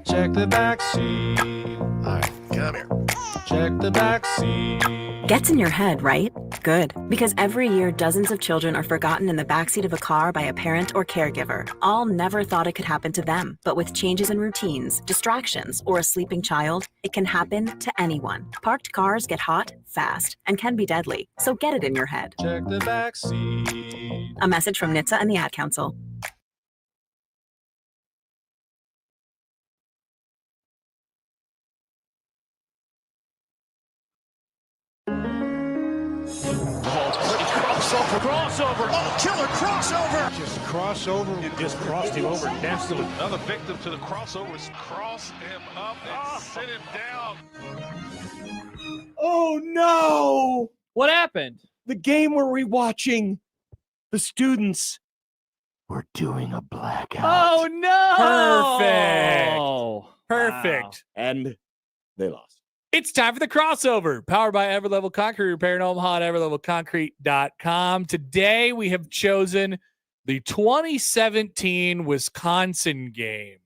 Check the back seat. All right, come here. Check the back seat. Gets in your head, right? Good. Because every year, dozens of children are forgotten in the backseat of a car by a parent or caregiver. All never thought it could happen to them. But with changes in routines, distractions, or a sleeping child, it can happen to anyone. Parked cars get hot, fast, and can be deadly. So get it in your head. Check the back seat. A message from NHTSA and the Ad Council. Crossover. Oh, killer crossover. Just crossover. You just crossed him over nastily. Another victim to the crossovers. Cross him up and sit him down. Oh, no. What happened? The game we're rewatching, the students were doing a blackout. Oh, no. Perfect. And they lost. It's time for the crossover, powered by Everlevel Concrete Repair in Omaha at everlevelconcrete.com. Today, we have chosen the 2017 Wisconsin game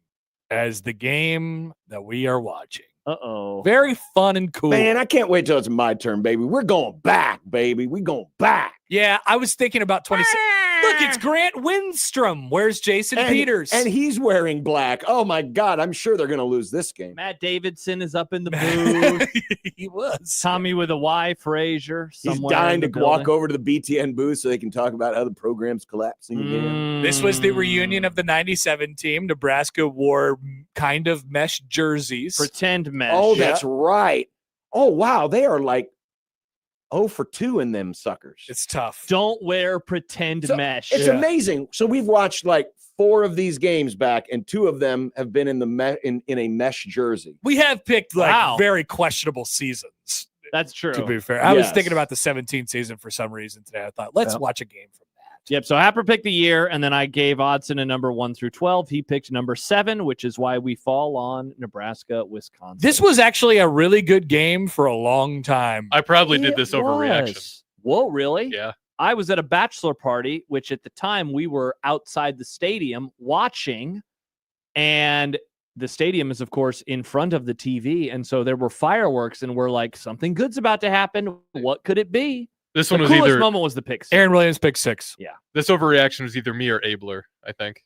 as the game that we are watching. Uh-oh. Very fun and cool. Man, I can't wait till it's my turn, baby. We're going back, baby. We going back. Yeah, I was thinking about 2017. Look, it's Grant Windstrom. Where's Jason Peters? And he's wearing black. Oh, my God. I'm sure they're going to lose this game. Matt Davidson is up in the booth. He was. Tommy with a Y, Frazier. He's dying to walk over to the BTN booth so they can talk about how the program's collapsing again. This was the reunion of the 97 team. Nebraska wore kind of mesh jerseys. Pretend mesh. Oh, that's right. Oh, wow. They are like 0 for 2 in them suckers. It's tough. Don't wear pretend mesh. It's amazing. So we've watched like 4 of these games back, and 2 of them have been in the in a mesh jersey. We have picked very questionable seasons. That's true. To be fair, I was thinking about the 17 season for some reason today. I thought, let's watch a game from that. Yep. So Happer picked the year, and then I gave Odson a number 1 through 12. He picked number 7, which is why we fall on Nebraska, Wisconsin. This was actually a really good game for a long time. I probably did this overreaction. Whoa, really? Yeah. I was at a bachelor party, which at the time we were outside the stadium watching, and the stadium is, of course, in front of the TV. And so there were fireworks, and we're like, something good's about to happen. What could it be? This The one was coolest either moment was the pick six. Aaron Williams pick 6. Yeah. this overreaction was either me or Abler, I think.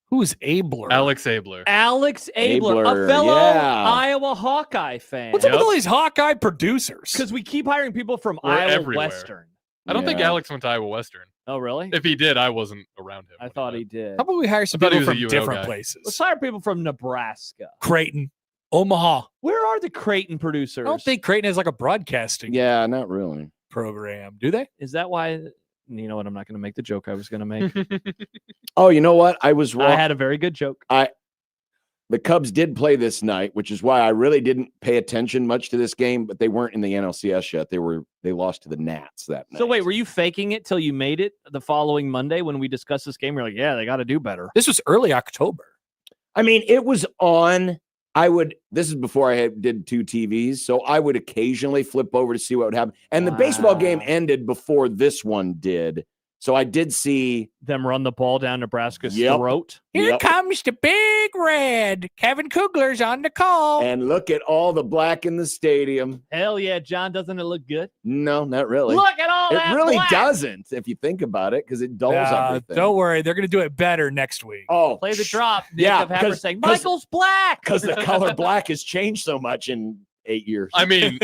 Who's Abler? Alex Abler. Alex Abler, Abler, a fellow yeah. Iowa Hawkeye fan. What's up with all these Hawkeye producers? Because we keep hiring people from We're Iowa everywhere. Western. I don't think Yeah. Alex went to Iowa Western. Oh, really? If he did, I wasn't around him. I thought he did. How about we hire some I thought he people was a from UNO different guy. places? Let's hire people from Nebraska. Creighton, Omaha. Where are the Creighton producers? I don't think Creighton has like a broadcasting Yeah, not really. program, do they? Is that why? You know what? I'm not going to make the joke I was going to make. Oh, you know what? I was wrong. I had a very good joke. The Cubs did play this night, which is why I really didn't pay attention much to this game, but they weren't in the NLCS yet. They lost to the Nats that night. So wait, were you faking it till you made it the following Monday when we discussed this game? You're like, yeah, they got to do better. This was early October. I mean, it was on. This is before I did 2 TVs, so I would occasionally flip over to see what would happen. And the baseball game ended before this one did. So I did see Them run the ball down Nebraska's Yep. throat. Here Yep. comes the big red. Kevin Kugler's on the call. and look at all the black in the stadium. Hell yeah, John, doesn't it look good? No, not really. Look at all that It really black. doesn't, if you think about it, because it dulls everything. Don't worry, they're going to do it better next week. Oh, Play the drop. Nick, Yeah, of Happer 'cause- saying, 'cause- Michael's black. because the color black has changed so much in 8 years. I mean,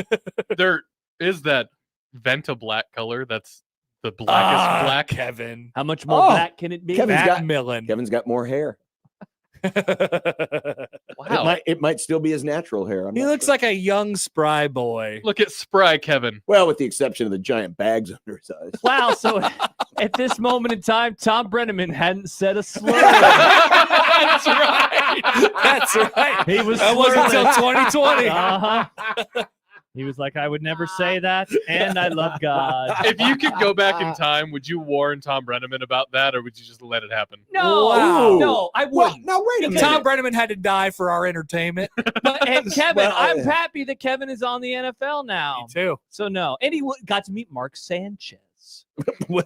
there is that Venta black color that's the blackest black. Kevin. How much more Oh, black can it be? Kevin's Matt got- Millen. Kevin's got more hair. Wow. It might still be his natural hair. I'm He not looks sure. like a young spry boy. Look at Spry Kevin. Well, with the exception of the giant bags under his eyes. Wow. So at this moment in time, Tom Brenneman hadn't said a slur. That's right. That's right. He was That wasn't slurring. until 2020. Uh-huh. He was like, I would never say that, and I love God. If you could go back in time, would you warn Tom Brenneman about that, or would you just let it happen? No, Wow. no, I Well, wouldn't. now wait a minute. Tom Brenneman had to die for our entertainment. But, and Kevin, Well, I'm happy that Kevin is on the NFL now. Me too. So no, and he got to meet Mark Sanchez.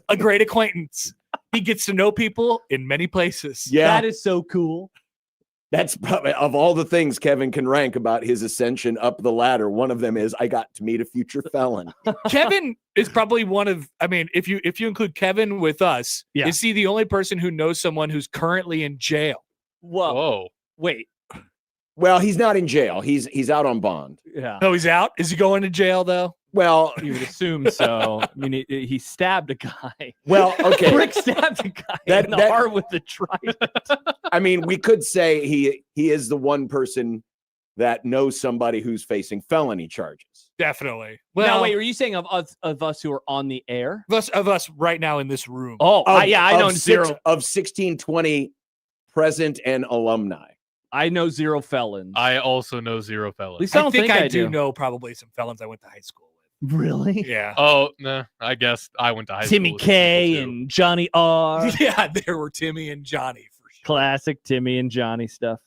A great acquaintance. He gets to know people in many places. Yeah. That is so cool. That's probably, of all the things Kevin can rank about his ascension up the ladder, one of them is I got to meet a future felon. Kevin is probably one of. I mean, if you include Kevin with us, is he the only person who knows someone who's currently in jail? Whoa. Wait. Well, he's not in jail. He's out on bond. Yeah. No, he's out. Is he going to jail though? Well, You would assume so. I mean, he stabbed a guy. well, okay. Rick stabbed a guy That- in the that- heart with a trident. I mean, we could say he is the one person that knows somebody who's facing felony charges. Definitely. Well, Well, now, wait, are you saying of us who are on the air? of us right now in this room. Oh, I know of zero. of 1620 present and alumni. I know zero felons. I also know zero fellas. At least I don't think I do do. know probably some felons I went to high school with. Really? Yeah. Oh, no. I guess I went to high Timmy school. with K people, too. and Johnny R. Yeah, there were Timmy and Johnny for sure. Classic Timmy and Johnny stuff.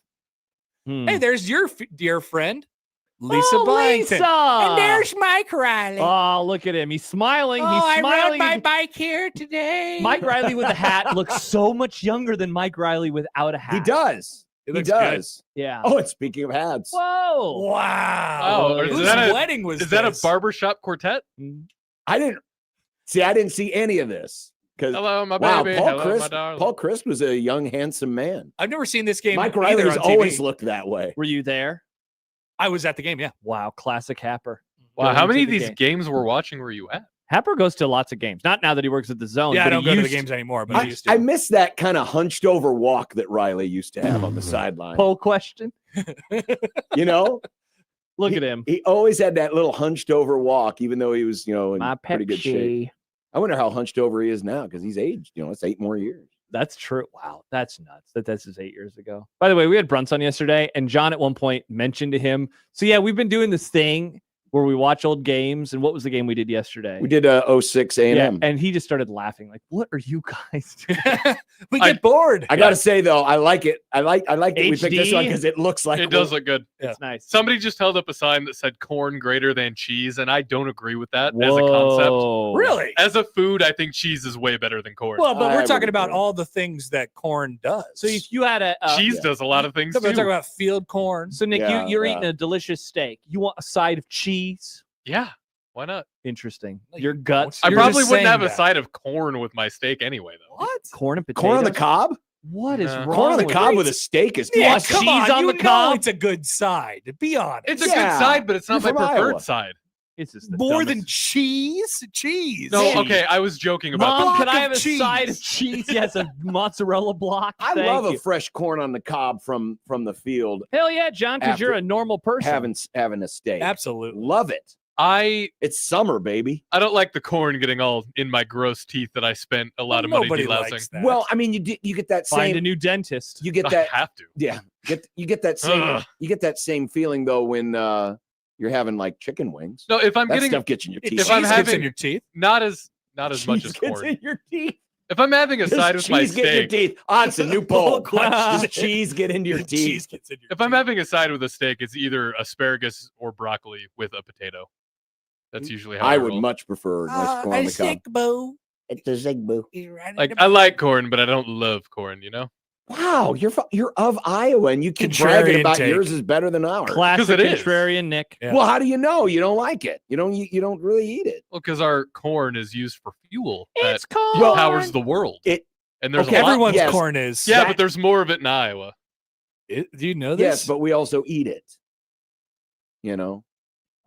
Hey, there's your dear friend, Lisa Oh, Byington. Lisa! And there's Mike Riley. Oh, look at him. He's smiling. Oh, He's I smiling. rode my bike here today. Mike Riley with a hat looks so much younger than Mike Riley without a hat. He does. It He looks good. does. Yeah. Oh, and speaking of hats, Whoa. Wow. Oh, is Whose that a- wedding was Is that a this? barbershop quartet? I didn't see any of this because Hello, my wow, baby. Paul Hello, my Christ, darling. Paul Christ was a young, handsome man. I've never seen this game. Mike either Riley's on TV. always looked that way. Were you there? I was at the game. Yeah. Wow. Classic Happer. Wow, how Going many to of the these game. games we're watching were you at? Happer goes to lots of games. Not now that he works at the Zone. Yeah, I but don't he go to the used games anymore, but I I, used to. I miss that kind of hunched over walk that Riley used to have on the sideline. Poll question. You know, Look at him. he always had that little hunched over walk, even though he was, in My pretty good shape. Pepsi. I wonder how hunched over he is now because he's aged. It's 8 more years. That's true. Wow, that's nuts. That's just 8 years ago. By the way, we had brunch on yesterday, and John at one point mentioned to him. So yeah, we've been doing this thing where we watch old games. And what was the game we did yesterday? We did 06 A&M. Yeah, and he just started laughing. Like, what are you guys doing? we get bored. I got to say though, I like it. I like that we picked this one HD? because it looks like It does look good. Yeah. It's nice. Somebody just held up a sign that said corn greater than cheese, and I don't agree with that as a concept. Whoa. Really? As a food, I think cheese is way better than corn. Well, but I we're talking would about agree. all the things that corn does. So if you had a cheese does a lot of things We're too. talking about field corn. so Nick, Yeah, you're yeah. eating a delicious steak. You want a side of cheese? Yeah, why not? Interesting. No, Your you guts. I You're probably just wouldn't have saying a that. side of corn with my steak anyway, though. What? Corn and potatoes. corn on the cob. What is Nah. wrong? Corn on the with cob it? with a steak is Yeah, awesome. come cheese on, on you the know cob? it's a good side. Be honest. It's a Yeah. good side, but it's not You're my from preferred Iowa. side. It's just the More dumbest- than cheese. Cheese. No, Cheese. okay, I was joking about Mom, block can I of have a side of cheese. cheese? Yes, a mozzarella block. I Thank love you. a fresh corn on the cob from the field Hell yeah, John, because you're After a normal person. having a steak. Absolutely. Love it. I It's summer, baby. don't like the corn getting all in my gross teeth that I spent a lot of money Nobody delousing. likes that. Well, I mean, you get that Find a same. new dentist. You get I that. have to. Yeah. You get that same. Ugh. You get that same feeling though when you're having like chicken wings. No, if I'm That getting stuff gets in your teeth. If cheese I'm gets in having- your teeth. not as much as Cheese gets corn. in your teeth. If I'm having a Does side with my cheese get in your steak, teeth? Ah, it's a new poll. Question. Does cheese get into your Cheese teeth? gets in your if I'm teeth. having a side with a steak, it's either asparagus or broccoli with a potato. That's usually how I I would roll. much prefer nice corn on the cob. boo. It's a zig boo. Like I like corn, but I don't love corn. You know, Wow, you're of Iowa and you keep bragging Contrarian about take. yours is better than ours. Classic it is. contrarian Nick. Yeah. Well, how do you know? You don't like it. You don't really eat it. well, because our corn is used for fuel that It's corn. Well, powers the world. It- and there's okay, a lot. Everyone's yes. corn is. Yeah, that- but there's more of it in Iowa. Do you know this? Yes, but we also eat it. You know,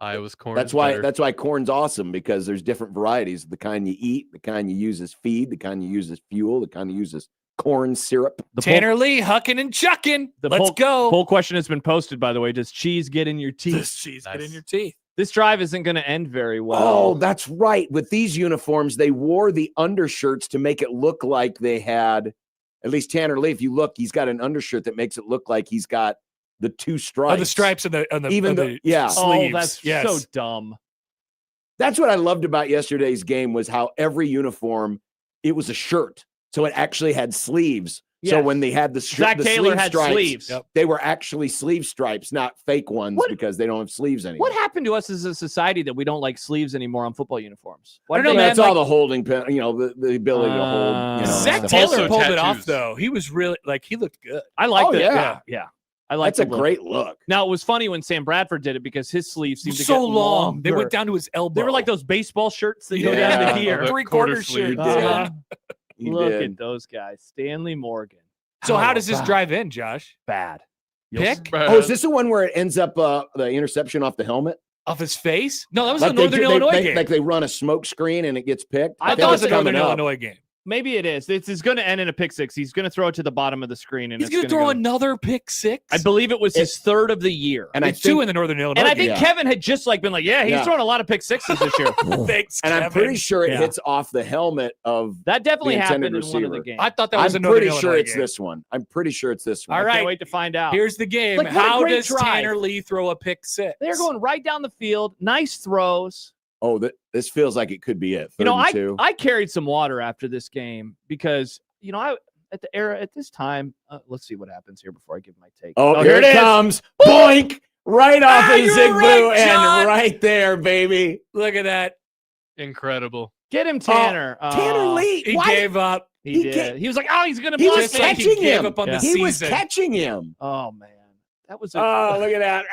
Iowa's corn. that's is why better. corn's awesome because there's different varieties. The kind you eat, the kind you use as feed, the kind you use as fuel, the kind you use as corn syrup. The Tanner Lee hucking and chucking. Let's go. Poll question has been posted, by the way. Does cheese get in your teeth? Does cheese get in Nice. your teeth? This drive isn't going to end very well. Oh, that's right. With these uniforms, they wore the undershirts to make it look like they had, at least Tanner Lee, if you look, he's got an undershirt that makes it look like he's got the two stripes. Oh, the stripes on the Even on the- yeah. sleeves. Oh, that's yes. so dumb. That's what I loved about yesterday's game was how every uniform, it was a shirt. So it actually had sleeves. So Yes. when they had the shirt, Zach the Taylor sleeve had stripes, sleeves. Yep. they were actually sleeve stripes, not fake ones What- because they don't have sleeves anymore. What happened to us as a society that we don't like sleeves anymore on football uniforms? I don't did know, they- man. That's all the holding pen, the ability to hold. Uh, You know, Zach stuff. Taylor Also pulled it off tattoos. though. He was really like he looked good. I like Oh, that. yeah. Yeah. I like That's a great look. Now, it was funny when Sam Bradford did it because his sleeves seemed to So get long. They longer. went down to his elbow. They were like those baseball shirts that go Yeah. down to here. The three-quarter quarter sleeve. shirts. Uh-huh. He Look did. at those guys. Stanley Morgan. So how does this bad? drive in, Josh? Bad. Pick Oh, is this the one where it ends up the interception off the helmet? off his face? No, that was Like the Northern Illinois game. Like they run a smoke screen and it gets picked. I think thought it was it's the Northern coming up. Illinois game. Maybe it is. It's going to end in a pick six. He's going to throw it to the bottom of the screen. And He's going to throw another pick six? I believe it was his third of the year. And It's two in the Northern Illinois And I game. think Kevin had just been like, yeah, he's throwing a lot of pick sixes this year. Thanks, And I'm Kevin. pretty sure it Yeah. hits off the helmet of That definitely the happened intended in one of the receiver. games. I thought that was a I'm Northern pretty Illinois sure it's game. this one. I'm pretty sure it's this one. All I right. can't wait to find out. Here's the game. Like, what a How great does drive. Tanner Lee throw a pick six? They're going right down the field. Nice throws. Oh, this feels like it could be it. You know, 32. I carried some water after this game because, I at this time, let's see what happens here before I give my take. Oh, here here it it is. comes. Boink! Right off of you're Zigbu right, and John. right there, baby. Look at that. Incredible. Get him, Tanner. Tanner Lee. He why gave up. He he did. can't- He was like, oh, he's going to He block was me. like he catching gave him. up on the He was season. catching him. Oh, man. That was Oh, look at that.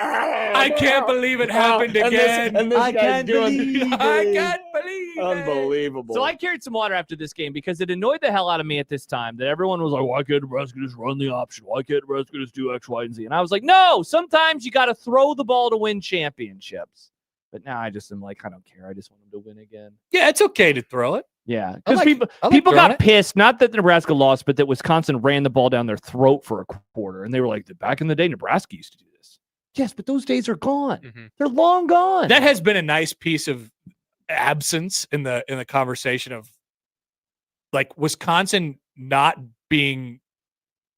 I can't believe it happened and again. This I guy's can't doing believe I it. can't believe it. unbelievable. So I carried some water after this game because it annoyed the hell out of me at this time that everyone was like, why can't Nebraska just run the option? Why can't Nebraska just do X, Y, and Z? And I was like, no, sometimes you got to throw the ball to win championships. But now I just am like, I don't care. I just want them to win again. Yeah, it's okay to throw it. Yeah. I Because like- people I like people throwing got it. pissed, not that Nebraska lost, but that Wisconsin ran the ball down their throat for a quarter. And they were like, back in the day, Nebraska used to do this. Yes, but those days are gone. Mhm. They're long gone. That has been a nice piece of absence in the conversation of like Wisconsin not being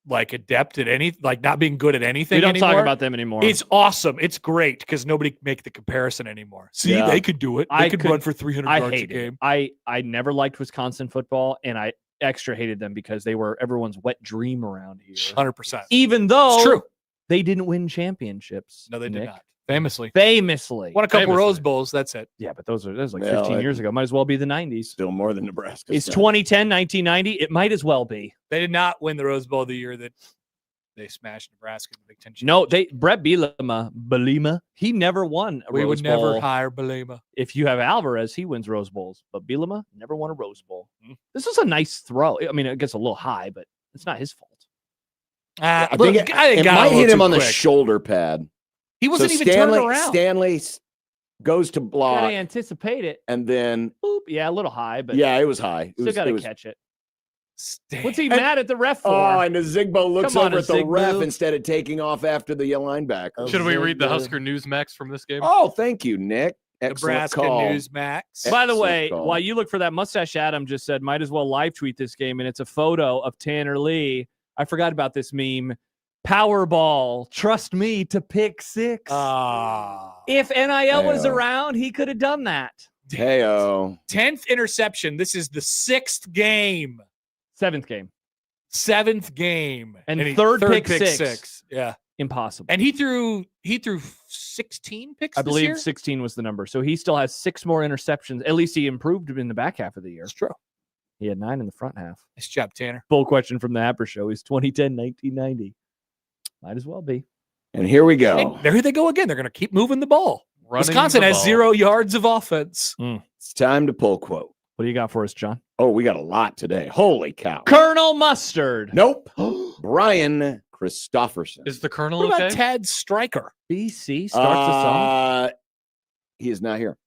like adept at not being good at anything. we don't anymore. talk about them anymore. It's awesome. It's great because nobody make the comparison anymore. See, Yeah. they could do it. They I could could- run for 300 I yards a hated game. it. I never liked Wisconsin football, and I extra hated them because they were everyone's wet dream around here. 100%. Even though It's true. they didn't win championships. No, they did Nick. not. Famously. Famously. Won a couple Famously. Rose Bowls. That's it. Yeah, but that was like Well, 15 years ago. Might as well be the 90s. Still more than Nebraska. It's 2010, 1990. It might as well be. They did not win the Rose Bowl the year that they smashed Nebraska in the Big Ten. No, Championship. Brett Bielema, he never won a We Rose would never Bowl. hire Belema. If you have Alvarez, he wins Rose Bowls, but Bielema never won a Rose Bowl. Mhm. This was a nice throw. I mean, it gets a little high, but it's not his fault. I Look, think it, I think it got a might little hit him too on the quick. shoulder pad. He wasn't So even turned around. Stanley goes to Gotta block, anticipate it. and then Boop. Yeah, a little high, but it was high. It still was, got to it was, catch it. Stan- What's he mad at the ref for? Oh, and Zigbo looks Come on, over at the ref Zigbo. instead of taking off after the linebacker. Should we read the Husker Newsmax from this game? Oh, thank you, Nick. Excellent Nebraska call. Newsmax. By the Excellent way, call. while you look for that, Mustache Adam just said, might as well live tweet this game, and it's a photo of Tanner Lee. I forgot about this meme. Powerball, trust me to pick six. If NIL was Hey-o. around, he could have done that. Heyo. 10th interception. This is the 6th game. Seventh game. 7th game. And he- third pick six. Yeah. Impossible. And he threw 16 picks I this believe year? 16 was the number. So he still has 6 more interceptions. At least he improved in the back half of the year. That's true. He had 9 in the front half. Nice job, Tanner. Full question from the Happer Show is 2010, 1990. Might as well be. And here we Hey, go. there they go again. They're going to keep moving the ball. Running Wisconsin the has ball. 0 yards of offense. It's time to pull quote. What do you got for us, John? Oh, we got a lot today. Holy cow. Colonel Mustard. Nope. Brian Christopherson. Is the Colonel What about okay? Tad Stryker? BC starts us off. He is not here.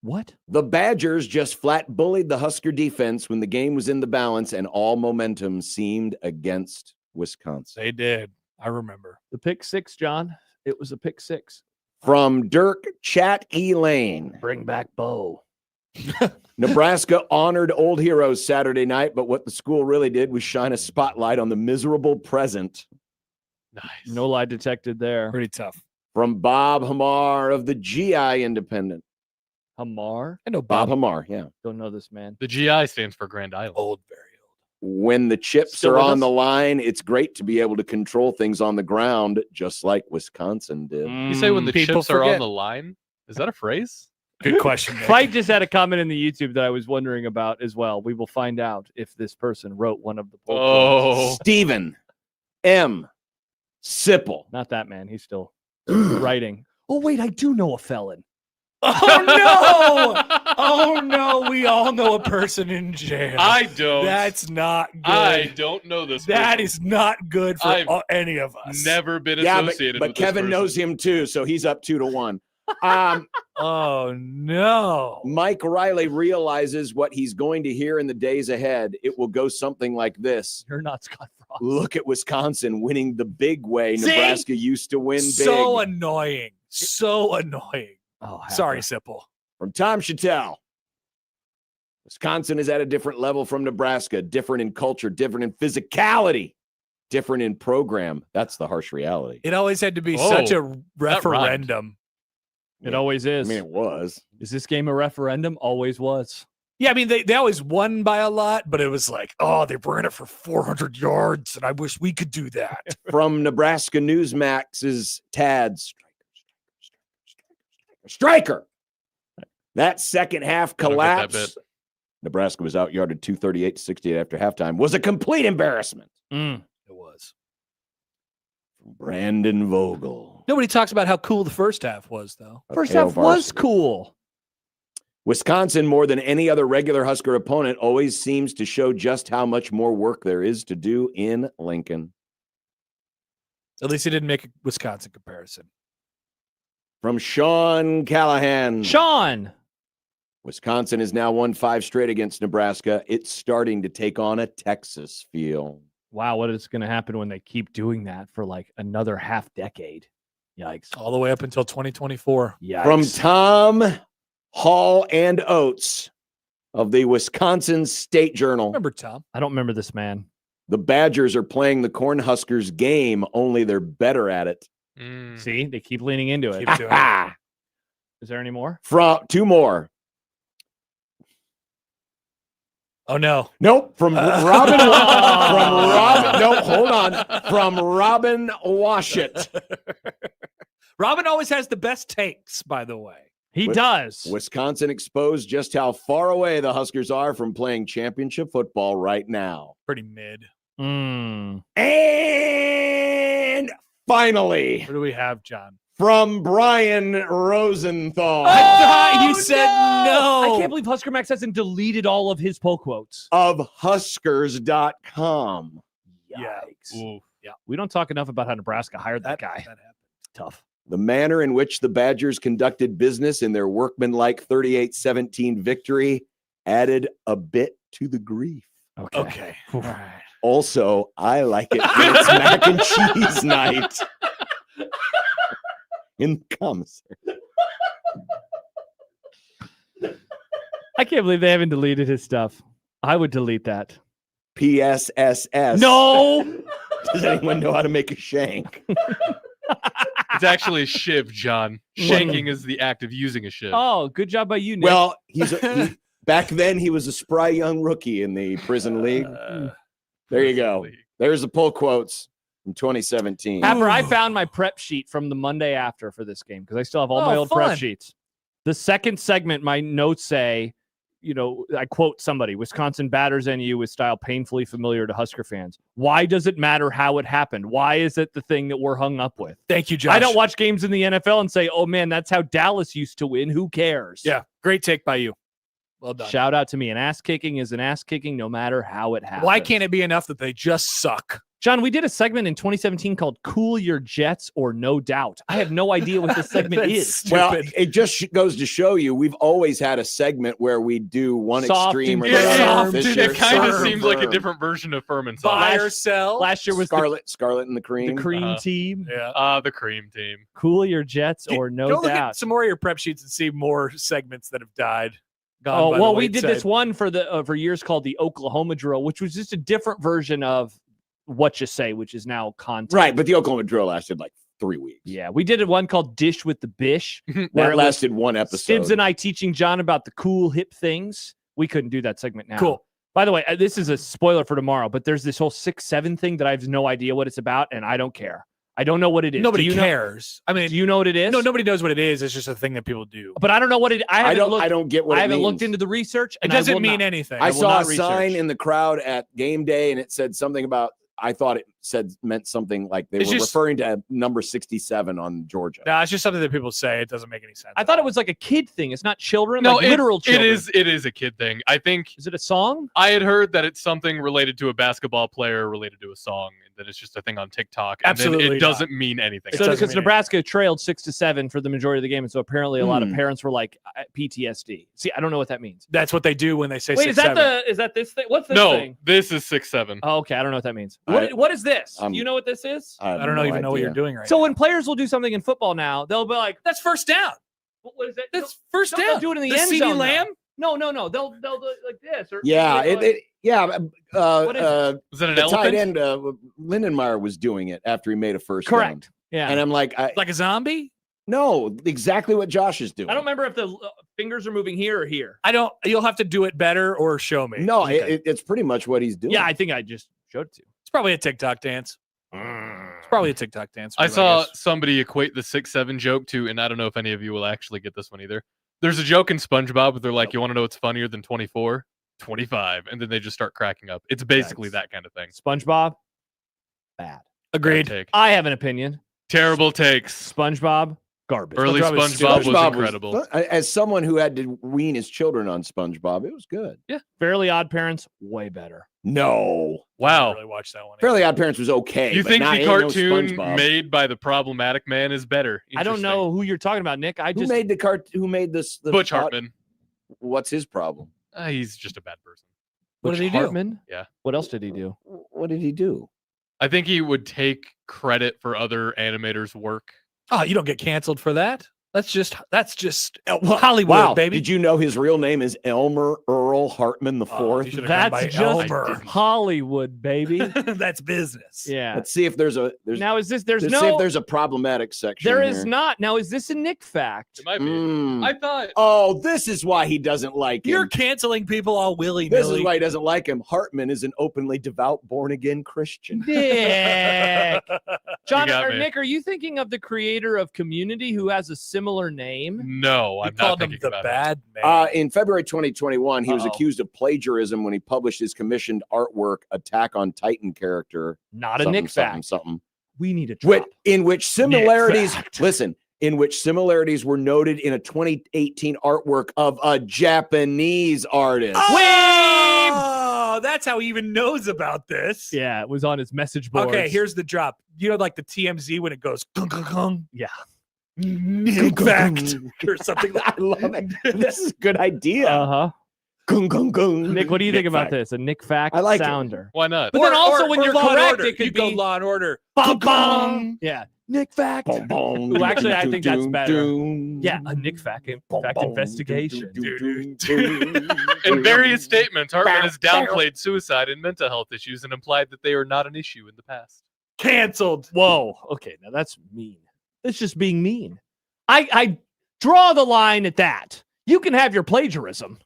What? The Badgers just flat bullied the Husker defense when the game was in the balance and all momentum seemed against Wisconsin. They did. I remember. The pick six, John. It was a pick six. From Dirk Chat E. Lane. Bring back Bo. Nebraska honored old heroes Saturday night, but what the school really did was shine a spotlight on the miserable present. Nice. No lie detected there. Pretty tough. From Bob Hamar of the GI Independent. Hamar. I know Bob Bob. Hamar, yeah. Don't know this man. The GI stands for Grand Island. Old, very old. When the chips Still are with on us? the line, it's great to be able to control things on the ground, just like Wisconsin did. You say when the People chips are on forget. the line? Is that a phrase? Good question. Nick. Fight just had a comment in the YouTube that I was wondering about as well. We will find out if this person wrote one of the poll quotes. Oh, Stephen M. Sipple. Not that man. He's still writing. Oh, wait, I do know a felon. Oh no! Oh no! We all know a person in jail. I don't. That's not good. I don't know this. That person. is not good for I've any of us. Never been Yeah, associated but with this Kevin person. knows him too, so he's up 2-1. Oh no! Mike Riley realizes what he's going to hear in the days ahead. It will go something like this. You're not Scott Frost. Look at Wisconsin winning the big way See? Nebraska used to win big. So annoying. So annoying. Oh, Sorry, Sipple. From Tom Chattel. Wisconsin is at a different level from Nebraska, different in culture, different in physicality, different in program. That's the harsh reality. It always had to be Oh, such a rhymed. referendum. It always I is. mean, it was. Is this game a referendum? Always was. Yeah, I mean, they always won by a lot, but it was like, oh, they ran it for 400 yards, and I wish we could do that. From Nebraska Newsmax's Tad Striker. That second half I don't get that collapse. Nebraska was out-yarded 238-68 after halftime. Was a complete embarrassment. It was. Brandon Vogel. Nobody talks about how cool the first half was, though. First Hail half was varsity. cool. Wisconsin, more than any other regular Husker opponent, always seems to show just how much more work there is to do in Lincoln. At least he didn't make a Wisconsin comparison. From Sean Callahan. Sean. Wisconsin has now won 5 straight against Nebraska. It's starting to take on a Texas feel. Wow, what is going to happen when they keep doing that for like another half decade? Yikes. All the way up until 2024. Yikes. From Tom Hall and Oates of the Wisconsin State Journal. Remember, Tom? I don't remember this man. The Badgers are playing the Cornhuskers game, only they're better at it. See, they keep leaning into it. Keep doing it. Is there any more? From 2 more. Oh, no. Nope. From Robin. From Robin. No, hold on. From Robin Washit. Robin always has the best takes, by the way. He Wi- does. Wisconsin exposed just how far away the Huskers are from playing championship football right now. Pretty mid. Mm. And finally, What do we have, John? from Brian Rosenthal I thought you said no. I can't believe Husker Max hasn't deleted all of his pull quotes. of Huskers.com. Yikes. Ooh. We don't talk enough about how Nebraska hired that guy. That happened. Tough. The manner in which the Badgers conducted business in their workmanlike 38-17 victory added a bit to the grief. Okay. All right. Also, I like it when it's mac and cheese night. In the commissary. I can't believe they haven't deleted his stuff. I would delete that. PSSS. No. Does anyone know how to make a shank? It's actually a shiv, John. Shanking is the act of using a shiv. Oh, good job by you, Nick. Well, back then he was a spry young rookie in the prison league. There you go. There's the pull quotes from 2017. Happer, I found my prep sheet from the Monday after for this game because I still have all my old fun. prep sheets. The second segment, my notes say, I quote somebody, Wisconsin batters NU with style painfully familiar to Husker fans. Why does it matter how it happened? Why is it the thing that we're hung up with? Thank you, Josh. I don't watch games in the NFL and say, oh man, that's how Dallas used to win. Who cares? Yeah, great take by you. Well done. Shout out to me. An ass kicking is an ass kicking no matter how it happens. Why can't it be enough that they just suck? John, we did a segment in 2017 called Cool Your Jets or No Doubt. I have no idea what this segment That's is. stupid. Well, it just goes to show you we've always had a segment where we do one Soft extreme or and the other. soft. Fisher, It kind of firm, seems like a firm. different version of Furman Buy sauce. or sell. Last year was Scarlet and the cream. the cream Uh-huh. team. Yeah. The cream team. Cool Your Jets or Go No look at Doubt. some more of your prep sheets and see more segments that have died. Gone Oh, by the well, we did wayside. this one for for years called the Oklahoma drill, which was just a different version of What You Say, which is now content. Right, but the Oklahoma drill lasted like 3 weeks. Yeah, we did one called Dish with the Bish. That where it was lasted one episode. Stibbs and I teaching John about the cool hip things. We couldn't do that segment now. Cool. By the way, this is a spoiler for tomorrow, but there's this whole 6-7 thing that I have no idea what it's about, and I don't care. I don't know what it is. Nobody Do you know- cares. I mean, Do you know what it is? no, nobody knows what it is. It's just a thing that people do. But I don't know what it. I don't get what I it haven't means. looked into the research. It And I doesn't will mean not. anything. I will saw a not sign research. in the crowd at game day, and it said something about. I thought it meant something like they It's were just- referring to number 67 on Georgia. No, it's just something that people say. It doesn't make any sense. I thought it was like a kid thing. It's not children. No, like literal children. it is a kid thing. I think Is it a song? I had heard that it's something related to a basketball player, related to a song, and that it's just a thing on TikTok. And Absolutely then it not. doesn't mean anything. It So doesn't because mean Nebraska trailed 6-7 for the majority of the game, and so apparently a lot of Hmm. parents were like PTSD. See, I don't know what that means. That's what they do when they say Wait, 6-7. is that this thing? What's this No, thing? this is 6-7. Oh, okay, I don't know what that means. I- What is this? I'm- Do you know what this is? I don't know even know what you're doing right So now. when players will do something in football now, they'll be like, That's first down. "What is that?" That's first No, down. they'll do it in the the end CeeDee zone, though. Lamb? No. They'll do it like this. Or Yeah, they'll like- What is it? Was that an the tight elephant? end, Lindenmeyer was doing it after he made a first correct. down. Yeah. And I'm like, Like a zombie? no, exactly what Josh is doing. I don't remember if the fingers are moving here or here. I don't. You'll have to do it better or show me. No, Okay. it's pretty much what he's doing. Yeah, I think I just showed it to you. It's probably a TikTok dance. It's probably a TikTok dance. I move, saw guess. somebody equate the 6-7 joke to, and I don't know if any of you will actually get this one either. There's a joke in SpongeBob where they're like, "You want to know what's funnier than 24? 25," and then they just start cracking up. It's basically that kind of thing. SpongeBob, bad. Agreed. Bad take. I have an opinion. Terrible takes. SpongeBob, garbage. Early SpongeBob is SpongeBob was stupid. incredible. As someone who had to wean his children on SpongeBob, it was good. Fairly Odd Parents, way better. No, I Wow. didn't really watch that one. Fairly Odd Parents was okay. You but think not- the ain't no cartoon SpongeBob. made by the problematic man is better? I don't Interesting. know who you're talking about, Nick. I Who just made the cart? Who made this? The Butch pot- Hartman. What's his problem? He's just a bad person. What did he do? Hartman? Yeah. What else did he do? What did he do? I think he would take credit for other animators' work. Oh, you don't get canceled for that. That's just Hollywood, Wow, baby. Did you know his real name is Elmer Earl Hartman the Oh, Fourth? you should've gone by That's just Elmer. Hollywood, baby. That's business. Yeah. Let's see if there's Now is this? There's let's see if no. there's a problematic section. There is here. not. Now is this a Nick fact? It might be. Mm. I thought. Oh, this is why he doesn't like him. You're canceling people all willy This nilly. is why he doesn't like him. Hartman is an openly devout, born-again Christian. Nick. John got or me. Nick, are you thinking of the creator of Community who has a similar name? No, I'm You not called him thinking the about it. bad man. In February 2021, he was Uh-oh. accused of plagiarism when he published his commissioned artwork, Attack on Titan character. Not a something, Nick something, fact. something. We need a drop. In which similarities, fact. listen, in which similarities were noted in a 2018 artwork of a Japanese artist. Oh, that's how he even knows about this. Yeah, it was on his message board. Okay, here's the drop. You know, like the TMZ when it goes gung, gung, gung? Yeah. Nick fact or something like I love it. This is a good idea. Uh-huh. Gung, gung, gung. Nick, what do you think about fact. this? A Nick fact I like it. sounder. Why not? But then also when you're Law and correct, Order. it could you go be Law and Order. bum, bum. Yeah. Nick fact. Boom, boom, Ooh, actually, I doom, think that's doom, better. doom. Yeah, a Nick fact, Boom, fact boom, investigation. doom, doom, doom, doom. In various statements, Hartman has downplayed suicide and mental health issues and implied that they are not an issue in the past. Canceled. Whoa. Okay, now that's mean. That's just being mean. I draw the line at that. You can have your plagiarism.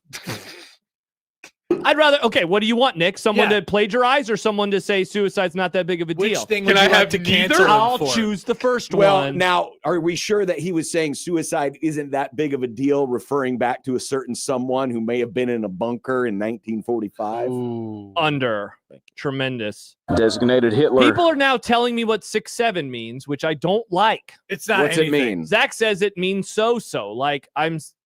I'd rather. Okay, what do you want, Nick? Someone Yeah. to plagiarize or someone to say suicide's not that big of a Which deal? thing Can would I you like have to neither? cancel him I'll for? choose the first Well, one. now, are we sure that he was saying suicide isn't that big of a deal, referring back to a certain someone who may have been in a bunker in 1945? Ooh. Under. Tremendous. Designated Hitler. People are now telling me what 6'7" means, which I don't like. It's not What's anything. it mean? Zach says it means so. Like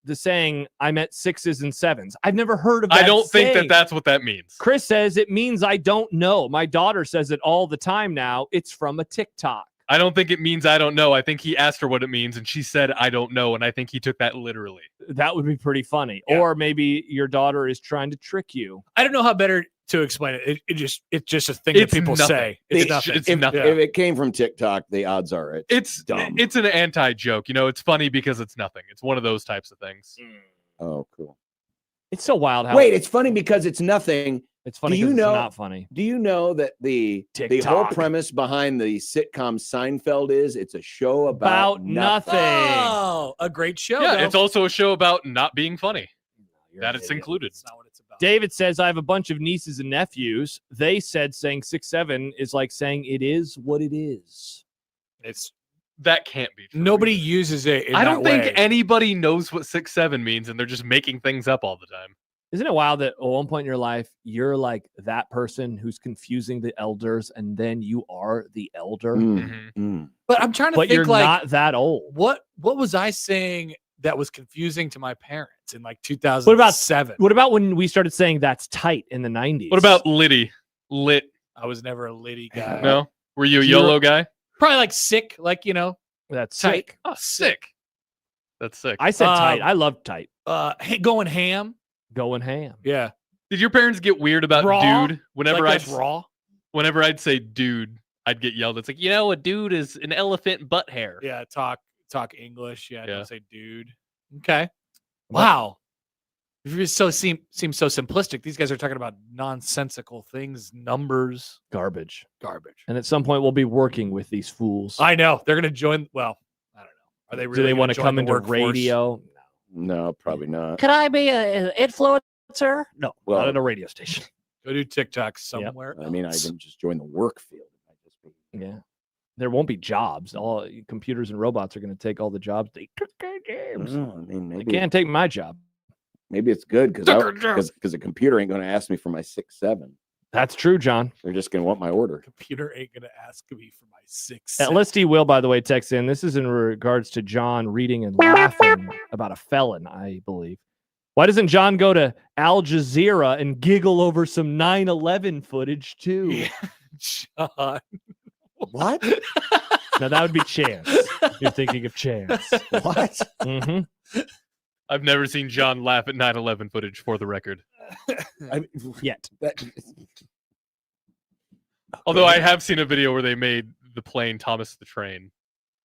the saying I'm at 6s and 7s. I've never heard of that. I don't think saying. that's what that means. Chris says it means I don't know. My daughter says it all the time now. It's from a TikTok. I don't think it means I don't know. I think he asked her what it means, and she said I don't know, and I think he took that literally. That would be pretty funny. Yeah. Or maybe your daughter is trying to trick you. I don't know how better to explain it. It's just a thing It's that people nothing. say. It's It's- nothing. it's If, nothing. if it came from TikTok, the odds are It's dumb. It's an anti-joke. You know, it's funny because it's nothing. It's one of those types of things. Oh, cool. It's so wild how Wait, it's funny because it's nothing. it's funny do you because know- it's not funny. Do you know that the whole TikTok. premise behind the sitcom Seinfeld is it's a show About about nothing. Oh, a great show. Yeah, though. it's also a show about not being funny. You're That an it's idiot. included. That's not what it's about. David says, I have a bunch of nieces and nephews. They said saying 6'7" is like saying it is what it is. It's That can't be true. nobody uses it. In I don't that think way. anybody knows what 6'7" means, and they're just making things up all the time. Isn't it wild that at one point in your life, you're like that person who's confusing the elders, and then you are the elder? But I'm trying to But think you're like not that old. what was I saying that was confusing to my parents in like 2007? What about when we started saying that's tight in the 90s? What about Liddy? Lit? I was never a Liddy guy. No. Were you a You're- YOLO guy? Probably like sick, like that's tight. sick? Oh, sick. That's sick. I said tight. I love tight. Going ham. Going ham. Yeah. Did your parents get weird about Raw? dude? Whenever Like I'd that's raw. whenever I'd say dude, I'd get yelled. It's like, a dude is an elephant butt hair. Yeah, talk English. Yeah, Yeah. don't say dude. Okay. Wow. It so seems so simplistic. These guys are talking about nonsensical things, numbers, Garbage. garbage. And at some point, we'll be working with these fools. I know they're going to join. Well, I don't know. Are they really? Do they want to come into radio? No, probably not. Could I be an influencer? No, Well- not at a radio station. Go do TikTok somewhere. I mean, I else. didn't just join the work field. I just be Yeah. There won't be jobs. All computers and robots are going to take all the jobs. They took their jobs. I mean, They maybe can't take my job. maybe it's good because a computer ain't going to ask me for my 6'7". That's true, John. They're just going to want my order. Computer ain't going to ask me for my 6. LSD Will, by the way, texts in. This is in regards to John reading and laughing about a felon, I believe. Why doesn't John go to Al Jazeera and giggle over some 9/11 footage too? John. What? Now that would be Chance. You're thinking of Chance. What? Mm-hmm. I've never seen John laugh at 9/11 footage, for the record. Yet. Although I have seen a video where they made the plane Thomas the Train,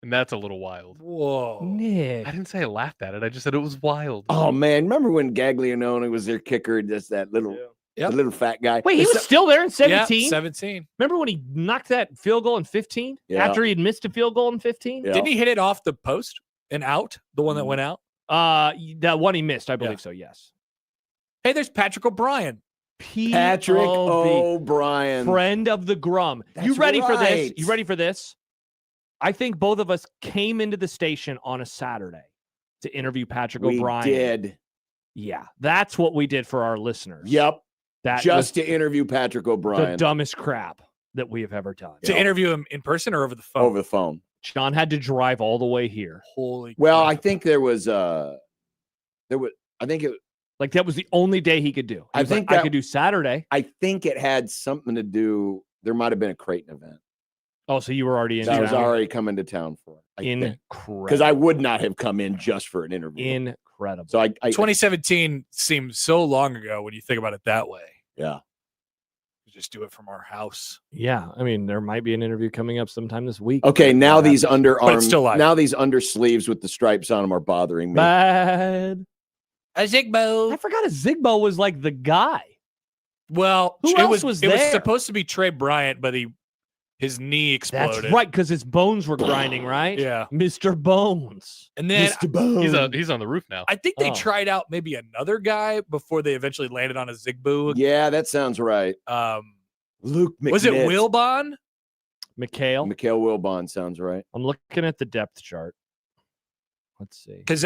and that's a little wild. Whoa. Nick. I didn't say I laughed at it. I just said it was wild. Oh man, remember when Gaglianone was their kicker? Just that little, Yep. the little fat guy. Wait, he was still there in 17? Yeah, 17. Remember when he knocked that field goal in 15? Yeah. After he had missed a field goal in 15? Yeah. Didn't he hit it off the post and out? The one that went out? That one he missed, I believe Yeah. so, yes. Hey, there's Patrick O'Brien. Patrick P.O.B., O'Brien. friend of the Grum. You That's ready for this? right. You ready for this? I think both of us came into the station on a Saturday to interview Patrick We O'Brien. did. Yeah, that's what we did for our listeners. Yep. That Just was to interview Patrick the O'Brien dumbest crap that we have ever done. To interview him in person or over the phone? over the phone. John had to drive all the way here. Holy Well, crap. I think I think it Like that was the only day he could do. He I was like, think I that- could do Saturday. I think it had something to do. There might have been a Creighton event. Oh, so you were already in that I was town. already coming to town for. Incredible. Because I would not have come in just for an interview. Incredible. So I 2017 seems so long ago when you think about it that way. yeah. We just do it from our house. Yeah, I mean, there might be an interview coming up sometime this week. Okay, now That these happens. But it's still underarm, live. now these undersleeves with the stripes on them are bothering me. Bad. A Zigbo. I forgot a Zigbo was like the guy. Well, Who it else was was it was there? supposed to be Trey Bryant, but his knee exploded. That's right, because his bones were grinding, right? Yeah. Mr. Bones. And then Mr. Bone. He's on the roof now. I think they Oh. tried out maybe another guy before they eventually landed on a Zigbo. Yeah, that sounds right. Luke McNitt. Was it Wilbon? Mikhail. Mikhail Wilbon sounds right. I'm looking at the depth chart. Let's see. Because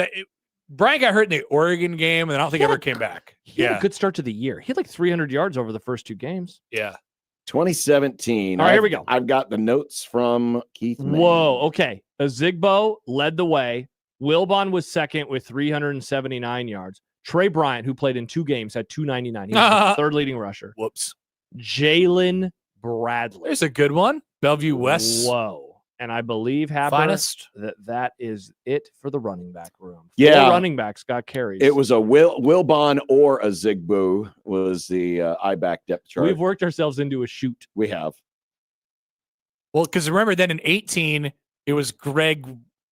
Bryant got hurt in the Oregon game, and I don't think He had ever a- came back. He had Yeah, a good start to the year. He had like 300 yards over the first two games. yeah. 2017. All right, here we go. I've got the notes from Keith. Mann. Whoa. Okay. A Zigbo led the way. Wilbon was second with 379 yards. Trey Bryant, who played in 2 games, had 299. He was the third leading rusher. Whoops. Jalen Bradley. There's a good one. Bellevue West. Whoa. And I believe Happer, Finest. that is it for the running back room. Yeah. 4 running backs got carries. It was a Wilbon or a Zigbo was the IBAC depth chart. We've worked ourselves into a shoot. We have. Well, because remember then in 18, it was Greg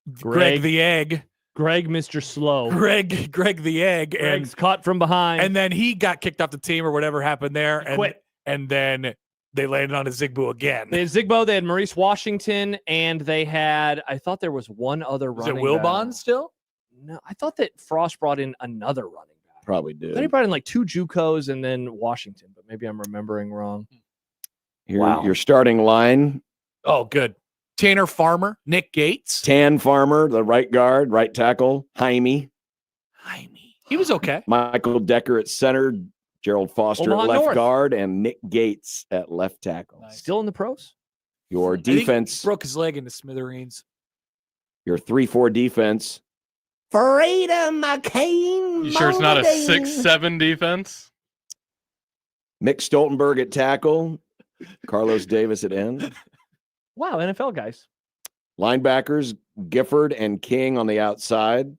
the Egg. Greg, Mr. Slow. Greg the Egg. Greg's caught from behind. And then he got kicked off the team or whatever happened there. He quit. And then they landed on a Zigbo again. They had Zigbo, they had Maurice Washington, and they had, I thought there was one other Was it running Wilbon back. still? No, I thought that Frost brought in another running back. Probably I thought he did. brought in like 2 JUCOs and then Washington, but maybe I'm remembering wrong. Wow. Your starting line: Oh, good. Tanner Farmer, Nick Gates. Tan Farmer, the right guard, right tackle, Jaime, He was okay. Michael Decker at center, Gerald Foster Omaha at left North. guard, and Nick Gates at left tackle. Nice. Still in the pros? Your I think he defense, broke his leg into smithereens. your 3-4 defense. Freedom, McCain. You sure it's not a 6-7 defense? Mick Stoltenberg at tackle, Carlos Davis at end. Wow, NFL guys. Linebackers, Gifford and King on the outside.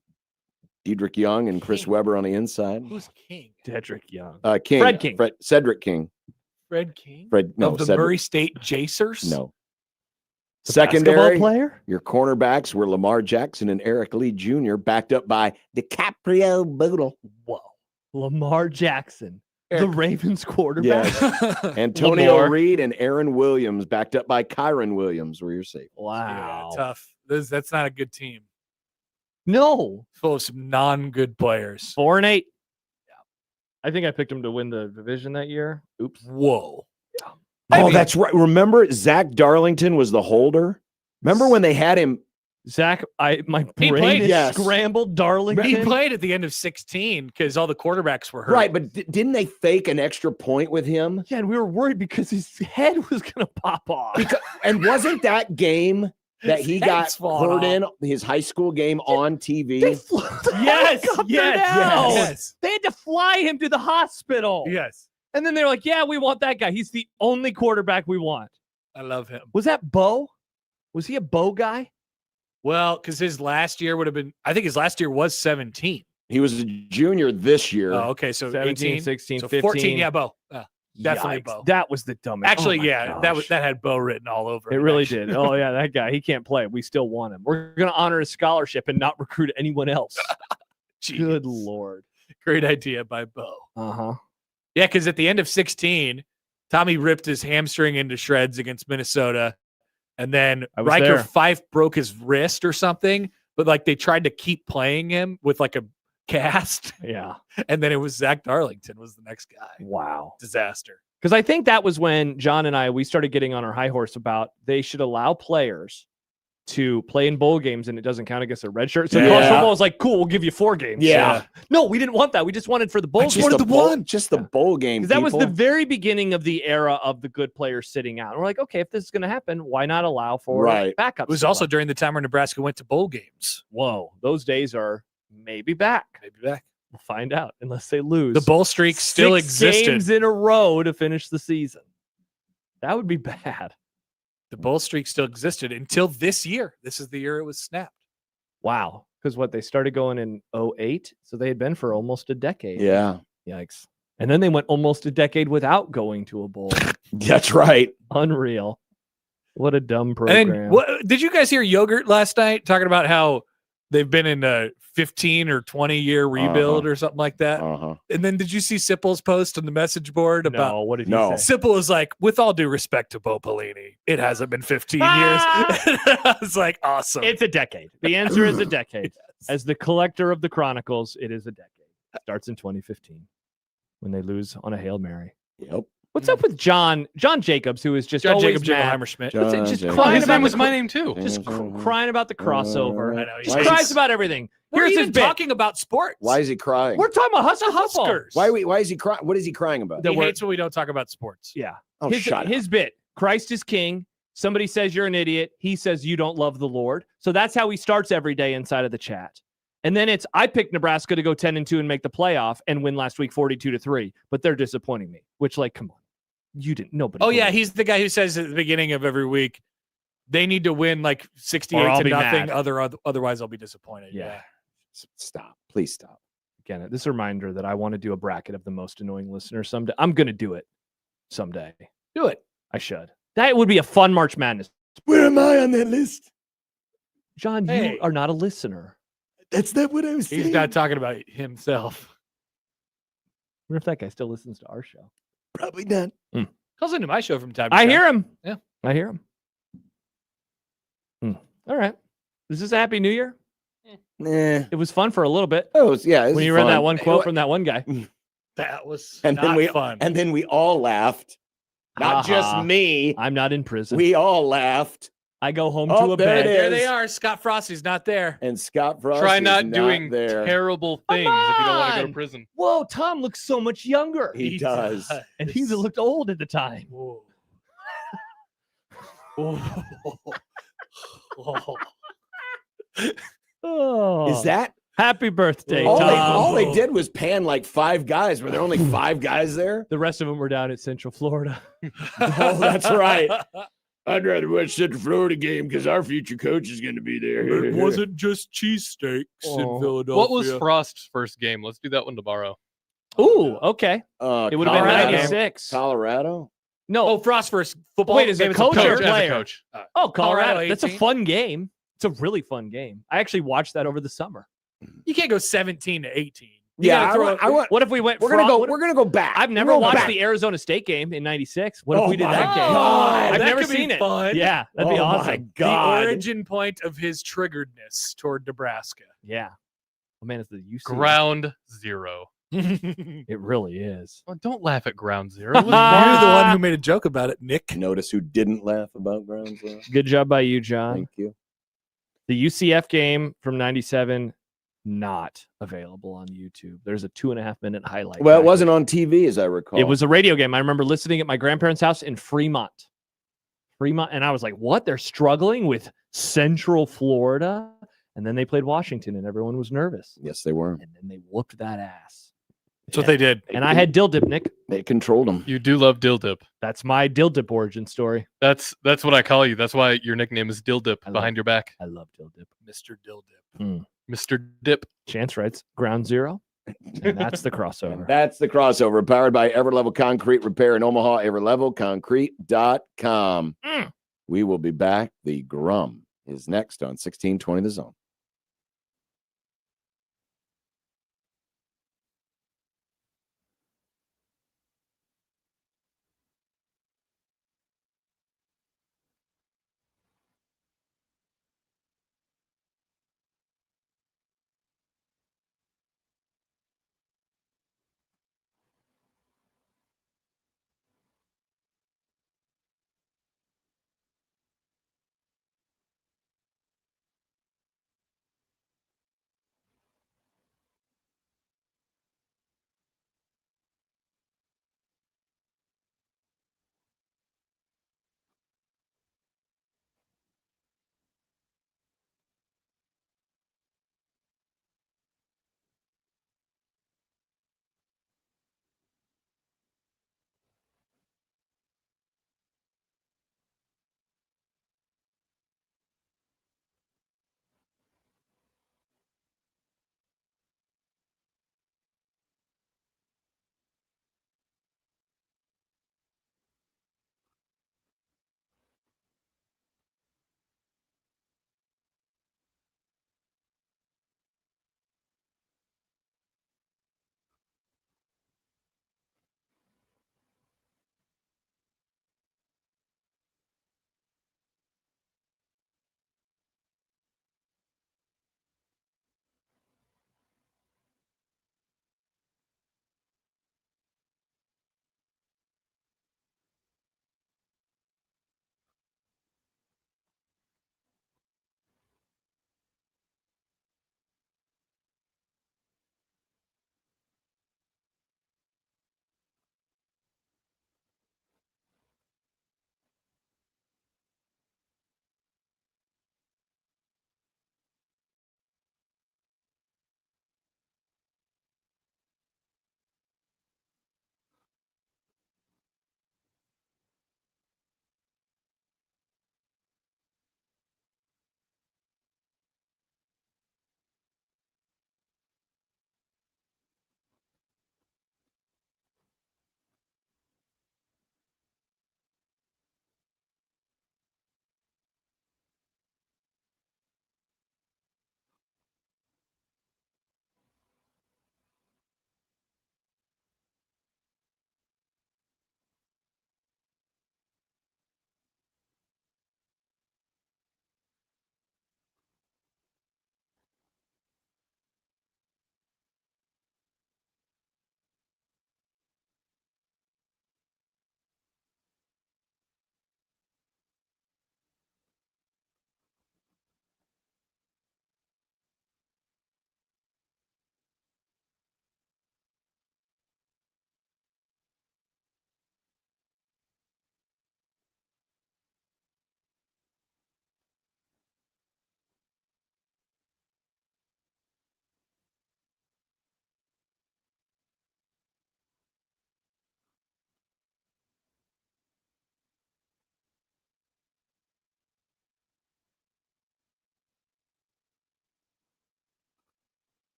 Diedrich Young and Chris King. Weber on the inside. Who's King? Dedrick Young. King. Fred King. Cedric King. Fred King? No, of the Cedric. Murray State Jacers? No. The Secondary, basketball player? your cornerbacks were Lamar Jackson and Eric Lee Jr., backed up by DiCaprio Boodle. Whoa. Lamar Jackson. The Eric- Ravens quarterback. Yes. Antonio Lamar. Reed and Aaron Williams, backed up by Kyron Williams, were your safe. Wow. Yeah, tough. That's not a good team. No. Full of some non-good players. 4-8. Yeah. I think I picked him to win the division that year. Oops. Whoa. Oh, that's right. Remember, Zach Darlington was the holder? Remember when they had him? Zach, my He brain played- is Yes. scrambled. Darlington. He played at the end of 16 because all the quarterbacks were hurt. Right, but didn't they fake an extra point with him? Yeah, and we were worried because his head was going to pop off. And wasn't that game that he His got head's falling hurt off. in, his high school game on TV? They flew the Yes, helicopter yes, down. yes. They had to fly him to the hospital. Yes. And then they were like, yeah, we want that guy. He's the only quarterback we want. I love him. Was that Bo? Was he a Bo guy? Well, because his last year would have been, I think his last year was 17. He was a junior this year. Oh, okay. So 17, 18, 16, so 15. 14. Yeah, Bo. Definitely Yikes. Bo. That was the dumbest. Actually, Oh my yeah, gosh. that had Bo written all over It it. really actually. did. Oh, yeah, that guy. He can't play. We still want him. We're going to honor his scholarship and not recruit anyone else. Jeez. Good Lord. Great idea by Bo. Uh-huh. Yeah, because at the end of 16, Tommy ripped his hamstring into shreds against Minnesota. And then I was Riker there. Fife broke his wrist or something. But like they tried to keep playing him with like a cast. Yeah. And then it was Zach Darlington was the next guy. Wow. Disaster. Because I think that was when John and we started getting on our high horse about they should allow players to play in bowl games and it doesn't count against a red shirt. So Yeah. college football was like, cool, we'll give you 4 games. Yeah. No, we didn't want that. We just wanted for the bowl just game. wanted the bowl, one. just the bowl game. Because that was the people. very beginning of the era of the good players sitting out. And we're like, okay, if this is going to happen, why not allow for Right. backups? It was to also play? during the time where Nebraska went to bowl games. Whoa, those days are maybe back. Maybe back. We'll find out unless they lose. The bowl streak still 6 existed. games in a row to finish the season. That would be bad. The bowl streak still existed until this year. This is the year it was snapped. Wow. Because they started going in 08. So they had been for almost a decade. Yeah, Yikes. And then they went almost a decade without going to a bowl. that's right. Unreal. What a dumb program. And what did you guys hear Yogurt last night talking about how they've been in a 15 or 20 year rebuild or something like that? Uh-huh. And then did you see Sipple's post on the message board about no, what did he No. say? Sipple is like, with all due respect to Bo Pelini, it hasn't been 15 years. I was like, awesome. It's a decade. The answer is a decade. As the collector of the Chronicles, it is a decade. Starts in 2015 when they lose on a Hail Mary. Yep. What's up with John Jacobs, who is just John always Jacob mad, Jingleheimer Schmidt. What's it, John just Jacob. crying His about name was the- my name too. just crying about the crossover. I know. Just Why is cries he- about everything. We're Here's even his bit. talking about sports. Why is he crying? We're talking about Husker football. Huskers. Why is he crying? What is he crying about? He hates when we don't talk about sports. Yeah. Oh, his, shut his bit. Christ is king. Somebody says you're an idiot. He says you don't love the Lord. So that's how he starts every day inside of the chat. And then it's I picked Nebraska to go 10-2 and make the playoff and win last week 42-3, but they're disappointing me. Which, like, come on, you didn't. Nobody. Oh, yeah. believed. He's the guy who says at the beginning of every week, they need to win like 68 Or I'll to be nothing. mad. Otherwise, I'll be disappointed. Yeah. Stop. Please stop. Again, this is a reminder that I want to do a bracket of the most annoying listeners someday. I'm going to do it someday. Do it. I should. That would be a fun March Madness. Where am I on that list? John, Hey. you are not a listener. That's not what I was He's not talking about himself. I wonder if that guy still listens to our show. Probably not. Calls into my show from time to I time. hear him. Yeah. I hear him. All right. Is this a happy new year? Nah. It was fun for a little bit. Oh, yeah. When you read that one quote from that one guy. That was and not then we fun. and then we all laughed. Not Ha ha. just me. I'm not in prison. We all laughed. I go home Oh, to a there it bed. is. There they are. Scott Frosty's not there. And Scott Frost Try is not doing there. terrible Come things if you don't want to go to on. prison. Whoa, Tom looks so much younger. He does. And he looked old at the time. Whoa. Oh. Is that Happy birthday, Oh, Tom. all they did was pan like 5 guys? Were there only 5 guys there? The rest of them were down at Central Florida. Oh, that's right. I'd rather watch Central Florida game because our future coach is going to be there. It wasn't just cheesesteaks Oh. in Philadelphia. What was Frost's first game? Let's do that one tomorrow. Ooh, okay. It would have been Colorado. 96. Colorado? No. Oh, Frost first football. Wait, is it game coach or Coach, as a player? coach. Oh, Colorado. Colorado That's a 18? fun game. It's a really fun game. I actually watched that over the summer. You can't go 17 to 18. You Yeah, gotta throw I want. What if we went We're gonna from- go. what if- We're gonna go back. I've never We'll watched back. the Arizona State game in 96. What Oh if we did my that game? God. I've that never could be seen it. fun. Yeah, that'd be Oh awesome. my The God. origin point of his triggeredness toward Nebraska. Yeah. Oh man, it's the UC. Ground zero. It really is. Oh, don't laugh at ground zero. You're the one who made a joke about it, Nick. Notice who didn't laugh about ground zero. Good job by you, John. Thank you. The UCF game from 97, not available on YouTube. There's a 2.5-minute highlight. Well, it package. wasn't on TV, as I recall. It was a radio game. I remember listening at my grandparents' house in Fremont. And I was like, what? They're struggling with Central Florida? And then they played Washington, and everyone was nervous. Yes, they were. And then they whooped that ass. That's what they did. And I had dill dip, Nick. They controlled them. You do love dill dip. That's my dill dip origin story. That's what I call you. That's why your nickname is Dill Dip I love behind your back. I love dill dip. Mr. Dill Dip. Mr. Dip. Chance writes ground zero. And that's the crossover. That's the crossover, powered by Everlevel Concrete Repair in Omaha, everlevelconcrete.com. We will be back. The Grum is next on 1620 The Zone.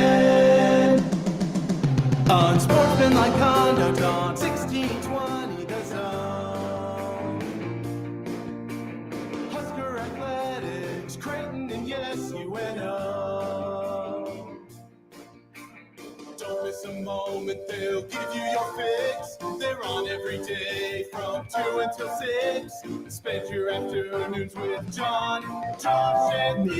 KOZN. Unsportsmanlike conduct on 1620 the zone. Husker Athletics, Creighton, and yes, UNO. Don't miss a moment, they'll give you your fix. They're on every day from 2 until 6. Spend your afternoons with John, Josh, and Nick.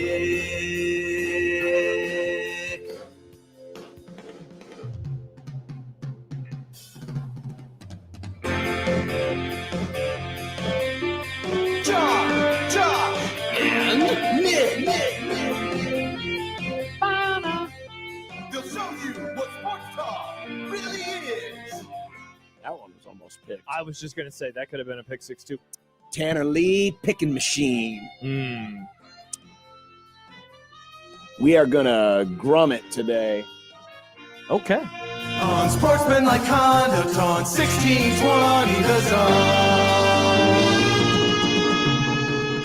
John, Josh, and Nick. They'll show you what sports talk really is. That one was almost picked. I was just going to say that could have been a pick six, too. Tanner Lee picking machine. We are gonna grum it today. Okay. Unsportsmanlike conduct on 1620 the zone.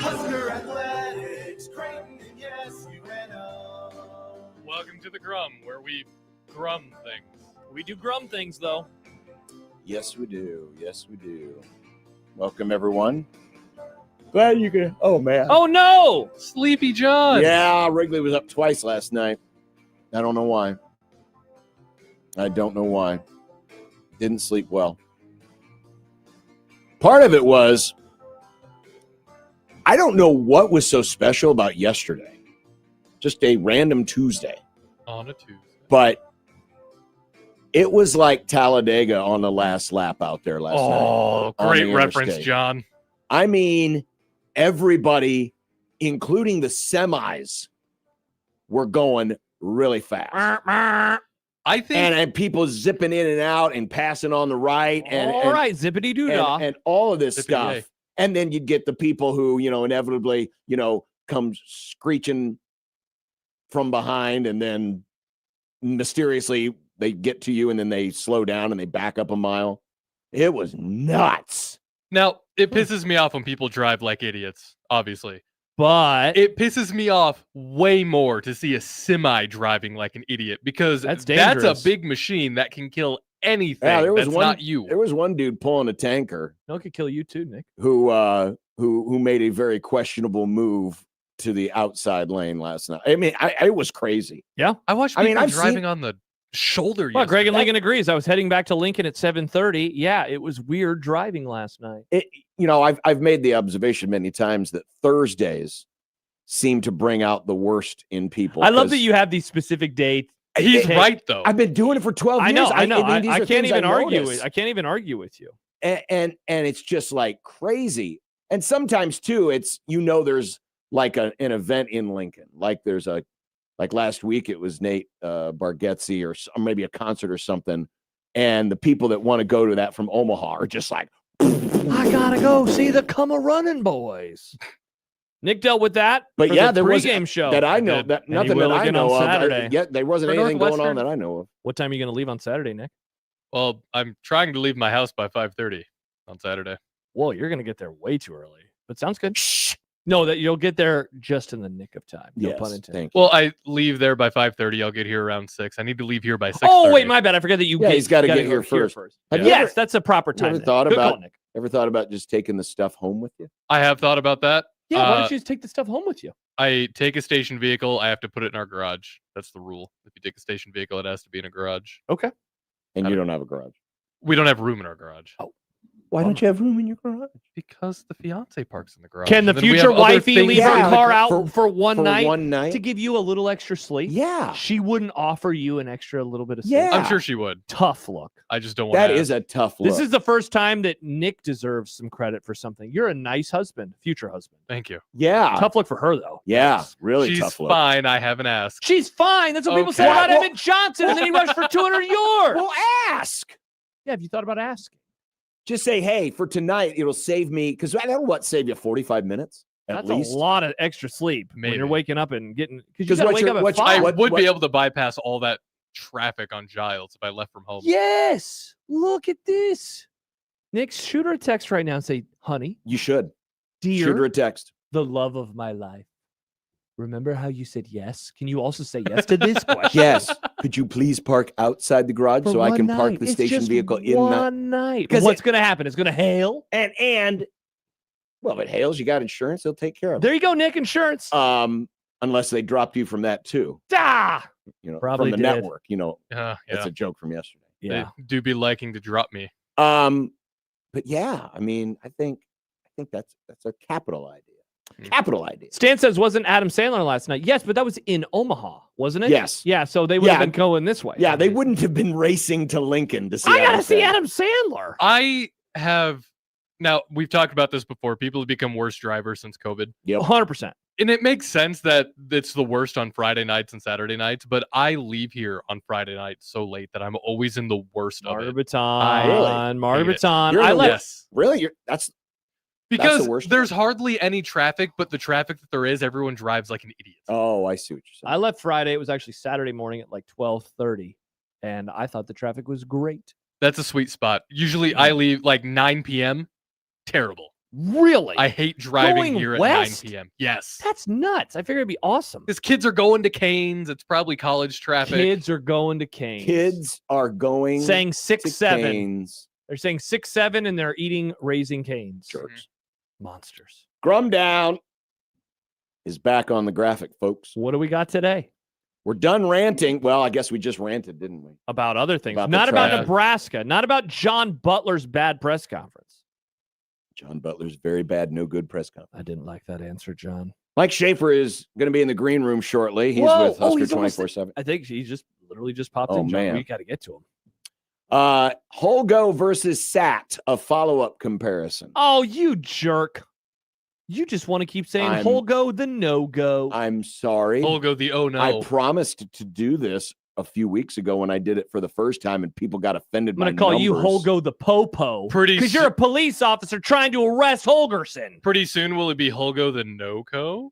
Husker Athletics, Creighton, and yes, UNO. Welcome to the Grum, where we grum things. We do grum things, though. Yes, we do. Yes, we do. Welcome, everyone. Glad you can. Oh, man. Oh, no! Sleepy John. Yeah, Wrigley was up twice last night. I don't know why. Didn't sleep well. Part of it was, I don't know what was so special about yesterday. Just a random Tuesday. On a Tuesday. But it was like Talladega on the last lap out there last night. Oh, on great the reference, interstate. John. I mean, everybody, including the semis, were going really fast. I think And people zipping in and out and passing on the right. All right, zippity doo dah. and all of this Zippity-yay. stuff. And then you'd get the people who, inevitably, come screeching from behind, and then mysteriously they get to you and then they slow down and they back up a mile. It was nuts. now it pisses me off when people drive like idiots, obviously. But It pisses me off way more to see a semi driving like an idiot, because That's that's dangerous. a big machine that can kill anything. Yeah, there was that's one- not you. There was one dude pulling a tanker no, it could kill you too, Nick. who made a very questionable move to the outside lane last night. I mean, it was crazy. I watched I people mean, I've driving seen- on the shoulder. Well, Greg and yesterday. Lincoln agrees. I was heading back to Lincoln at 7:30. Yeah, it was weird driving last night. I've made the observation many times that Thursdays seem to bring out the worst in people. I love 'cause that you have these specific dates. He's Hey, right though. I've been doing it for 12 years. I know. I mean, these I are can't things even argue notice. with. I can't even argue with you. And it's just like crazy. And sometimes too, it's there's like an event in Lincoln. Like there's like last week it was Nate Bargatze or maybe a concert or something. And the people that want to go to that from Omaha are just like, I gotta go see the Come a Running Boys. Nick dealt with that. But for yeah, the there was pregame show that I know did. that And he nothing will that I again know on of. Saturday. Yeah, there wasn't For anything going on Northwestern? that I know of. What time are you going to leave on Saturday, Nick? Well, I'm trying to leave my house by 5:30 on Saturday. Whoa, you're going to get there way too early. But sounds good. No, that you'll get there just in the nick of time. No Yes, pun intended. thank you. Well, I leave there by 5:30. I'll get here around 6. I need to leave here by 6:30. Oh, wait, my bad. I forgot that you Yeah, he's gotta get here go first. Have you Yes, that's a proper You time. ever Nick. thought Good call, about- Nick. Ever thought about just taking the stuff home with you? I have thought about that. Yeah, why Uh, don't you just take the stuff home with you? I take a station vehicle. I have to put it in our garage. That's the rule. If you take a station vehicle, it has to be in a garage. And I you don't- don't have a garage. We don't have room in our garage. Why don't you have room in your garage? Because the fiance parks in the garage. Can the And then we future have other wifey things leave Yeah, her in the car gar- out for- for one For night one night? to give you a little extra sleep? Yeah. She wouldn't offer you an extra little bit of sleep? Yeah. I'm sure she would. Tough look. I just don't want That to. is a tough look. This is the first time that Nick deserves some credit for something. You're a nice husband, future husband. Thank you. yeah. Tough look for her, though. Yeah. Really She's tough look. fine. I haven't asked. She's fine. That's what people say Okay. about Well- Emmett Johnson, and then he rushed for 200 yards. Well, ask. Yeah, have you thought about asking? Just say, hey, for tonight, it'll save me, because that'll save you 45 minutes at That's least. a lot of extra sleep when you're Maybe. waking up and getting, because you 'Cause got to what wake you're- up at what you- 5. I what- would what- be able to bypass all that traffic on Giles if I left from home. Yes. Look at this. Nick, shoot her a text right now and say, honey, You should. dear, Shoot her a text. the love of my life. Remember how you said yes? Can you also say yes to this question? Yes. Could you please park outside the garage For so I one can park night. the It's station just vehicle in the one night. Because What's going to happen? It's going to hail. and well, if it hails, you got insurance, they'll take care of it. There you go, Nick. Insurance. Unless they dropped you from that too. Probably from the did. network. That's Yeah. a joke from yesterday. Yeah. They do be liking to drop me. But yeah, I mean, I think that's a capital idea. Capital idea. Stan says, wasn't Adam Sandler last night? Yes, but that was in Omaha, wasn't it? Yes. Yeah, so they would have been going this way. Yeah, they wouldn't have been racing to Lincoln to see. I gotta see Adam Sandler. I have now. We've talked about this before. People have become worse drivers since COVID. Yep. 100%. And it makes sense that it's the worst on Friday nights and Saturday nights, but I leave here on Friday night so late that I'm always in the worst of it. Margareton. Yes. Really? Because the worst there's hardly any traffic, but the traffic that there is, everyone drives like an idiot. Oh, I see what you're saying. I left Friday. It was actually Saturday morning at like 12:30, and I thought the traffic was great. That's a sweet spot. Usually I leave like 9 p.m. Terrible. Really? I hate driving Going here west? at 9 p.m. Yes. That's nuts. I figured it'd be awesome. Because kids are going to Canes. It's probably college traffic. Kids are going to Canes. Kids are going saying 6, to 7. Canes. They're saying 6, 7, and they're eating Raising Canes. Jerks. Monsters. Grum Down is back on the graphic, folks. What do we got today? We're done ranting. Well, I guess we just ranted, didn't we? About other things. About Not the about trash. Nebraska. Not about John Butler's bad press conference. John Butler's very bad, no good press conference. I didn't like that answer, John. Mike Schaefer is going to be in the green room shortly. He's Whoa. with Husker He's almost- 24/7. I think he just literally just popped Oh, in, John. man. We got to get to him. Holgo versus Sat, a follow-up comparison. Oh, you jerk. You just want to keep saying Holgo the no-go. I'm sorry. Holgo the oh no. I promised to do this a few weeks ago when I did it for the first time, and people got offended. I'm going to call you Holgo the Popo. Because you're a police officer trying to arrest Holgerson. Pretty soon will it be Holgo the no-co?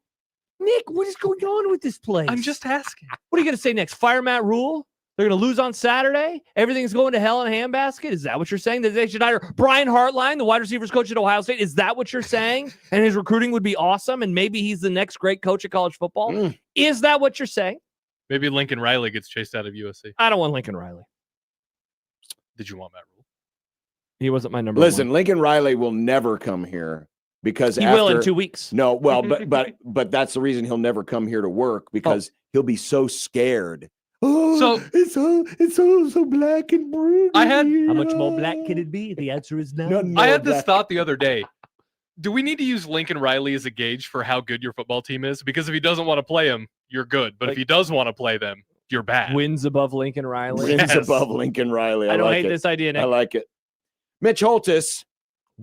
Nick, what is going on with this place? I'm just asking. What are you going to say next? Fire Matt Rule? They're going to lose on Saturday? Everything's going to hell in a handbasket? Is that what you're saying? That they should hire Brian Hartline, the wide receivers coach at Ohio State? Is that what you're saying? And his recruiting would be awesome, and maybe he's the next great coach of college football? Is that what you're saying? Maybe Lincoln Riley gets chased out of USC. I don't want Lincoln Riley. Did you want Matt Rule? He wasn't my number Listen, one. Lincoln Riley will never come here because He will in 2 weeks. No, well, but that's the reason he'll never come here to work because he'll be so scared. Oh, it's so black and blue. How much more black can it be? The answer is no. I had this thought the other day. Do we need to use Lincoln Riley as a gauge for how good your football team is? Because if he doesn't want to play him, you're good. But if he does want to play them, you're bad. Wins above Lincoln Riley. Wins above Lincoln Riley. I don't like hate it. this idea, Nick. I like it. Mitch Holtis,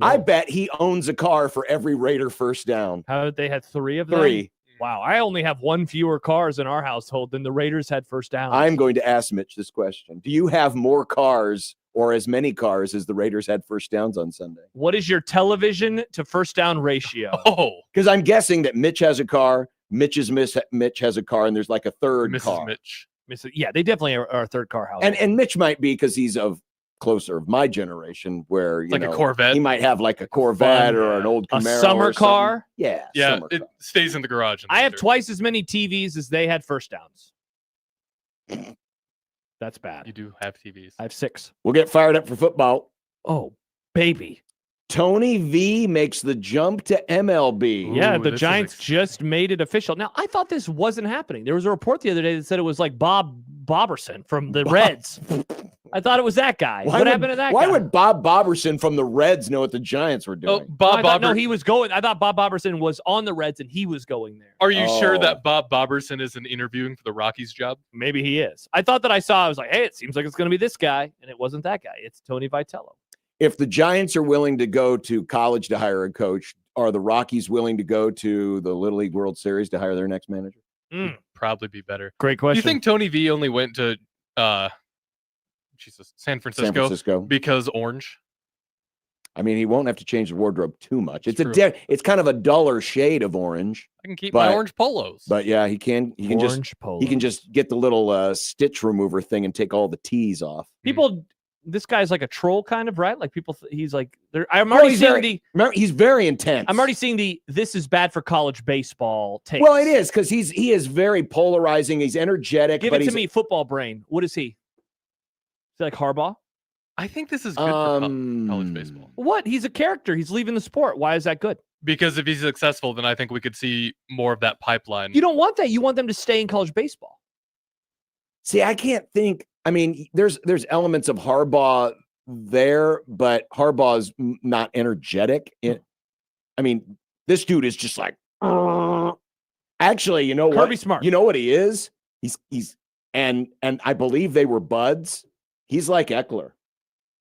I bet he owns a car for every Raider first down. How did they have 3 of them? 3. Wow, I only have 1 fewer cars in our household than the Raiders had first down. I'm going to ask Mitch this question. Do you have more cars or as many cars as the Raiders had first downs on Sunday? What is your television to first down ratio? Oh, because I'm guessing that Mitch has a car, Mitch has a car, and there's like a third Mrs. car. Mitch. Yeah, they definitely are a third car house. And Mitch might be because he's closer of my generation, where Like a Corvette. he might have like a Corvette or an old Camaro, a summer or car. Yeah, Yeah, summer it car. stays in the garage. I have twice as many TVs as they had first downs. That's bad. You do have TVs. I have 6. We'll get fired up for football. Oh, baby. Tony V makes the jump to MLB. Yeah, Ooh, the this is Giants just made it official. Now, I thought this wasn't happening. There was a report the other day that said it was like Bob Boberson from the Reds. I thought it was that guy. What happened to that guy? Why would Bob Boberson from the Reds know what the Giants were doing? Oh, Bob I thought, Bobber. no, he was going. I thought Bob Boberson was on the Reds and he was going there. Are you sure Oh. that Bob Boberson isn't interviewing for the Rockies job? Maybe he is. I thought that I was like, hey, it seems like it's going to be this guy. And it wasn't that guy. It's Tony Vitello. If the Giants are willing to go to college to hire a coach, are the Rockies willing to go to the Little League World Series to hire their next manager? Probably be better. Great Do question. you think Tony V only went to San Francisco because orange? I mean, he won't have to change the wardrobe too much. It's True. it's kind of a duller shade of orange. I can keep But- my orange polos. But yeah, he can Orange polo. just get the little stitch remover thing and take all the T's off. People this guy's like a troll kind of, right? Like people, he's like, I'm Well, already seeing he's very intense. I'm already seeing this is bad for college baseball takes. Well, it is because he is very polarizing. He's energetic. Give it to me, football brain. What is he? Is he like Harbaugh? I think this is good for college baseball. What? He's a character. He's leaving the sport. Why is that good? Because if he's successful, then I think we could see more of that pipeline. You don't want that. You want them to stay in college baseball. See, I can't think. I mean, there's elements of Harbaugh there, but Harbaugh's not energetic. I mean, this dude is just like. Actually, you know Kirby what? Smart. You know what he is? He's and I believe they were buds. He's like Eckler.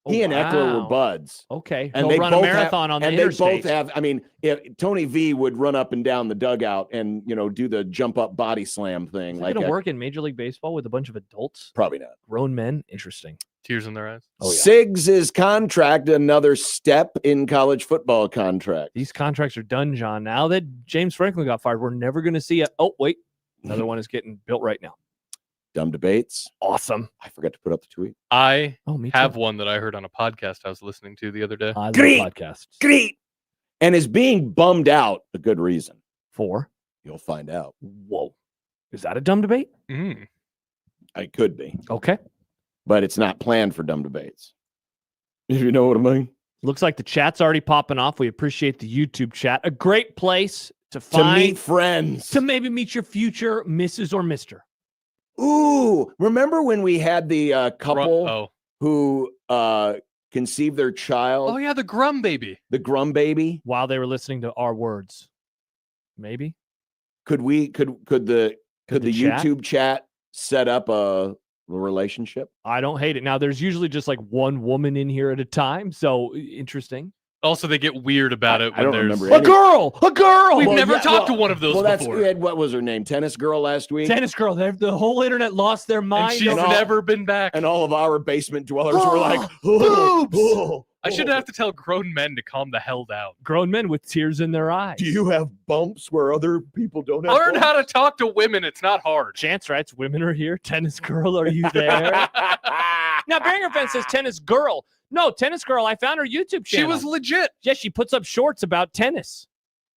He and Eckler were buds. Okay. And He'll run a marathon on the interstate. And they both have, I mean, if Tony V would run up and down the dugout and, do the jump up body slam thing. Is that going to work in Major League Baseball with a bunch of adults? Probably not. Grown men? Interesting. Tears in their eyes. Oh, yeah. Siggs' contract, another step in college football contract. These contracts are done, John. Now that James Franklin got fired, we're never going to see it. Oh, wait. Another one is getting built right now. Dumb debates. Awesome. I forgot to put up the tweet. I me have too. one that I heard on a podcast I was listening to the other day. I love Great. podcasts. Great. And is being bummed out a good reason? For? You'll find out. Whoa. Is that a dumb debate? It could be. Okay. But it's not planned for dumb debates. If you know what I mean. Looks like the chat's already popping off. We appreciate the YouTube chat. A great place to find. To meet friends. To maybe meet your future Mrs. or Mr. Ooh, remember when we had the couple who conceived their child? Oh, yeah, the Grum baby. The Grum baby? While they were listening to our words. Maybe? Could the chat? YouTube chat set up a relationship? I don't hate it. Now, there's usually just like one woman in here at a time, so interesting. Also, they get weird about it when I don't there's remember a girl. We've never talked to one of those before. We had, what was her name? Tennis Girl last week? Tennis Girl. The whole internet lost their mind. And she's never been back. And all of our basement dwellers were like, boobs! I shouldn't have to tell grown men to calm the hell down. Grown men with tears in their eyes. Do you have bumps where other people don't have Learn bumps? how to talk to women. It's not hard. Chance writes, women are here. Tennis Girl, are you there? Now, Banger Fan says Tennis Girl. No, Tennis Girl, I found her YouTube channel. She was legit. Yeah, she puts up shorts about tennis.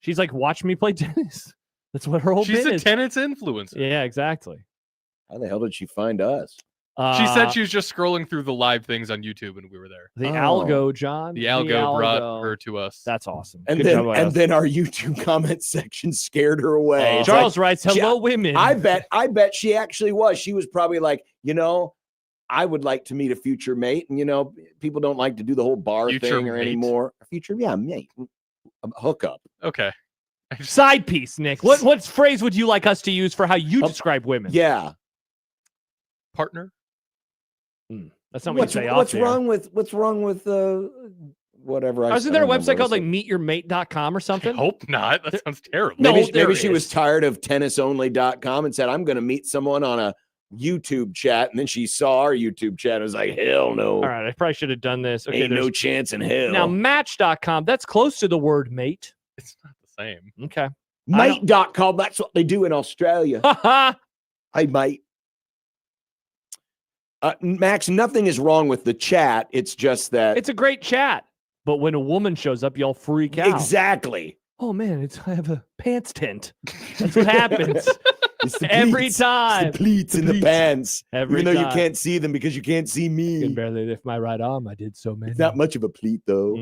She's like, watch me play tennis. That's what her whole She's bit a is. tennis influencer. Yeah, exactly. How the hell did she find us? She said she was just scrolling through the live things on YouTube and we were there. The algo, John. The algo brought her to us. That's awesome. And then our YouTube comment section scared her away. It's Charles like, writes, hello, women. I bet she actually was. She was probably like, I would like to meet a future mate. And, people don't like to do the whole bar Future thing or mate? anymore. A future, mate. A hookup. Okay. Side piece, Nick. What phrase would you like us to use for how you describe women? Yeah. Partner? That's not what you say what's wrong with whatever? Isn't there a website called like meetyourmate.com or something? I hope not. That sounds terrible. Maybe she was tired of tennisonly.com and said, I'm going to meet someone on a YouTube chat. And then she saw our YouTube chat and was like, hell no. All right. I probably should have done this. Okay. Ain't no chance in hell. Now, match.com, that's close to the word mate. It's not the same. Okay. Mate.com, that's what they do in Australia. Hey, mate. Max, nothing is wrong with the chat. It's just that it's a great chat. But when a woman shows up, y'all freak out. Exactly. Oh, man, I have a pants tent. That's what happens. Every time. It's the pleats in the pants. Every Even though time. you can't see them because you can't see me. I can barely lift my right arm. I did so many. It's not much of a pleat, though.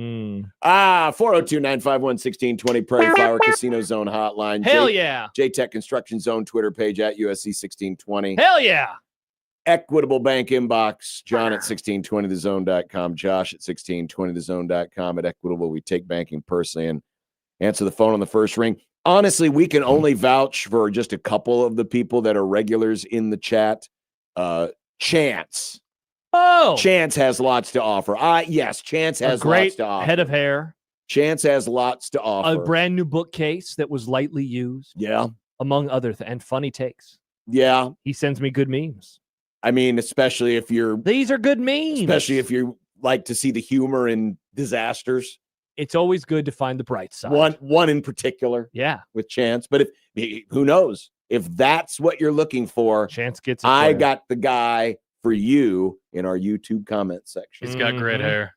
402-951-1620 Prairie Flower Casino Zone Hotline. Hell yeah. J-Tech Construction Zone Twitter page at USC1620. Hell yeah. Equitable Bank inbox, John at 1620thezone.com, Josh at 1620thezone.com. At Equitable, we take banking personally and answer the phone on the first ring. Honestly, we can only vouch for just a couple of the people that are regulars in the chat. Chance. Oh. Chance has lots to offer. Yes, Chance has lots to offer. Head of hair. Chance has lots to offer. A brand new bookcase that was lightly used. Yeah. Among other and funny takes. Yeah. He sends me good memes. I mean, especially if you're... These are good memes. Especially if you like to see the humor in disasters. It's always good to find the bright side. One in particular. Yeah. With Chance. But who knows? If that's what you're looking for, Chance gets it. I got the guy for you in our YouTube comment section. He's got great Mhm. hair.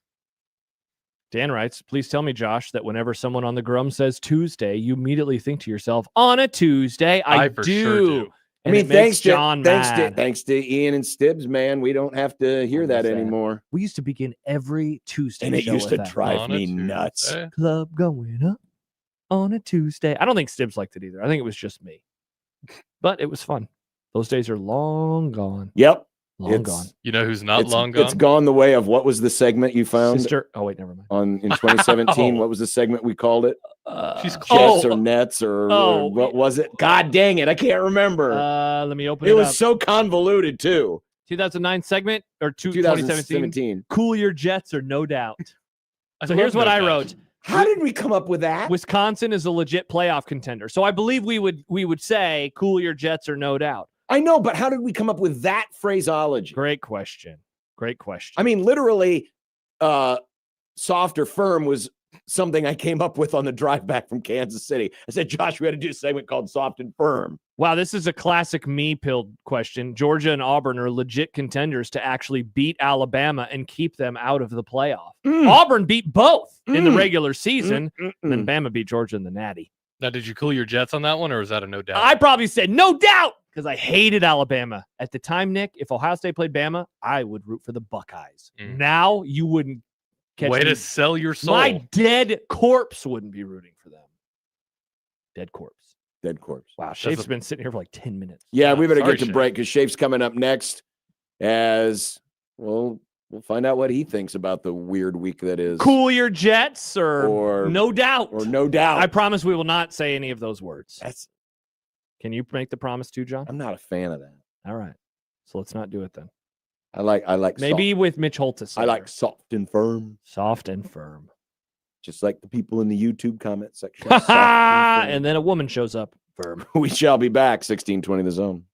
Dan writes, please tell me, Josh, that whenever someone on the Grum says Tuesday, you immediately think to yourself, on a Tuesday, I for sure do. And it makes John thanks mad. to Ian and Stibbs, man. We don't have to hear that anymore. We used to begin every Tuesday And it show used with to that. drive On a me nuts. Tuesday. Club going up on a Tuesday. I don't think Stibbs liked it either. I think it was just me. But it was fun. Those days are long gone. Yep. Long gone. You know who's not long It's gone? gone the way of what was the segment you found Sister. Oh, wait, never mind. in 2017? Oh. What was the segment we called it? She's Jets close. or Nets or oh, what was it? God dang it. I can't remember. Let me open it it was up. so convoluted too. 2009 segment or 2017? 2017. Cool your Jets or no doubt. I So love here's what No I Doubt. wrote. How did we come up with that? Wisconsin is a legit playoff contender. So I believe we would say cool your Jets or no doubt. I know, but how did we come up with that phraseology? Great question. I mean, literally, soft or firm was something I came up with on the drive back from Kansas City. I said, Josh, we had to do a segment called Soft and Firm. Wow, this is a classic me-pilled question. Georgia and Auburn are legit contenders to actually beat Alabama and keep them out of the playoff. Auburn beat both in the regular season, and then Bama beat Georgia in the Natty. Now, did you cool your Jets on that one, or was that a no doubt? I probably said no doubt because I hated Alabama. At the time, Nick, if Ohio State played Bama, I would root for the Buckeyes. Now you wouldn't catch Way me. to sell your soul. My dead corpse wouldn't be rooting for them. Dead corpse. Wow, Shafe's been sitting here for like 10 minutes. Yeah, we better sorry, get to Shafe. break because Shafe's coming up next. As well, we'll find out what he thinks about the weird week that is. Cool your Jets or no doubt. Or no doubt. I promise we will not say any of those words. That's. Can you make the promise too, John? I'm not a fan of that. All right. So let's not do it then. I like Maybe soft. with Mitch Holtis. I like soft and firm, soft and firm. just like the people in the YouTube comment section. Soft and firm. And then a woman shows up. Firm. We shall be back. 1620 The Zone.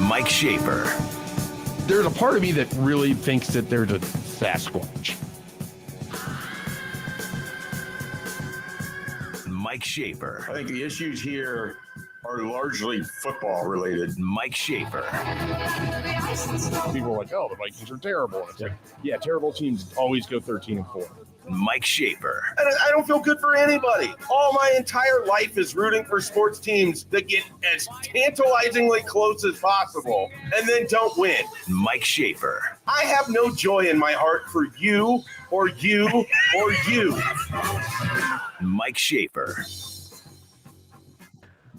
Mike Schaefer. There's a part of me that really thinks that there's a Sasquatch. Mike Schaefer. I think the issues here are largely football related. Mike Schaefer. People are like, oh, the Vikings are terrible. And it's like, yeah, terrible teams always go 13-4. Mike Schaefer. I don't feel good for anybody. All my entire life is rooting for sports teams that get as tantalizingly close as possible and then don't win. Mike Schaefer. I have no joy in my heart for you or you or you. Mike Schaefer.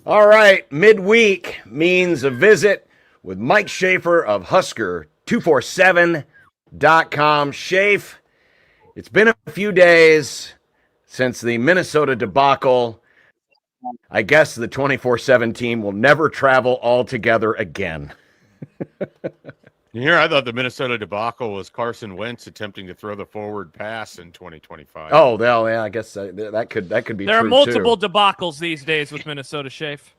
All right, midweek means a visit with Mike Schaefer of Husker247.com. Schaefer, it's been a few days since the Minnesota debacle. I guess the 24/7 team will never travel all together again. Here, I thought the Minnesota debacle was Carson Wentz attempting to throw the forward pass in 2025. Oh, well, yeah, I guess that could be There true are multiple too. debacles these days with Minnesota, Shafe.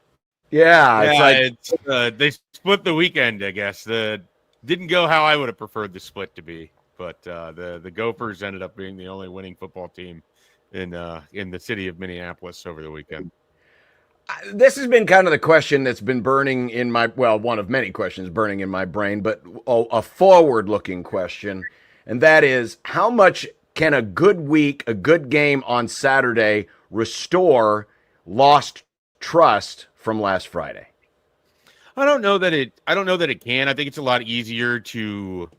Yeah, it's like they split the weekend, I guess. Didn't go how I would have preferred the split to be, but the Gophers ended up being the only winning football team in the city of Minneapolis over the weekend. this has been kind of the question that's been burning in my, well, one of many questions burning in my brain, but a forward-looking question, and that is, how much can a good week, a good game on Saturday restore lost trust from last Friday? I don't know that it can. I think it's a lot easier to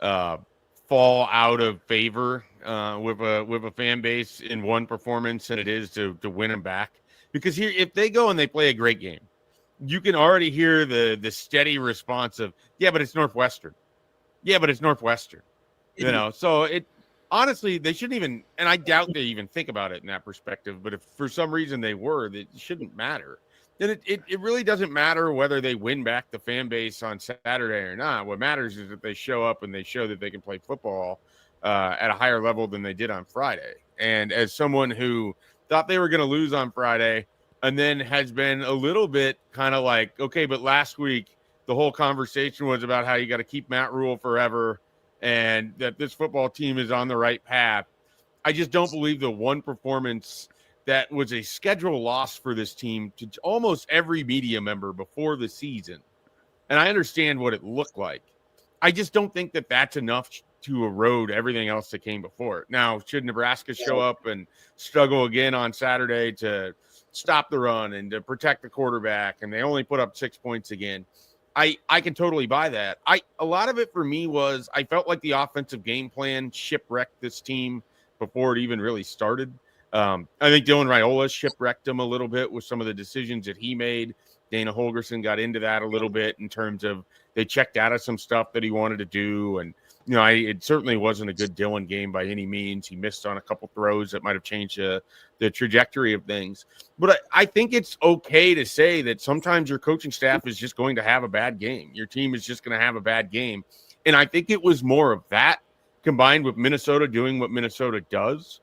fall out of favor with a fan base in one performance than it is to win them back. Because here, if they go and they play a great game, you can already hear the steady response of, yeah, but it's Northwestern. Yeah, but it's Northwestern. You know, so it honestly, they shouldn't even, and I doubt they even think about it in that perspective. But if for some reason they were, it shouldn't matter. Then it really doesn't matter whether they win back the fan base on Saturday or not. What matters is that they show up and they show that they can play football at a higher level than they did on Friday. And as someone who thought they were going to lose on Friday and then has been a little bit kind of like, okay, but last week the whole conversation was about how you got to keep Matt Rule forever and that this football team is on the right path. I just don't believe the one performance that was a schedule loss for this team to almost every media member before the season. And I understand what it looked like. I just don't think that that's enough to erode everything else that came before it. Now, should Nebraska show up and struggle again on Saturday to stop the run and to protect the quarterback, and they only put up 6 points again, I can totally buy that. A lot of it for me was I felt like the offensive game plan shipwrecked this team before it even really started. I think Dylan Raiola shipwrecked him a little bit with some of the decisions that he made. Dana Holgerson got into that a little bit in terms of they checked out of some stuff that he wanted to do. And, you know, it certainly wasn't a good Dylan game by any means. He missed on a couple throws that might have changed the trajectory of things. But I think it's okay to say that sometimes your coaching staff is just going to have a bad game. Your team is just going to have a bad game. And I think it was more of that combined with Minnesota doing what Minnesota does.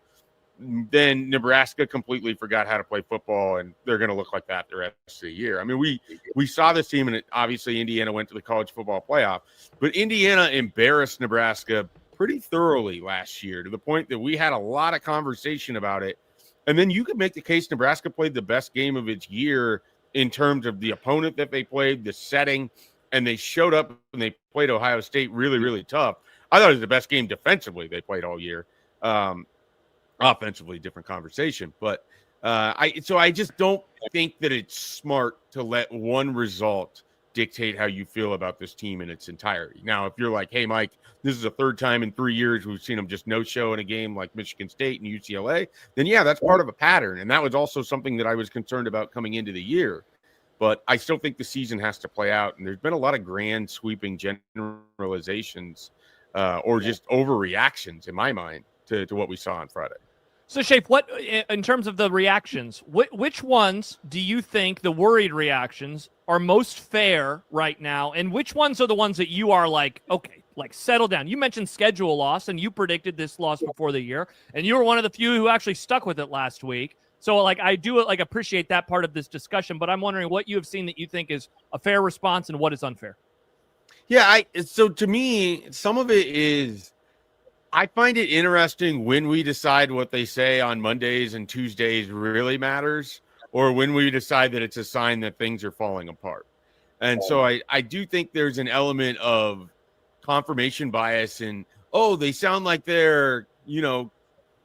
Then Nebraska completely forgot how to play football, and they're going to look like that the rest of the year. I mean, we saw this team, and obviously Indiana went to the college football playoff, but Indiana embarrassed Nebraska pretty thoroughly last year to the point that we had a lot of conversation about it. And then you could make the case Nebraska played the best game of its year in terms of the opponent that they played, the setting, and they showed up and they played Ohio State really, really tough. I thought it was the best game defensively they played all year. Offensively, different conversation, but I just don't think that it's smart to let one result dictate how you feel about this team in its entirety. Now, if you're like, hey, Mike, this is the third time in 3 years we've seen them just no show in a game like Michigan State and UCLA, then yeah, that's part of a pattern. And that was also something that I was concerned about coming into the year. But I still think the season has to play out. And there's been a lot of grand sweeping generalizations or just overreactions in my mind to what we saw on Friday. So, Shape, what in terms of the reactions, which ones do you think the worried reactions are most fair right now, and which ones are the ones that you are like, okay, like settle down? You mentioned schedule loss, and you predicted this loss before the year, and you were one of the few who actually stuck with it last week. So like I do like appreciate that part of this discussion, but I'm wondering what you have seen that you think is a fair response and what is unfair. Yeah, so to me, some of it is I find it interesting when we decide what they say on Mondays and Tuesdays really matters, or when we decide that it's a sign that things are falling apart. And so I do think there's an element of confirmation bias in, oh, they sound like they're, the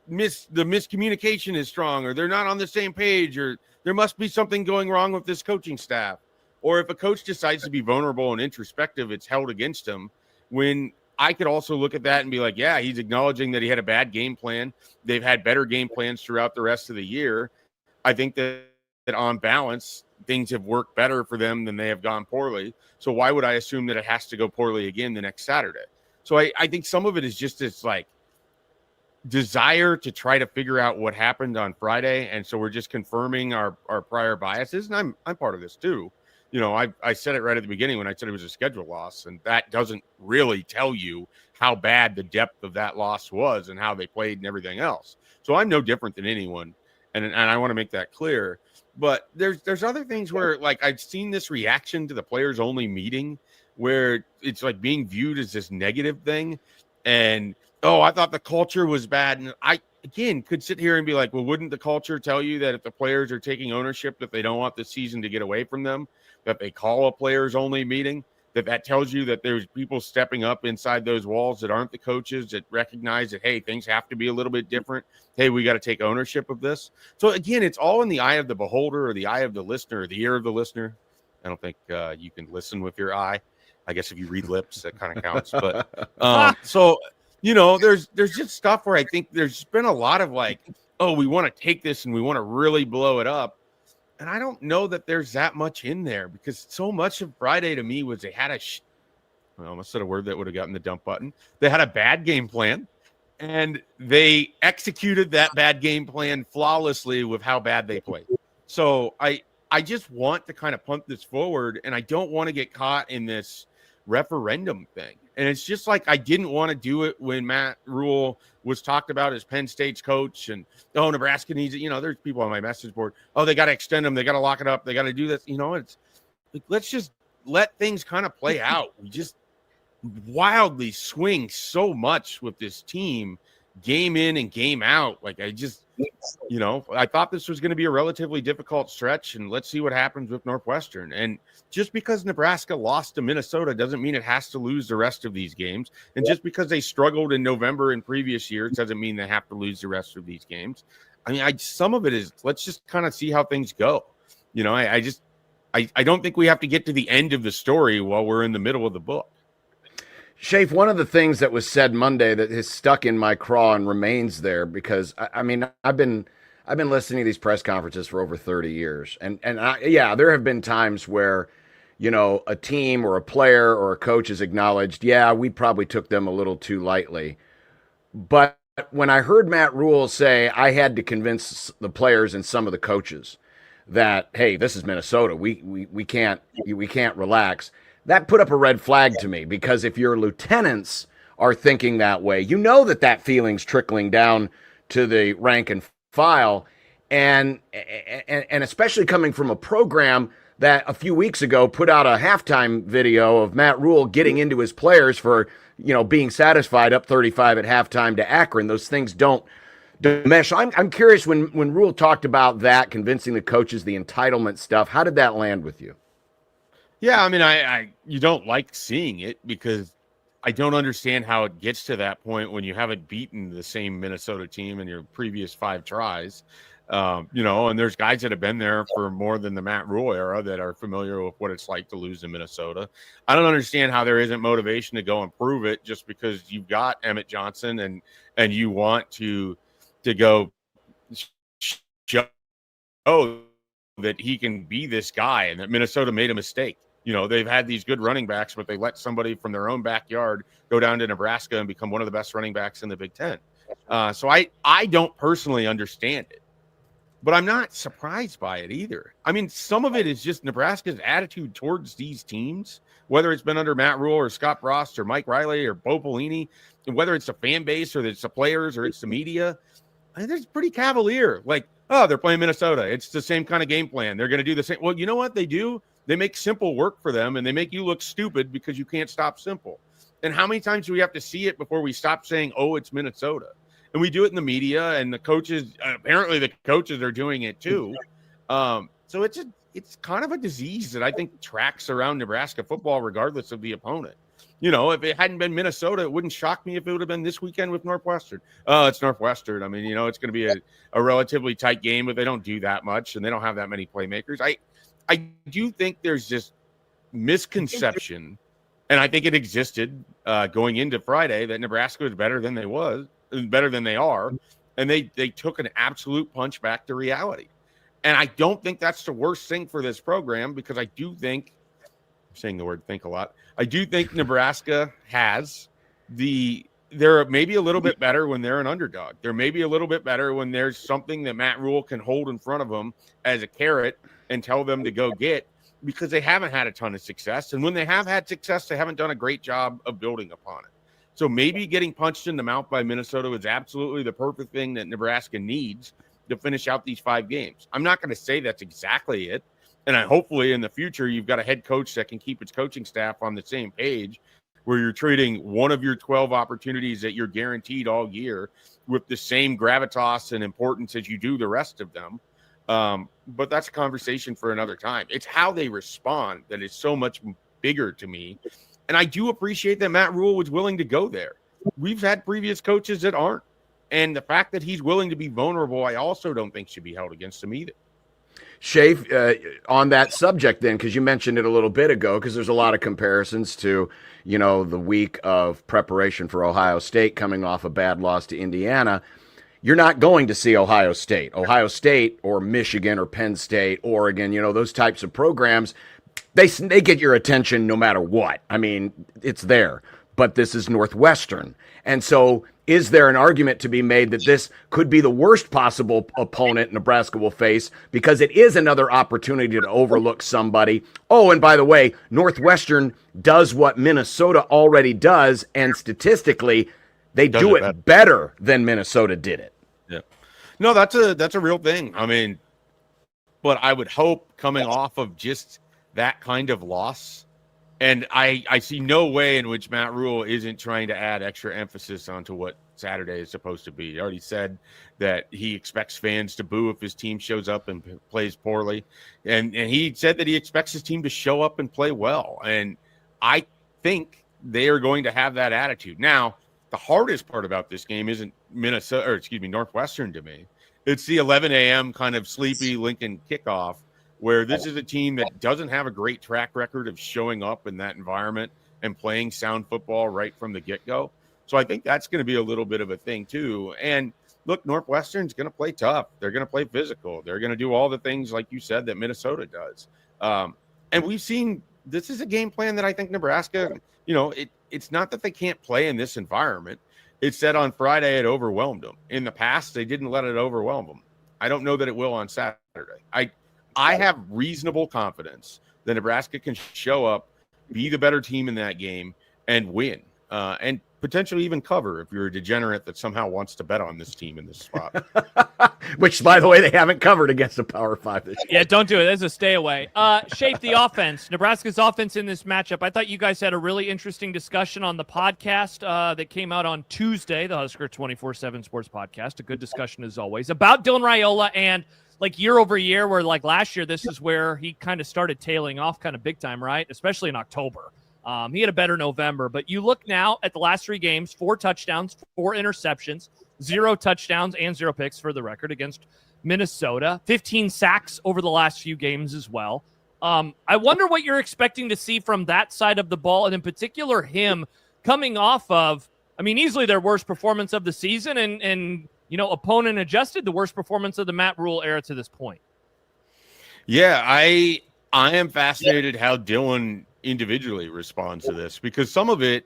miscommunication is strong, or they're not on the same page, or there must be something going wrong with this coaching staff. Or if a coach decides to be vulnerable and introspective, it's held against him. When I could also look at that and be like, yeah, he's acknowledging that he had a bad game plan. They've had better game plans throughout the rest of the year. I think that on balance, things have worked better for them than they have gone poorly. So why would I assume that it has to go poorly again the next Saturday? So I think some of it is just this like desire to try to figure out what happened on Friday. And so we're just confirming our prior biases. And I'm part of this too. I said it right at the beginning when I said it was a schedule loss, and that doesn't really tell you how bad the depth of that loss was and how they played and everything else. So I'm no different than anyone. And I want to make that clear. But there's other things where, like, I've seen this reaction to the players only meeting where it's like being viewed as this negative thing. And, oh, I thought the culture was bad. And I, again, could sit here and be like, well, wouldn't the culture tell you that if the players are taking ownership, that they don't want the season to get away from them, that they call a players only meeting, that tells you that there's people stepping up inside those walls that aren't the coaches, that recognize that, hey, things have to be a little bit different. Hey, we got to take ownership of this. So again, it's all in the eye of the beholder, or the eye of the listener, or the ear of the listener. I don't think you can listen with your eye. I guess if you read lips, that kind of counts. But so, there's just stuff where I think there's been a lot of like, oh, we want to take this and we want to really blow it up. And I don't know that there's that much in there, because so much of Friday to me was they had I almost said a word that would have gotten the dump button. They had a bad game plan, and they executed that bad game plan flawlessly with how bad they played. So I just want to kind of punt this forward, and I don't want to get caught in this referendum thing. And it's just like I didn't want to do it when Matt Rule was talked about as Penn State's coach, and Nebraska needs it. There's people on my message board. Oh, they got to extend them. They got to lock it up. They got to do this. It's like, let's just let things kind of play out. We just wildly swing so much with this team, game in and game out. Like I just, I thought this was going to be a relatively difficult stretch, and let's see what happens with Northwestern. And just because Nebraska lost to Minnesota doesn't mean it has to lose the rest of these games. And just because they struggled in November in previous years doesn't mean they have to lose the rest of these games. I mean, some of it is, let's just kind of see how things go. I don't think we have to get to the end of the story while we're in the middle of the book. Shafe, one of the things that was said Monday that has stuck in my craw and remains there, because I've been listening to these press conferences for over 30 years. And there have been times where, a team or a player or a coach has acknowledged, we probably took them a little too lightly. But when I heard Matt Rule say, I had to convince the players and some of the coaches that, hey, this is Minnesota. We can't relax. That put up a red flag to me, because if your lieutenants are thinking that way, that feeling's trickling down to the rank and file, and especially coming from a program that a few weeks ago put out a halftime video of Matt Rule getting into his players for, being satisfied up 35 at halftime to Akron. Those things don't mesh. I'm curious, when Rule talked about that, convincing the coaches, the entitlement stuff, how did that land with you? Yeah, I mean, you don't like seeing it, because I don't understand how it gets to that point when you haven't beaten the same Minnesota team in your previous 5 tries. And there's guys that have been there for more than the Matt Rule era that are familiar with what it's like to lose in Minnesota. I don't understand how there isn't motivation to go and prove it, just because you've got Emmett Johnson and you want to go show that he can be this guy, and that Minnesota made a mistake. They've had these good running backs, but they let somebody from their own backyard go down to Nebraska and become one of the best running backs in the Big Ten. So I don't personally understand it, but I'm not surprised by it either. I mean, some of it is just Nebraska's attitude towards these teams, whether it's been under Matt Rule or Scott Frost or Mike Riley or Bo Pelini, and whether it's the fan base or it's the players or it's the media. I think it's pretty cavalier. Like, oh, they're playing Minnesota. It's the same kind of game plan. They're going to do the same. Well, you know what they do? They make simple work for them, and they make you look stupid because you can't stop simple. And how many times do we have to see it before we stop saying, oh, it's Minnesota? And we do it in the media, and the coaches, apparently the coaches are doing it too. So it's kind of a disease that I think tracks around Nebraska football regardless of the opponent. You know, if it hadn't been Minnesota, it wouldn't shock me if it would have been this weekend with Northwestern. Oh, it's Northwestern. I mean, you know, it's going to be a relatively tight game, but they don't do that much, and they don't have that many playmakers. I do think there's this misconception, and I think it existed going into Friday, that Nebraska was better than they are, and they took an absolute punch back to reality. And I don't think that's the worst thing for this program, because I do think, I'm saying the word think a lot, I do think Nebraska has they're maybe a little bit better when they're an underdog. They're maybe a little bit better when there's something that Matt Rule can hold in front of them as a carrot and tell them to go get, because they haven't had a ton of success. And when they have had success, they haven't done a great job of building upon it. So maybe getting punched in the mouth by Minnesota is absolutely the perfect thing that Nebraska needs to finish out these 5 games. I'm not going to say that's exactly it. And hopefully in the future, you've got a head coach that can keep its coaching staff on the same page, where you're treating one of your 12 opportunities that you're guaranteed all year with the same gravitas and importance as you do the rest of them. But that's a conversation for another time. It's how they respond that is so much bigger to me. And I do appreciate that Matt Rule was willing to go there. We've had previous coaches that aren't. And the fact that he's willing to be vulnerable, I also don't think should be held against him either. Shafe, on that subject then, because you mentioned it a little bit ago, because there's a lot of comparisons to, you know, the week of preparation for Ohio State coming off a bad loss to Indiana. You're not going to see Ohio State or Michigan or Penn State, Oregon, you know, those types of programs. They get your attention no matter what. I mean, it's there. But this is Northwestern. And so is there an argument to be made that this could be the worst possible opponent Nebraska will face, because it is another opportunity to overlook somebody? Oh, and by the way, Northwestern does what Minnesota already does, and statistically, they do it better than Minnesota did it. Yeah. No, that's a real thing. I mean, but I would hope coming off of just that kind of loss, and I see no way in which Matt Rule isn't trying to add extra emphasis onto what Saturday is supposed to be. He already said that he expects fans to boo if his team shows up and plays poorly. And he said that he expects his team to show up and play well. And I think they are going to have that attitude. Now, the hardest part about this game isn't Northwestern to me. It's the 11 a.m. kind of sleepy Lincoln kickoff, where this is a team that doesn't have a great track record of showing up in that environment and playing sound football right from the get-go. So I think that's going to be a little bit of a thing too. And look, Northwestern's going to play tough. They're going to play physical. They're going to do all the things, like you said, that Minnesota does. And we've seen this is a game plan that I think Nebraska, you know, it's not that they can't play in this environment. It's that on Friday it overwhelmed them. In the past, they didn't let it overwhelm them. I don't know that it will on Saturday. I have reasonable confidence that Nebraska can show up, be the better team in that game, and win, and potentially even cover if you're a degenerate that somehow wants to bet on this team in this spot. Which, by the way, they haven't covered against the Power 5 this year. Yeah, don't do it. That's a stay away. Shape the offense. Nebraska's offense in this matchup. I thought you guys had a really interesting discussion on the podcast that came out on Tuesday, the Husker 24/7 Sports Podcast. A good discussion as always about Dylan Raiola, and like year over year, where like last year, this is where he kind of started tailing off kind of big time, right? Especially in October. He had a better November, but you look now at the last 3 games, 4 touchdowns, 4 interceptions, 0 touchdowns and 0 picks for the record against Minnesota, 15 sacks over the last few games as well. I wonder what you're expecting to see from that side of the ball, and in particular him coming off of, I mean, easily their worst performance of the season, and you know, opponent adjusted, the worst performance of the Matt Rule era to this point. Yeah, I am fascinated how Dylan individually responds to this, because some of it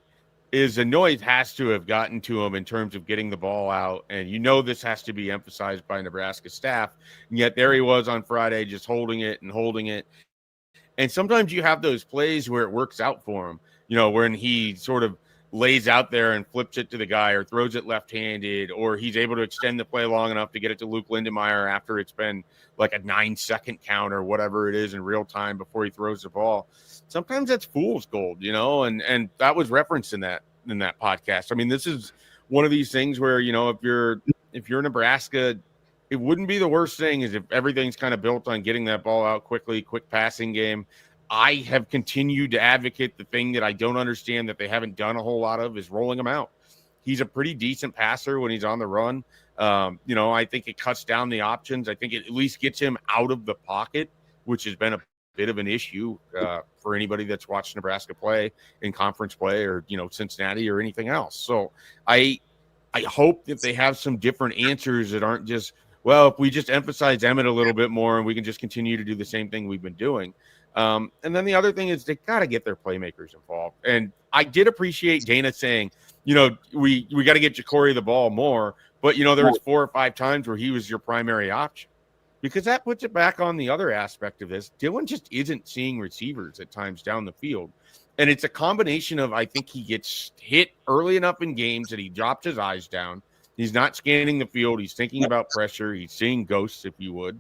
is a noise has to have gotten to him in terms of getting the ball out. And you know, this has to be emphasized by Nebraska staff. And yet there he was on Friday, just holding it. And sometimes you have those plays where it works out for him, you know, when he sort of lays out there and flips it to the guy or throws it left-handed, or he's able to extend the play long enough to get it to Luke Lindenmeyer after it's been like a 9-second count or whatever it is in real time before he throws the ball. Sometimes that's fool's gold, and that was referenced in that podcast. I mean, this is one of these things where, if you're Nebraska, it wouldn't be the worst thing is if everything's kind of built on getting that ball out quickly, quick passing game. I have continued to advocate the thing that I don't understand that they haven't done a whole lot of is rolling him out. He's a pretty decent passer when he's on the run. I think it cuts down the options. I think it at least gets him out of the pocket, which has been a bit of an issue for anybody that's watched Nebraska play in conference play or, Cincinnati or anything else. So I hope that they have some different answers that aren't just, well, if we just emphasize Emmett a little bit more and we can just continue to do the same thing we've been doing. And then the other thing is they got to get their playmakers involved. And I did appreciate Dana saying, we got to get Ja'Cory the ball more. But, there was 4 or 5 times where he was your primary option, because that puts it back on the other aspect of this. Dylan just isn't seeing receivers at times down the field. And it's a combination of, I think he gets hit early enough in games that he drops his eyes down. He's not scanning the field. He's thinking about pressure. He's seeing ghosts, if you would.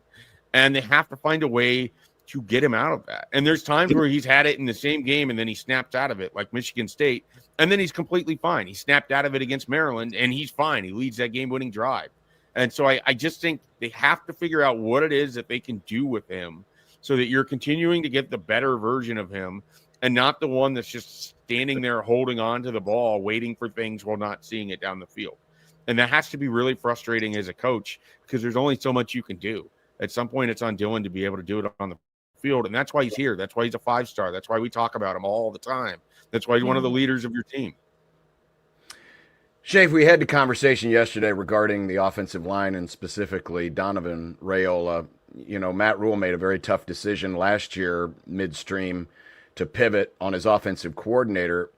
And they have to find a way to get him out of that. And there's times where he's had it in the same game and then he snaps out of it, like Michigan State, and then he's completely fine. He snapped out of it against Maryland and he's fine. He leads that game-winning drive. And so I just think they have to figure out what it is that they can do with him so that you're continuing to get the better version of him and not the one that's just standing there holding on to the ball, waiting for things while not seeing it down the field. And that has to be really frustrating as a coach because there's only so much you can do. At some point, it's on Dylan to be able to do it on the field, and that's why he's here. That's why he's a 5-star. That's why we talk about him all the time. That's why he's one of the leaders of your team. Shafe, we had the conversation yesterday regarding the offensive line and specifically Donovan Raiola. Matt Rule made a very tough decision last year midstream to pivot on his offensive coordinator.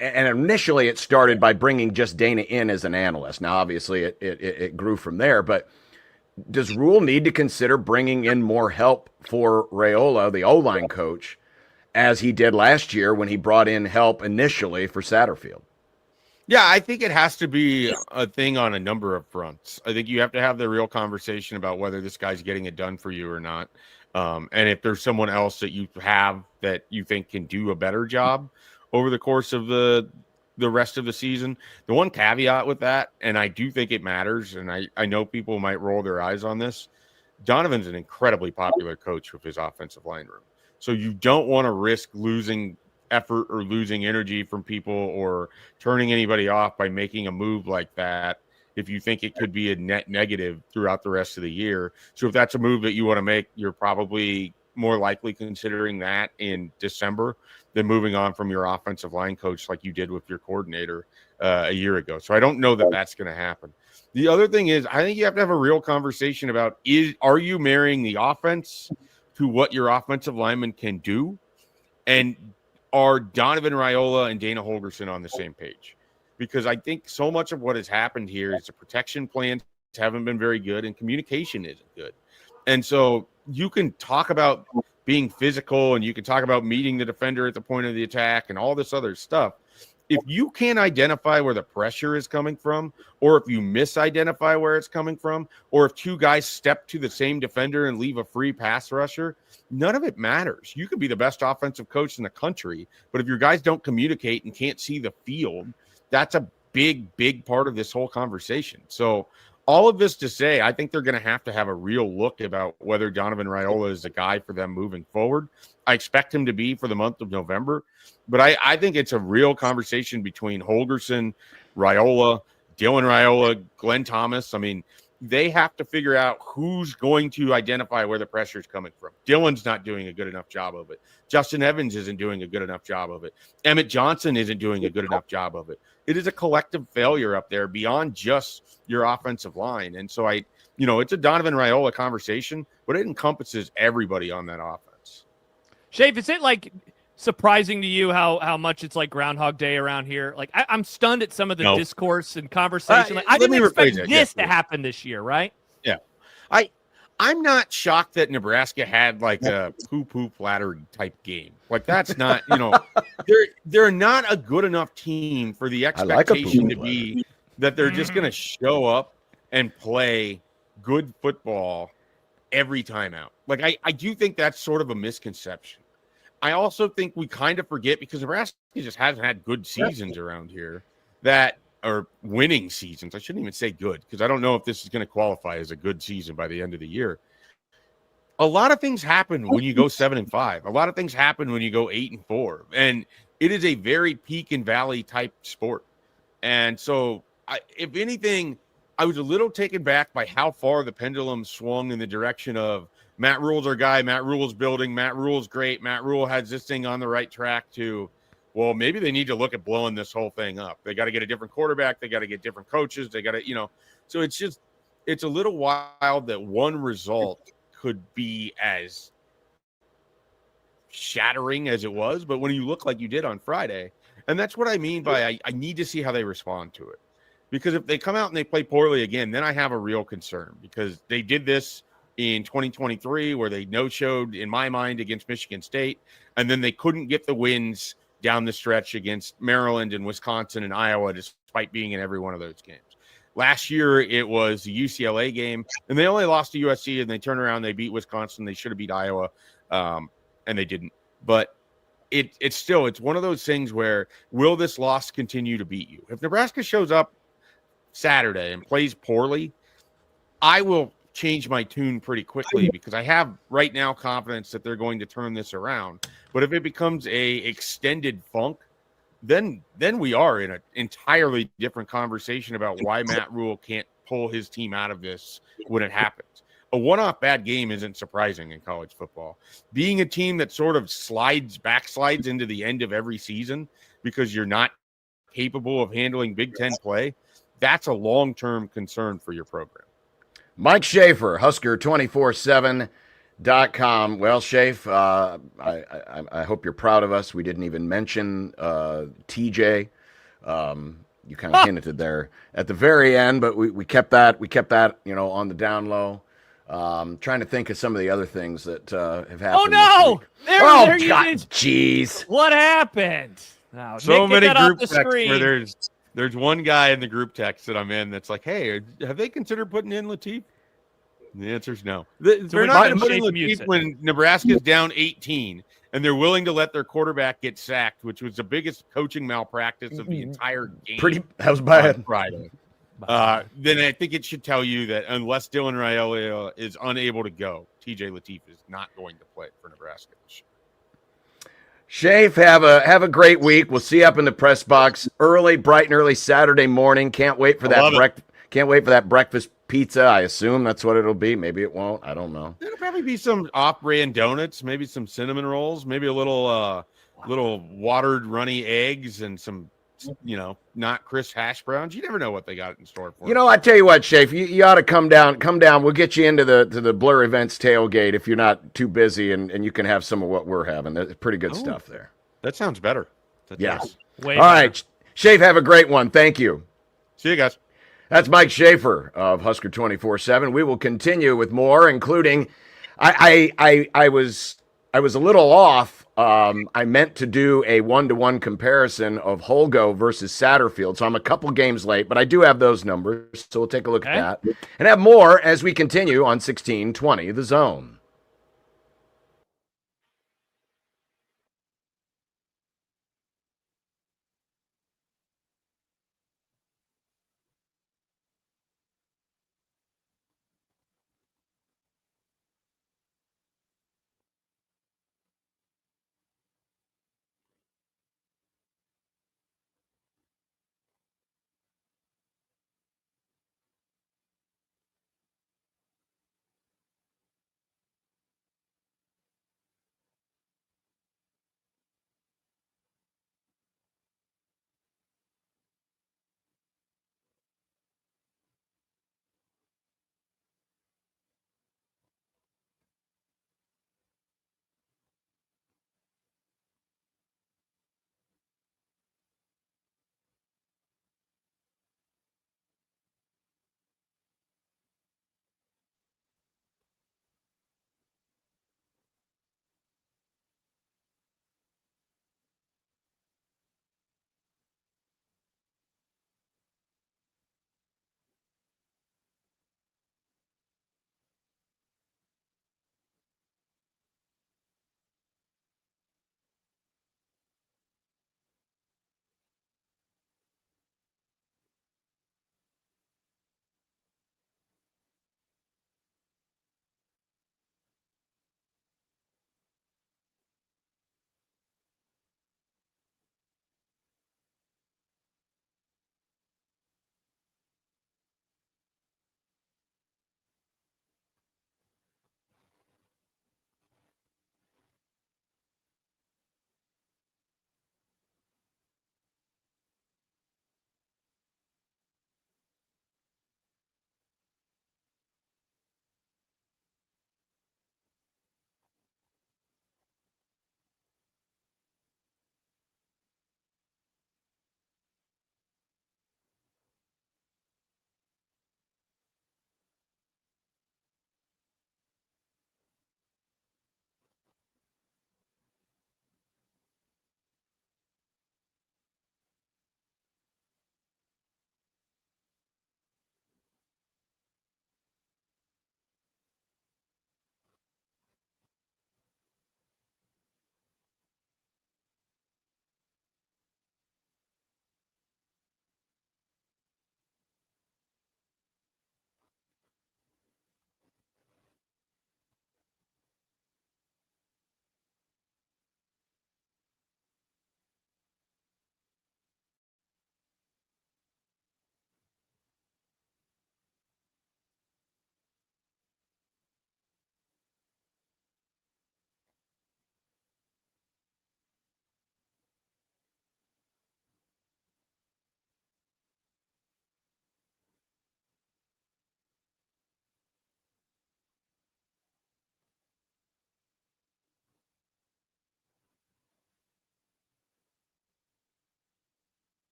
And initially it started by bringing just Dana in as an analyst. Now, obviously it grew from there, but does Rule need to consider bringing in more help for Raiola, the O-line coach, as he did last year when he brought in help initially for Satterfield? Yeah, I think it has to be a thing on a number of fronts. I think you have to have the real conversation about whether this guy's getting it done for you or not. And if there's someone else that you have that you think can do a better job over the course of the rest of the season. The one caveat with that, and I do think it matters, and I know people might roll their eyes on this, Donovan's an incredibly popular coach with his offensive line room. So you don't want to risk losing effort or losing energy from people or turning anybody off by making a move like that if you think it could be a net negative throughout the rest of the year. So if that's a move that you want to make, you're probably more likely considering that in December than moving on from your offensive line coach like you did with your coordinator a year ago. So I don't know that that's going to happen. The other thing is, I think you have to have a real conversation about are you marrying the offense to what your offensive lineman can do? And are Donovan Raiola and Dana Holgorsen on the same page? Because I think so much of what has happened here is the protection plans haven't been very good and communication isn't good. And so you can talk about being physical and you can talk about meeting the defender at the point of the attack and all this other stuff. If you can't identify where the pressure is coming from, or if you misidentify where it's coming from, or if two guys step to the same defender and leave a free pass rusher, none of it matters. You could be the best offensive coach in the country, but if your guys don't communicate and can't see the field, that's a big, big part of this whole conversation. So all of this to say, I think they're going to have a real look about whether Donovan Raiola is the guy for them moving forward. I expect him to be for the month of November, but I think it's a real conversation between Holgorsen, Raiola, Dylan Raiola, Glenn Thomas. I mean, they have to figure out who's going to identify where the pressure is coming from. Dylan's not doing a good enough job of it. Justin Evans isn't doing a good enough job of it. Emmett Johnson isn't doing a good enough job of it. It is a collective failure up there beyond just your offensive line. And so it's a Donovan Raiola conversation, but it encompasses everybody on that offense. Shafe, is it like surprising to you how much it's like Groundhog Day around here? Like I'm stunned at some of the discourse and conversation. Like I didn't expect this to happen this year, right? Yeah. I'm not shocked that Nebraska had like a poo-poo flattery type game. Like that's not, they're not a good enough team for the I like a expectation poo-poo to be that they're just going to show up and play good football every time out. Like I do think that's sort of a misconception. I also think we kind of forget because Nebraska just hasn't had good seasons around here that are winning seasons. I shouldn't even say good because I don't know if this is going to qualify as a good season by the end of the year. A lot of things happen when you go 7-5. A lot of things happen when you go 8-4. And it is a very peak and valley type sport. And so, if anything, I was a little taken back by how far the pendulum swung in the direction of Matt Rule's our guy, Matt Rule's building, Matt Rule's great, Matt Rule has this thing on the right track to, well, maybe they need to look at blowing this whole thing up. They got to get a different quarterback. They got to get different coaches. They got to, so it's a little wild that one result could be as shattering as it was. But when you look like you did on Friday, and that's what I mean by I need to see how they respond to it. Because if they come out and they play poorly again, then I have a real concern because they did this in 2023 where they no-showed, in my mind, against Michigan State, and then they couldn't get the wins down the stretch against Maryland and Wisconsin and Iowa despite being in every one of those games. Last year, it was the UCLA game, and they only lost to USC, and they turned around, they beat Wisconsin, they should have beat Iowa, and they didn't. But it's one of those things where will this loss continue to beat you? If Nebraska shows up Saturday and plays poorly, I will change my tune pretty quickly because I have right now confidence that they're going to turn this around. But if it becomes a extended funk, then we are in an entirely different conversation about why Matt Rule can't pull his team out of this when it happens. A one-off bad game isn't surprising in college football. Being a team that sort of backslides into the end of every season because you're not capable of handling Big Ten play, that's a long-term concern for your program. Mike Schaefer, Husker247.com. Well, Schaef, I hope you're proud of us. We didn't even mention TJ. You kind of hinted there at the very end, but we kept that on the down low. Trying to think of some of the other things that have happened. Oh no! God, jeez! What happened? No, so Nick, many group texts screen. where there's one guy in the group text that I'm in that's like, hey, have they considered putting in Latif? And the answer is no. They're not going to put in Latif when Nebraska's down 18 and they're willing to let their quarterback get sacked, which was the biggest coaching malpractice of the entire game. That was bad. Friday. Then I think it should tell you that unless Dylan Raiola is unable to go, TJ Latif is not going to play for Nebraska this year. Schaeff, have a great week. We'll see you up in the press box bright and early Saturday morning. Can't wait for that breakfast pizza. I assume that's what it'll be. Maybe it won't. I don't know. It'll probably be some off-brand donuts, maybe some cinnamon rolls, maybe a little watered runny eggs and some not crisp hash browns. You never know what they got in store for. I tell you what, Schaeff, you ought to come down. We'll get you into the Blur Events tailgate if you're not too busy, and you can have some of what we're having. There's pretty good stuff there. That sounds better. Yes. All right, Schaeff, have a great one. Thank you. See you guys. That's Mike Schaefer of Husker 24/7. We will continue with more, including I was a little off. I meant to do a 1-to-1 comparison of Holgo versus Satterfield, so I'm a couple games late, but I do have those numbers, so we'll take a look at that and have more as we continue on 1620 The Zone.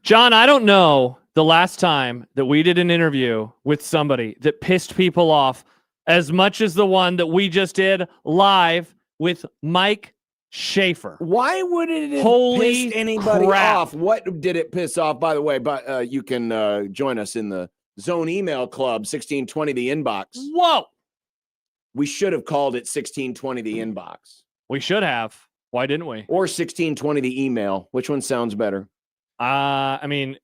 John, I don't know the last time that we did an interview with somebody that pissed people off as much as the one that we just did live with Mike Schaefer. Why would it have Holy pissed anybody crap. off? What did it piss off? By the way, but you can join us in the Zone Email Club, 1620 the inbox. Whoa. We should have called it 1620 the inbox. We should have. Why didn't we? Or 1620 the email. Which one sounds better? I mean,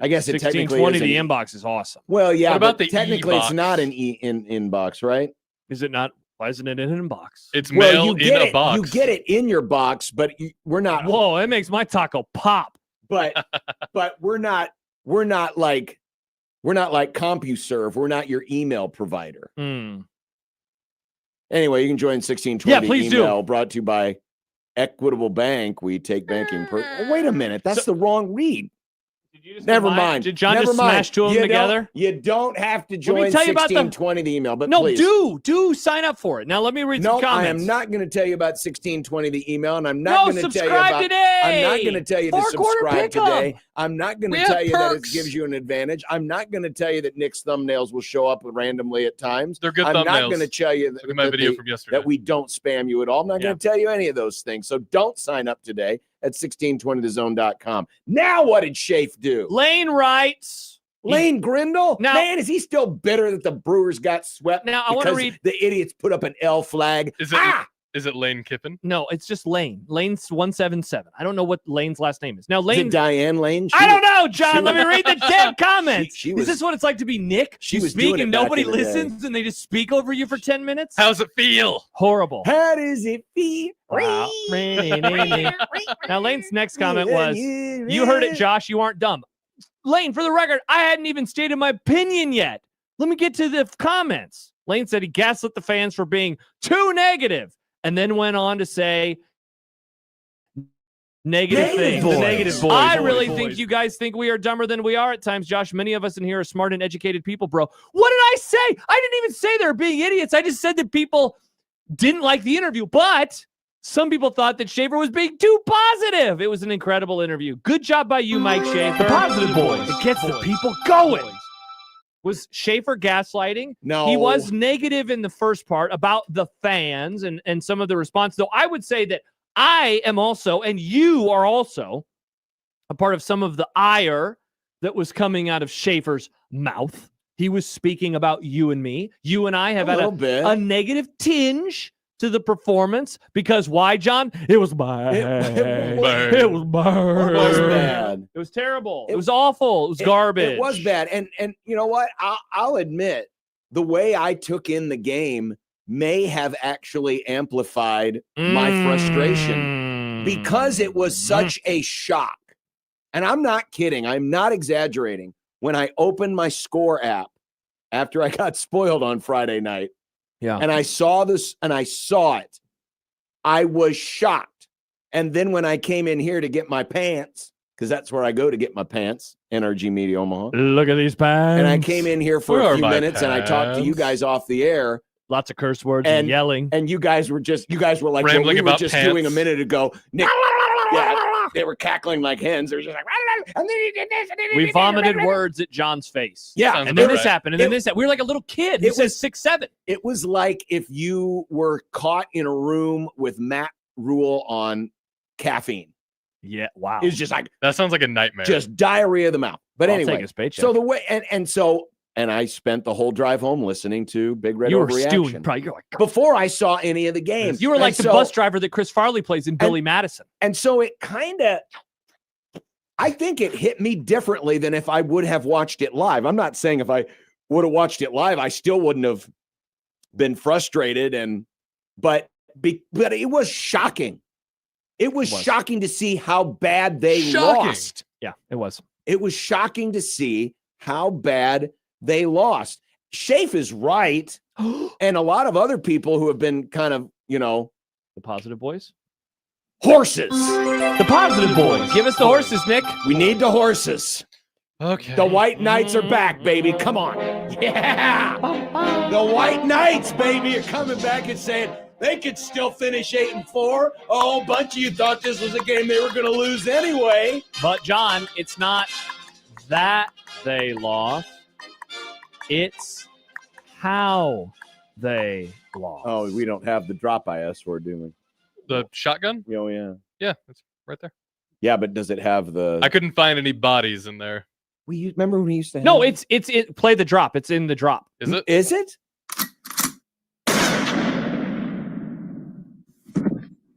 I guess it technically 1620 is the an inbox is awesome. Well, yeah, What about but the technically it's e-box? not an inbox, right? Is it not? Why isn't it in an inbox? It's Well, mail you in get a it. box. You get it in your box, but we're not. Whoa, it makes my taco pop. But we're not like CompuServe. We're not your email provider. Anyway, you can join 1620 Yeah, please do. email brought to you by Equitable Bank. We take banking. Wait a minute, that's the wrong read. Did you just Never mind. Did John Never just mind. smash two of them together? You don't have to join tell you about the- 1620 the email, but No, please. do sign up for it. Now let me read some No, I comments. am not going to tell you about 1620 the email, and I'm not going to tell you subscribe about. today. I'm not going to tell you to Four-quarter subscribe pick'em. today. I'm not going to We have tell you that it perks. gives you an advantage. I'm not going to tell you that Nick's thumbnails will show up randomly at times. They're good I'm not thumbnails. going to tell you Look at my that video from yesterday. that we don't spam you at all. I'm not going to tell you any of those things. So don't sign up today at 1620thezone.com. Now what did Shafe do? Lane writes. Lane Grindle? Now- Man, is he still bitter that the Brewers got swept? Now, I wanna because read- the idiots put up an L flag. Is it Lane Kiffin? No, it's just Lane. Lane's 177. I don't know what Lane's last name is. Now, Is Lane. it Diane Lane? I don't know, she John. Let me read the damn comments. She Is was- this what it's like to be Nick? she You was speak doing and it back nobody in the day. listens and they just speak over you for 10 minutes? How's it feel? Horrible. How does it feel? Wow. Now, Lane's next comment was, "You heard it, Josh. You aren't dumb." Lane, for the record, I hadn't even stated my opinion yet. Let me get to the comments. Lane said he gaslit the fans for being too negative and then went on to say negative things. boys. The negative boys. I really think you guys think we are dumber than we are at times, Josh. Many of us in here are smart and educated people, bro. What did I say? I didn't even say they're being idiots. I just said that people didn't like the interview, but some people thought that Schaefer was being too positive. It was an incredible interview. Good job by you, Mike Schaefer. The positive boys. It gets the people going. Was Schaefer gaslighting? No. He was negative in the first part about the fans and some of the response. Though I would say that I am also, and you are also, a part of some of the ire that was coming out of Schaefer's mouth. He was speaking about you and me. You and I have had a negative tinge to the performance because why, John? It was bad. It was bad. It was bad. It was terrible. It was awful. It was garbage. It was bad. And you know what? I'll admit the way I took in the game may have actually amplified my frustration because it was such a shock. And I'm not kidding. I'm not exaggerating. When I opened my score app after I got spoiled on Friday night, and I saw this and I saw it, I was shocked. And then when I came in here to get my pants, because that's where I go to get my pants, NRG Media Omaha. Look at these pants. And I came in here for Where a are few my minutes and I talked to you pants? guys off the air. Lots of curse words and yelling. And you guys were like what Rambling we were about just pants. doing a minute ago. Nick, yeah, they were cackling like hens. They were just like, and then he did this. And then he We did vomited that. words at John's face. Yeah. Sounds And then about this right. happened. And then this happened. We were like a little kid. He It says was- 6'7". It was like if you were caught in a room with Matt Rule on caffeine. Yeah. Wow. It was just like That sounds like a nightmare. just diarrhea of the mouth. But I'll anyway, take his paycheck. so the way and I spent the whole drive home listening to Big Red you were Overreaction stewing. Probably, you're like, before I saw any of the games. you were like And the so- bus driver that Chris Farley plays in Billy Madison. And so it kind of, I think it hit me differently than if I would have watched it live. I'm not saying if I would have watched it live, I still wouldn't have been frustrated. But it was shocking. It was shocking to see how bad they lost. Yeah, it was. It was shocking to see how bad they lost. Shafe is right. And a lot of other people who have been kind of, The positive boys. horses. The positive boys. Give us the horses, Nick. We need the horses. okay. The White Knights are back, baby. Come on. Yeah. The White Knights, baby, are coming back and saying, They could still finish 8-4. A whole bunch of you thought this was a game they were going to lose anyway. But, John, it's not that they lost. It's how they lost. Oh, we don't have the drop by us for do we? The shotgun? Oh, yeah. Yeah, it's right there. Yeah, but does it have the... I couldn't find any bodies in there. Remember when we used to have... No, it's play the drop. It's in the drop. Is it? Is it?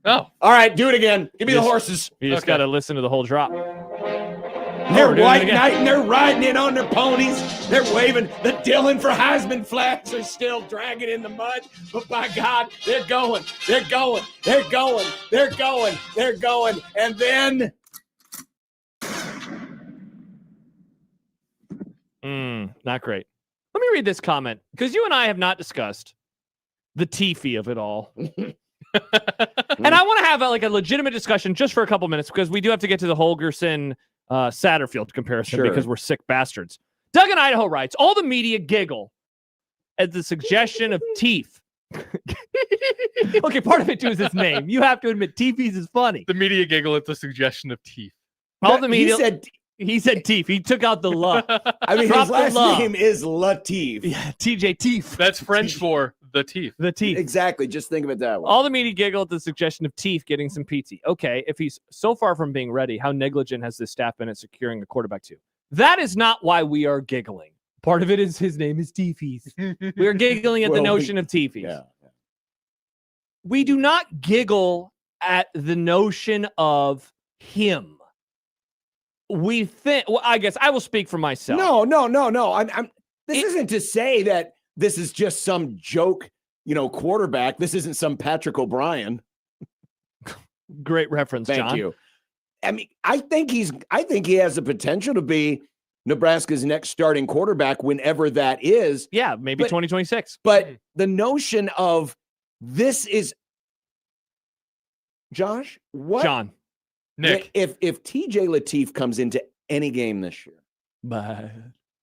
Oh. All right, do it again. Give me the horses. You just got to listen to the whole drop. They're white knighting. They're riding in on their ponies. They're waving. The Dylan for Heisman flags are still dragging in the mud. But by God, they're going. They're going. They're going. They're going. They're going. And then... Not great. Let me read this comment, because you and I have not discussed the Tiffy of it all. And I want to have a legitimate discussion just for a couple minutes, because we do have to get to the Holgerson Satterfield comparison, because we're sick bastards. Doug in Idaho writes, all the media giggle at the suggestion of teeth. Okay, part of it too is his name. You have to admit, Tiffy's is funny. The media giggle at the suggestion of teeth. All the media... He said Teef. He took out the la. I mean, his last name is Latif. Yeah, TJ Teef. That's French for the teeth. The teeth. Exactly. Just think of it that way. All the media giggle at the suggestion of Teef getting some PT. Okay, if he's so far from being ready, how negligent has this staff been at securing a quarterback too? That is not why we are giggling. Part of it is his name is Teefies. We are giggling at the notion of Teefies. Yeah. We do not giggle at the notion of him. We think. Well, I guess I will speak for myself. No. This isn't to say that this is just some joke, quarterback. This isn't some Patrick O'Brien. Great reference, John. Thank you. I mean, I think he has the potential to be Nebraska's next starting quarterback whenever that is. Yeah, maybe 2026. But the notion of this is Josh, what? John. Nick. If TJ Latif comes into any game this year,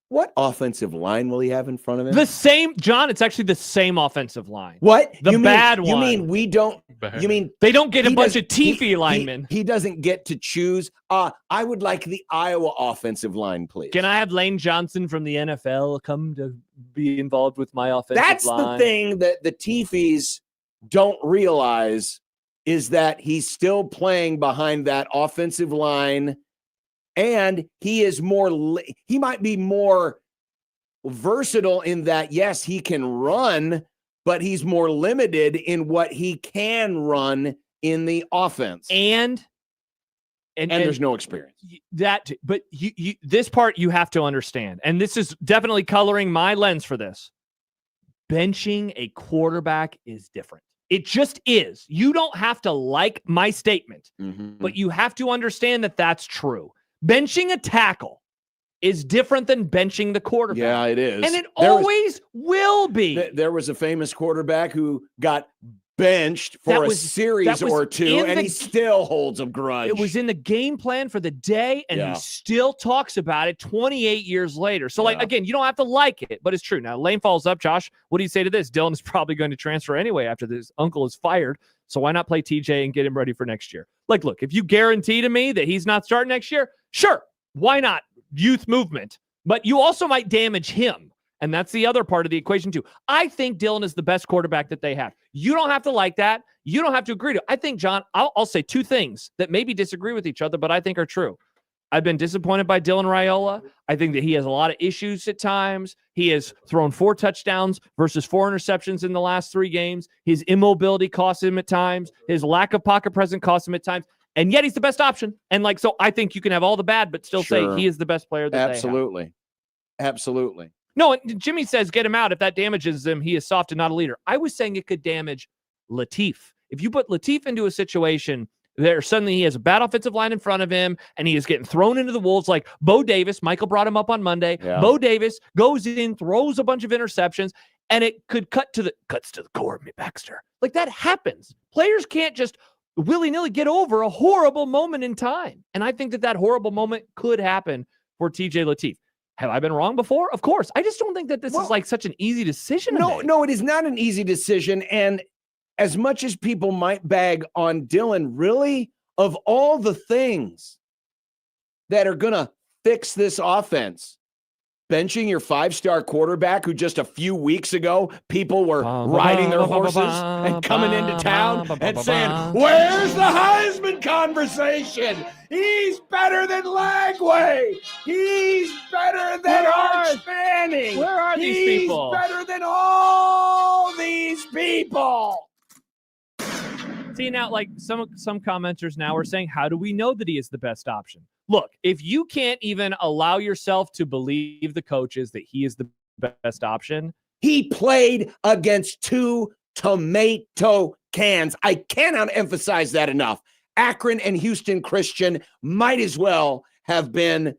what offensive line will he have in front of him? The same, John. It's actually the same offensive line. What? The bad one. You mean we don't? You mean they don't get a bunch of Tiffy linemen? He doesn't get to choose. I would like the Iowa offensive line, please. Can I have Lane Johnson from the NFL come to be involved with my offensive That's line? That's the thing that the Tiffys don't realize. Is that he's still playing behind that offensive line, and he might be more versatile in that, yes, he can run, but he's more limited in what he can run in the offense. And there's no experience. But this part you have to understand, and this is definitely coloring my lens for this. Benching a quarterback is different. It just is. You don't have to like my statement, but you have to understand that that's true. Benching a tackle is different than benching the quarterback. Yeah, it is. And it always will be. There was a famous quarterback who got benched for a series or two, and he still holds a grudge. It was in the game plan for the day, and he still talks about it 28 years later. So, again, you don't have to like it, but it's true. Now, Lane follows up. Josh, what do you say to this? Dylan is probably going to transfer anyway after his uncle is fired, so why not play TJ and get him ready for next year? Look, if you guarantee to me that he's not starting next year, sure, why not? Youth movement. But you also might damage him. And that's the other part of the equation, too. I think Dylan is the best quarterback that they have. You don't have to like that. You don't have to agree to it. I think, John, I'll say two things that maybe disagree with each other, but I think are true. I've been disappointed by Dylan Raiola. I think that he has a lot of issues at times. He has thrown 4 touchdowns versus 4 interceptions in the last 3 games. His immobility costs him at times. His lack of pocket presence costs him at times. And yet he's the best option. And so I think you can have all the bad, but still say he is the best player that Absolutely. they have. Absolutely. No, Jimmy says get him out. If that damages him, he is soft and not a leader. I was saying it could damage Latif. If you put Latif into a situation there, suddenly he has a bad offensive line in front of him, and he is getting thrown into the wolves like Bo Davis. Michael brought him up on Monday. Yeah. Bo Davis goes in, throws a bunch of interceptions, and it could cuts to the core of me, Baxter. Like that happens. Players can't just willy-nilly get over a horrible moment in time. And I think that horrible moment could happen for TJ Latif. Have I been wrong before? Of course. I just don't think that this is like such an easy decision to make. No, it is not an easy decision. And as much as people might bag on Dylan, really, of all the things that are going to fix this offense, benching your 5-star quarterback who just a few weeks ago people were riding their horses and coming into town and saying, where's the Heisman conversation? He's better than Lagway. He's better than Arch Manning. Where are these people? He's better than all these people. See, now, like some commenters now are saying, how do we know that he is the best option? Look, if you can't even allow yourself to believe the coaches that he is the best option. He played against 2 tomato cans. I cannot emphasize that enough. Akron and Houston Christian might as well have been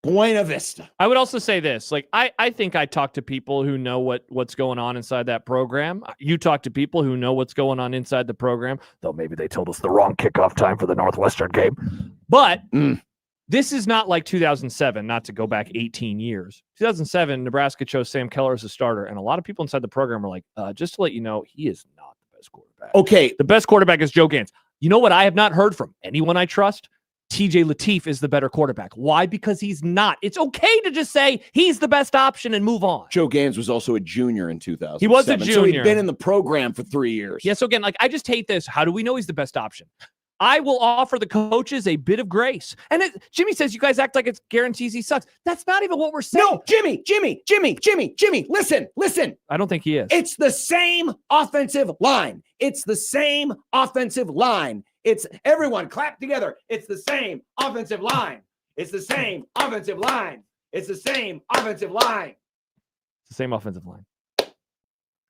Buena Vista. I would also say this. Like, I think I talk to people who know what's going on inside that program. You talk to people who know what's going on inside the program, though maybe they told us the wrong kickoff time for the Northwestern game. But this is not like 2007, not to go back 18 years. 2007, Nebraska chose Sam Keller as a starter, and a lot of people inside the program were like, just to let you know, he is not the best quarterback. Okay. The best quarterback is Joe Gans. You know what I have not heard from anyone I trust? TJ Lateef is the better quarterback. Why? Because he's not. It's okay to just say he's the best option and move on. Joe Gans was also a junior in 2000. He was a junior. So he'd been in the program for 3 years. Yeah, so again, like, I just hate this. How do we know he's the best option? I will offer the coaches a bit of grace. And Jimmy says you guys act like it guarantees he sucks. That's not even what we're saying. No, Jimmy, listen. I don't think he is. It's the same offensive line. It's the same offensive line. It's everyone clap together. It's the same offensive line. It's the same offensive line. It's the same offensive line. It's the same offensive line.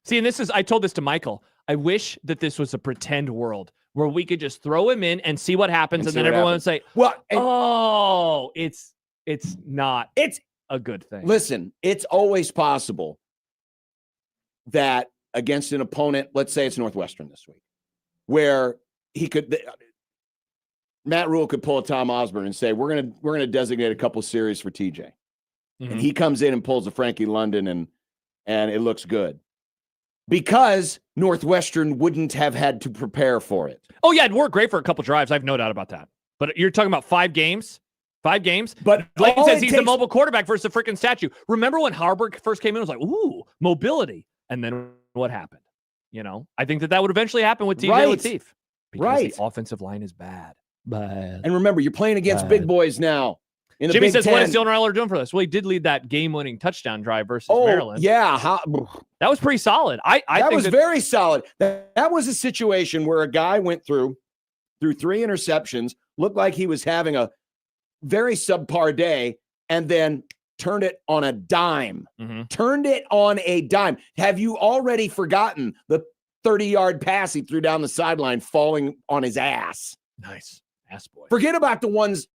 See, and I told this to Michael. I wish that this was a pretend world where we could just throw him in and see what happens, and then everyone would say, "Well, it's not. It's a good thing." Listen, it's always possible that against an opponent, let's say it's Northwestern this week, where Matt Rule could pull a Tom Osborne and say, "We're gonna designate a couple series for TJ," and he comes in and pulls a Frankie London, and it looks good. Because Northwestern wouldn't have had to prepare for it. Oh, yeah, it worked great for a couple drives. I have no doubt about that. But you're talking about 5 games? 5 games? But Layton says he's the mobile quarterback versus the freaking statue. Remember when Harburg first came in? It was like, ooh, mobility. And then what happened? You know, I think that would eventually happen with TJ Lateef. Because the offensive line is bad. And remember, you're playing against big boys now. Jimmy says, what is Dylan Rattler doing for this? Well, he did lead that game-winning touchdown drive versus Maryland. Yeah. That was pretty solid. I think was very solid. That was a situation where a guy went through 3 interceptions, looked like he was having a very subpar day, and then turned it on a dime. Turned it on a dime. Have you already forgotten the 30-yard pass he threw down the sideline falling on his ass? Nice. Ass boy. Forget about the ones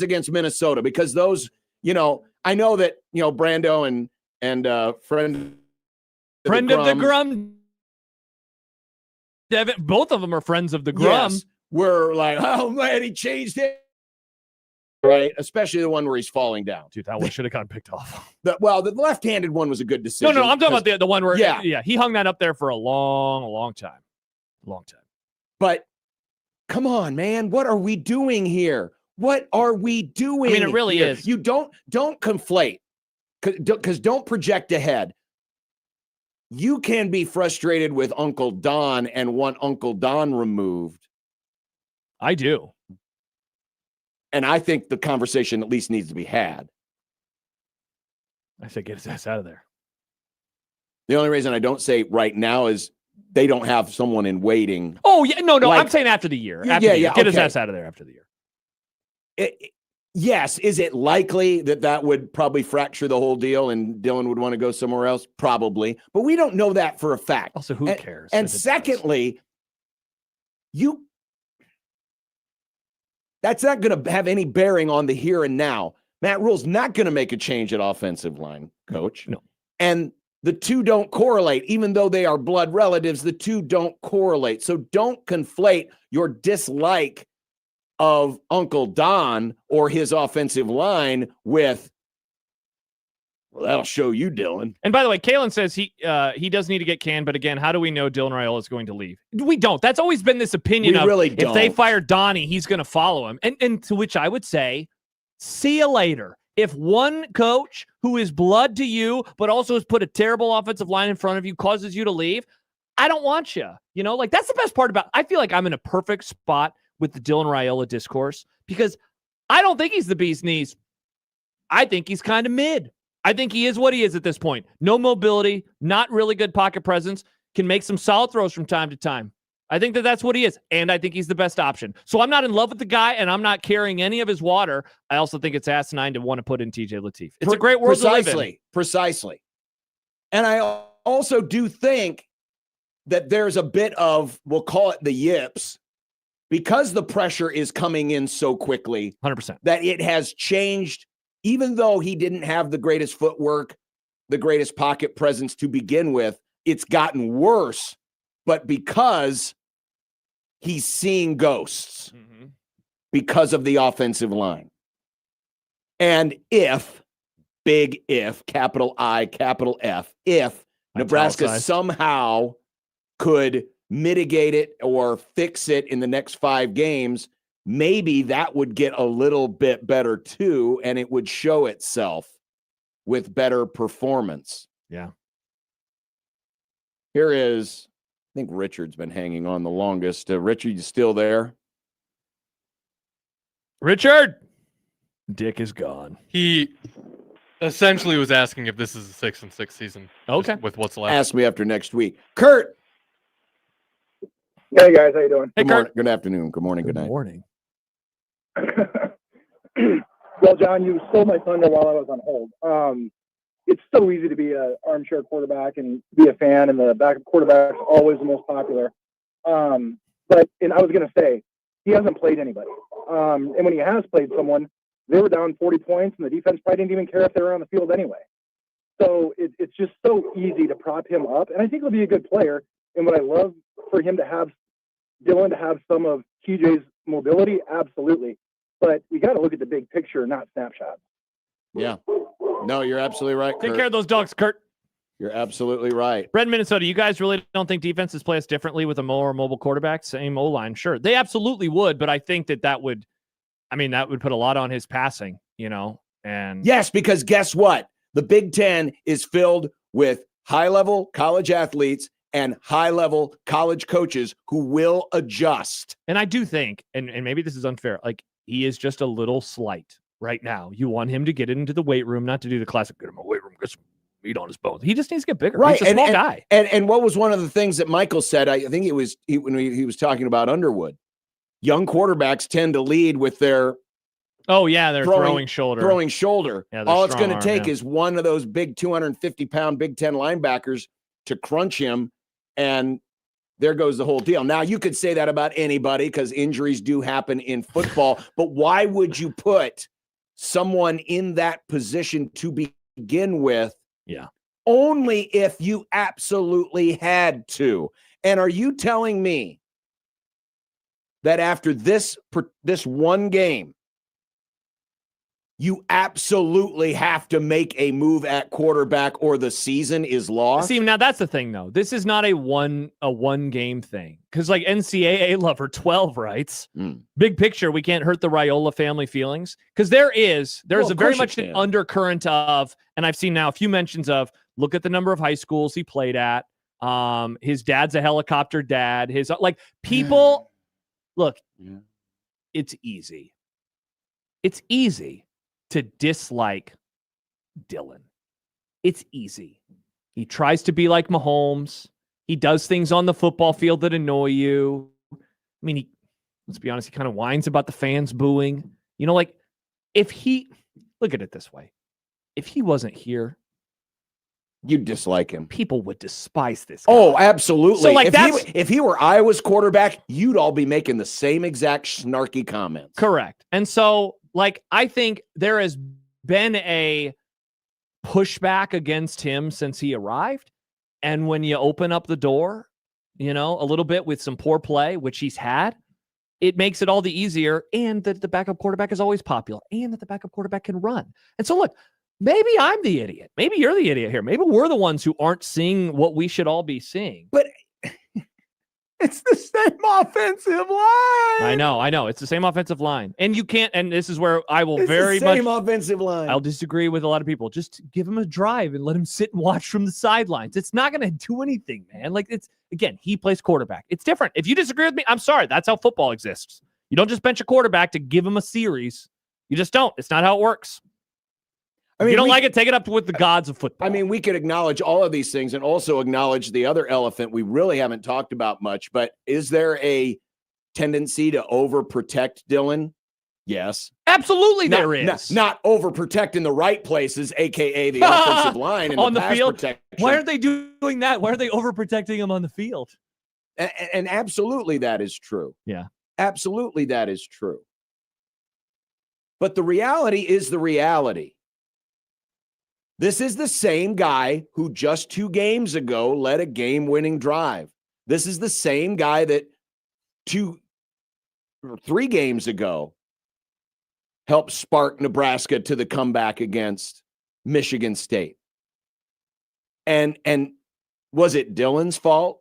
against Minnesota, because those, I know that, Brando and friend of the Grum, Devin, both of them are friends of the Grum. Yes, we're like, oh man, he changed it. Right, especially the one where he's falling down. Dude, that one should have gotten picked off. The left-handed one was a good decision. No, I'm talking about the one where, he hung that up there for a long time. But come on, man, what are we doing here? What are we doing? I mean, it really here? is. You don't conflate, because don't project ahead. You can be frustrated with Uncle Don and want Uncle Don removed. I do. And I think the conversation at least needs to be had. I say get his ass out of there. The only reason I don't say right now is they don't have someone in waiting. Oh, yeah. No. I'm saying after the year. Get his ass out of there after the year. Yes. Is it likely that would probably fracture the whole deal and Dylan would want to go somewhere else? Probably. But we don't know that for a fact. Also, who cares? And secondly, that's not going to have any bearing on the here and now. Matt Rule's not going to make a change at offensive line, coach. No. And the two don't correlate. Even though they are blood relatives, the two don't correlate. So don't conflate your dislike of Uncle Don or his offensive line with Well, that'll show you, Dylan. And by the way, Kalen says he does need to get canned, but again, how do we know Dylan Raiola is going to leave? We don't. That's always been this opinion We of really if they don't. fire Donnie, he's going to follow him. And to which I would say, see you later. If one coach who is blood to you, but also has put a terrible offensive line in front of you, causes you to leave, I don't want you. You know, like that's the best part about. I feel like I'm in a perfect spot with the Dylan Raiola discourse because I don't think he's the bee's knees. I think he's kind of mid. I think he is what he is at this point. No mobility, not really good pocket presence, can make some solid throws from time to time. I think that that's what he is, and I think he's the best option. So I'm not in love with the guy, and I'm not carrying any of his water. I also think it's asinine to want to put in TJ Lateef. It's a great world to live in. Precisely. And I also do think that there's a bit of, we'll call it the yips, because the pressure is coming in so quickly, 100%, that it has changed. Even though he didn't have the greatest footwork, the greatest pocket presence to begin with, it's gotten worse. But because he's seeing ghosts because of the offensive line. And if, big if, capital I, capital F, if Nebraska somehow could mitigate it or fix it in the next 5 games, maybe that would get a little bit better too, and it would show itself with better performance. Yeah. Here is, I think Richard's been hanging on the longest. Richard, you still there? Richard! Dick is gone. He essentially was asking if this is a 6-6 season. Okay. With what's left. Ask me after next week. Kurt! Hey, guys. How you doing? Hey, Good Kurt. morning. Good afternoon. Good morning. Good night. Morning. Well, John, you stole my thunder while I was on hold. It's so easy to be an armchair quarterback and be a fan, and the backup quarterback's always the most popular. And I was going to say, he hasn't played anybody. And when he has played someone, they were down 40 points, and the defense probably didn't even care if they were on the field anyway. So it's just so easy to prop him up, and I think he'll be a good player. And what I love for him to have, Dylan, to have some of TJ's mobility, absolutely. But we got to look at the big picture, not snapshots. Yeah. No, you're absolutely right, Take Kurt. care of those dogs, Kurt. You're absolutely right. Brett, Minnesota, you guys really don't think defenses play us differently with a more mobile quarterback? Same O-line. Sure. They absolutely would, but I think that would put a lot on his passing, you know? And Yes, because guess what? The Big Ten is filled with high-level college athletes and high-level college coaches who will adjust. And I do think, and maybe this is unfair, like he is just a little slight right now. You want him to get into the weight room, not to do the classic, get him a weight room, get some meat on his bones. He just needs to get bigger. Right. He's a small guy. And what was one of the things that Michael said, I think it was when he was talking about Underwood, young quarterbacks tend to lead with their they're throwing shoulder. Yeah, all it's going to arm, take yeah. is one of those big 250-pound Big Ten linebackers to crunch him, and there goes the whole deal. Now, you could say that about anybody because injuries do happen in football, but why would you put someone in that position to begin with? Yeah. Only if you absolutely had to. And are you telling me that after this one game, you absolutely have to make a move at quarterback or the season is lost? See, now that's the thing, though. This is not a one game thing. Because like NCAA lover 12 writes, big picture, we can't hurt the Raiola family feelings. Because there's a very much an undercurrent of, and I've seen now a few mentions of, look at the number of high schools he played at. His dad's a helicopter dad. His people, look, it's easy. It's easy to dislike Dylan. It's easy. He tries to be like Mahomes. He does things on the football field that annoy you. I mean, let's be honest, he kind of whines about the fans booing. You know, like look at it this way. If he wasn't here, you'd dislike him. People would despise this guy. Oh, absolutely. So like if he were Iowa's quarterback, you'd all be making the same exact snarky comments. Correct. And so like, I think there has been a pushback against him since he arrived. And when you open up the door, you know, a little bit with some poor play, which he's had, it makes it all the easier. And that the backup quarterback is always popular and that the backup quarterback can run. And so look, Maybe I'm the idiot. Maybe you're the idiot here. Maybe we're the ones who aren't seeing what we should all be seeing. But it's the same offensive line. I know. It's the same offensive line. And you can't, and this is where I will It's very the same much offensive line. I'll disagree with a lot of people. Just give him a drive and let him sit and watch from the sidelines. It's not going to do anything, man. Like, it's, again, he plays quarterback. It's different. If you disagree with me, I'm sorry. That's how football exists. You don't just bench a quarterback to give him a series. You just don't. It's not how it works. I mean, if you don't like it, take it up with the gods of football. I mean, we could acknowledge all of these things and also acknowledge the other elephant we really haven't talked about much, but is there a tendency to overprotect Dylan? Yes. Absolutely there is. Not overprotect in the right places, a.k.a. the offensive line and on the pass field. protection. Why aren't they doing that? Why are they overprotecting him on the field? And absolutely that is true. Yeah. Absolutely that is true. But the reality is the reality. This is the same guy who just 2 games ago led a game-winning drive. This is the same guy that 2 or 3 games ago helped spark Nebraska to the comeback against Michigan State. And was it Dylan's fault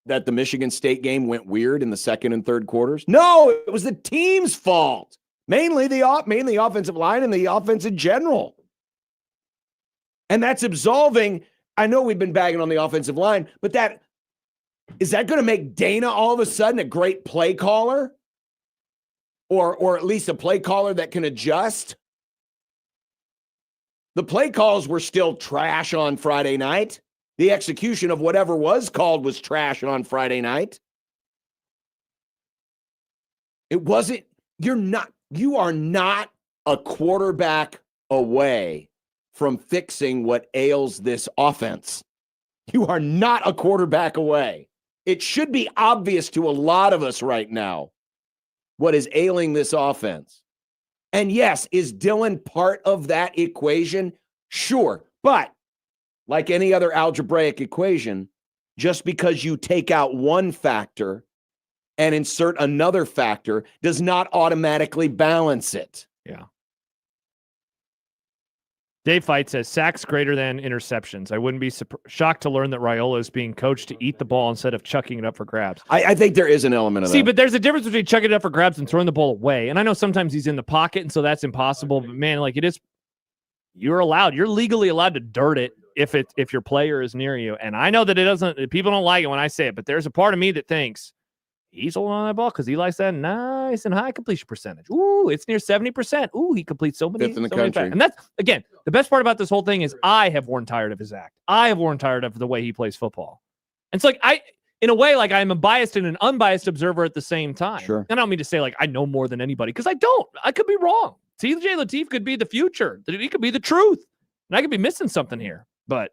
that the Michigan State game went weird in the second and third quarters? No, it was the team's fault. Mainly the offensive line and the offense in general. And that's absolving. I know we've been bagging on the offensive line, but is that going to make Dana all of a sudden a great play caller? Or at least a play caller that can adjust? The play calls were still trash on Friday night. The execution of whatever was called was trash on Friday night. It wasn't, you are not a quarterback away from fixing what ails this offense. You are not a quarterback away. It should be obvious to a lot of us right now what is ailing this offense. And yes, is Dylan part of that equation? Sure. But like any other algebraic equation, just because you take out one factor and insert another factor does not automatically balance it. Yeah. Dave Fight says sacks greater than interceptions. I wouldn't be shocked to learn that Raiola is being coached to eat the ball instead of chucking it up for grabs. I think there is an element of that. See, but there's a difference between chucking it up for grabs and throwing the ball away. And I know sometimes he's in the pocket, and so that's impossible. But man, like you're legally allowed to dirt it if your player is near you. And I know that people don't like it when I say it, but there's a part of me that thinks he's holding on that ball because he likes that nice and high completion percentage. Ooh, it's near 70%. Ooh, he completes so many. Fifth in the country. And that's, again, the best part about this whole thing is I have worn tired of his act. I have worn tired of the way he plays football. And it's like, in a way, like I'm a biased and an unbiased observer at the same time. Sure. And I don't mean to say like I know more than anybody because I don't. I could be wrong. TJ Lateef could be the future. He could be the truth. And I could be missing something here. But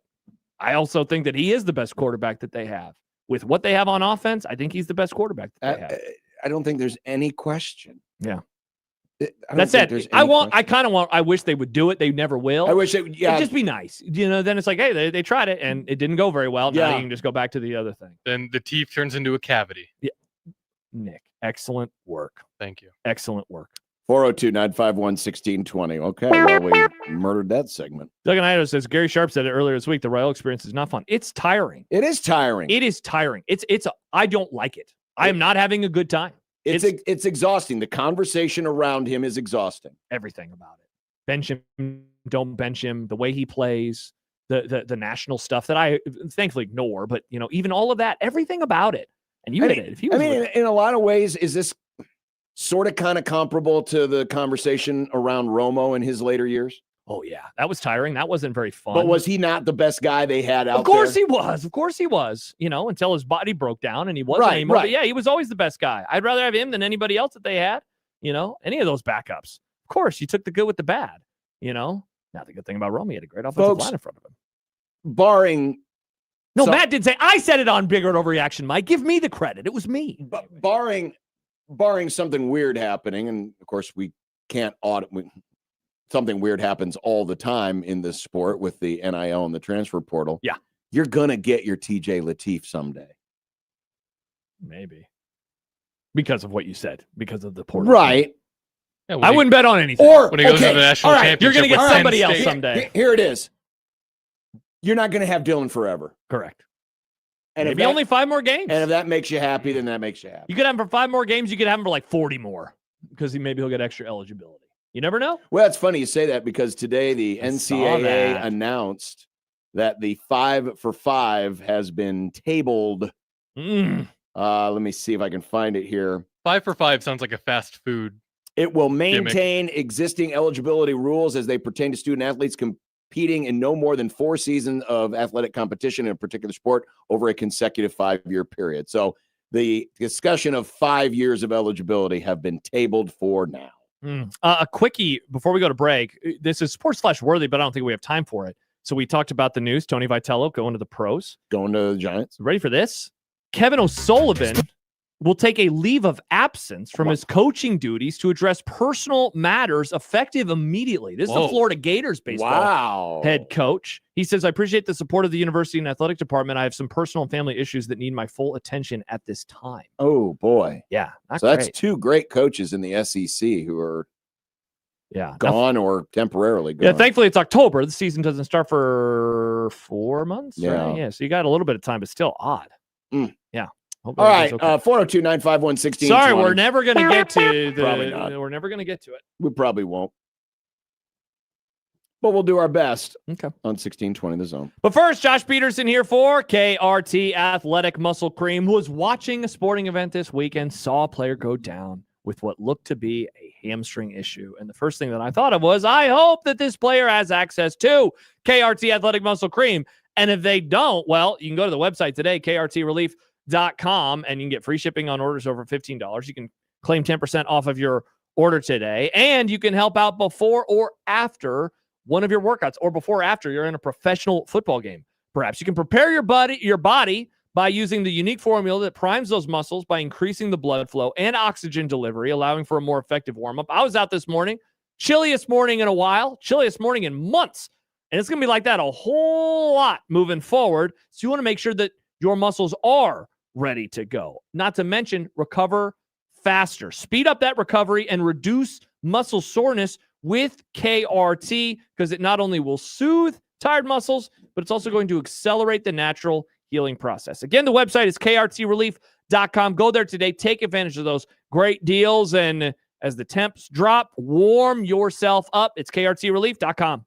I also think that he is the best quarterback that they have. With what they have on offense, I think he's the best quarterback that they have. I don't think there's any question. Yeah. That's it. I wish they would do it. They never will. I wish it'd just be nice. Then it's like, hey, they tried it and it didn't go very well. Now you can just go back to the other thing. Then the teeth turns into a cavity. Yeah. Nick, excellent work. Thank you. Excellent work. 402-951-1620. Okay, well, we murdered that segment. Doug Ido says, Gary Sharp said it earlier this week, the Raiola experience is not fun. It's tiring. It is tiring. It is tiring. I don't like it. I am not having a good time. It's exhausting. The conversation around him is exhausting. Everything about it. Bench him, don't bench him, the way he plays, the national stuff that I thankfully ignore, but even all of that, everything about it. And you hit it. In a lot of ways, is this sort of kind of comparable to the conversation around Romo in his later years? Oh, yeah. That was tiring. That wasn't very fun. But was he not the best guy they had out there? Of course he was. Of course he was. Until his body broke down and he wasn't anymore. Right. But yeah, he was always the best guy. I'd rather have him than anybody else that they had. Any of those backups. Of course, you took the good with the bad. Now the good thing about Romo, he had a great offensive line in front of him. Barring... No, Matt did say, I said it on Bigger Overreaction, Mike. Give me the credit. It was me. Barring something weird happening, and of course we can't audit. Something weird happens all the time in this sport with the NIL and the transfer portal. Yeah. You're going to get your TJ Lateef someday. Maybe. Because of what you said. Because of the portal. Right. Yeah, I wouldn't bet on anything. Or when he goes to okay, the national all right, championship. You're going to get with Penn somebody else State. someday. Here it is. You're not going to have Dylan forever. Correct. And Maybe only 5 more games. And if that makes you happy, then that makes you happy. You could have him for 5 more games. You could have him for like 40 more because maybe he'll get extra eligibility. You never know. Well, it's funny you say that because today the NCAA announced that the 5 for 5 has been tabled. Let me see if I can find it here. 5 for 5 sounds like a fast food. It will maintain existing eligibility rules as they pertain to student athletes competing in no more than 4 seasons of athletic competition in a particular sport over a consecutive 5-year period. So the discussion of 5 years of eligibility have been tabled for now. A quickie before we go to break. This is sports/worthy, but I don't think we have time for it. So we talked about the news. Tony Vitello going to the pros. Going to the Giants. Ready for this? Kevin O'Sullivan will take a leave of absence from his coaching duties to address personal matters effective immediately. This is the Florida Gators baseball head coach. He says, I appreciate the support of the university and athletic department. I have some personal and family issues that need my full attention at this time. Oh, boy. Yeah. So that's 2 great coaches in the SEC who are gone or temporarily gone. Yeah, thankfully it's October. The season doesn't start for 4 months. Yeah. Right? Yeah, so you got a little bit of time, but still odd. Yeah. All right, 402-951-1620. Sorry, we're never going to get to the. Probably not. We're never going to get to it. We probably won't. But we'll do our best on 1620 The Zone. But first, Josh Peterson here for KRT Athletic Muscle Cream, who was watching a sporting event this weekend, saw a player go down with what looked to be a hamstring issue. And the first thing that I thought of was, I hope that this player has access to KRT Athletic Muscle Cream. And if they don't, well, you can go to the website today, krtrelief.com, and you can get free shipping on orders over $15. You can claim 10% off of your order today, and you can help out before or after one of your workouts, or before or after you're in a professional football game. Perhaps you can prepare your body by using the unique formula that primes those muscles by increasing the blood flow and oxygen delivery, allowing for a more effective warm-up. I was out this morning, chilliest morning in a while, chilliest morning in months, and it's going to be like that a whole lot moving forward. So you want to make sure that your muscles are ready to go. Not to mention, recover faster. Speed up that recovery and reduce muscle soreness with KRT, because it not only will soothe tired muscles, but it's also going to accelerate the natural healing process. Again, the website is krtrelief.com. Go there today. Take advantage of those great deals. And as the temps drop, warm yourself up. It's krtrelief.com.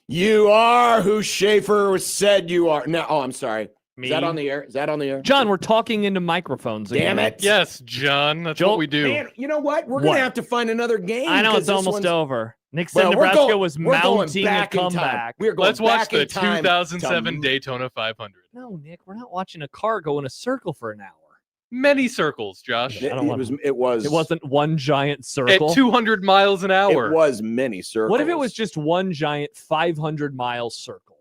You are who Schaefer said you are. No, I'm sorry. Me? Is that on the air? Is that on the air? John, we're talking into microphones Damn again. it. Yes, John. That's Joel, what we do. Man, you know what? We're going to have to find another game. I know 'cause it's this almost one's- over. Nick said Well, Nebraska was we're going mounting a back in time. comeback. We're going Let's watch back the in time 2007 to- Daytona 500. No, Nick, we're not watching a car go in a circle for an hour. Many circles, Josh. I don't It want- was. It was. It wasn't one giant circle. At 200 miles an hour. It was many circles. What if it was just one giant 500-mile circle?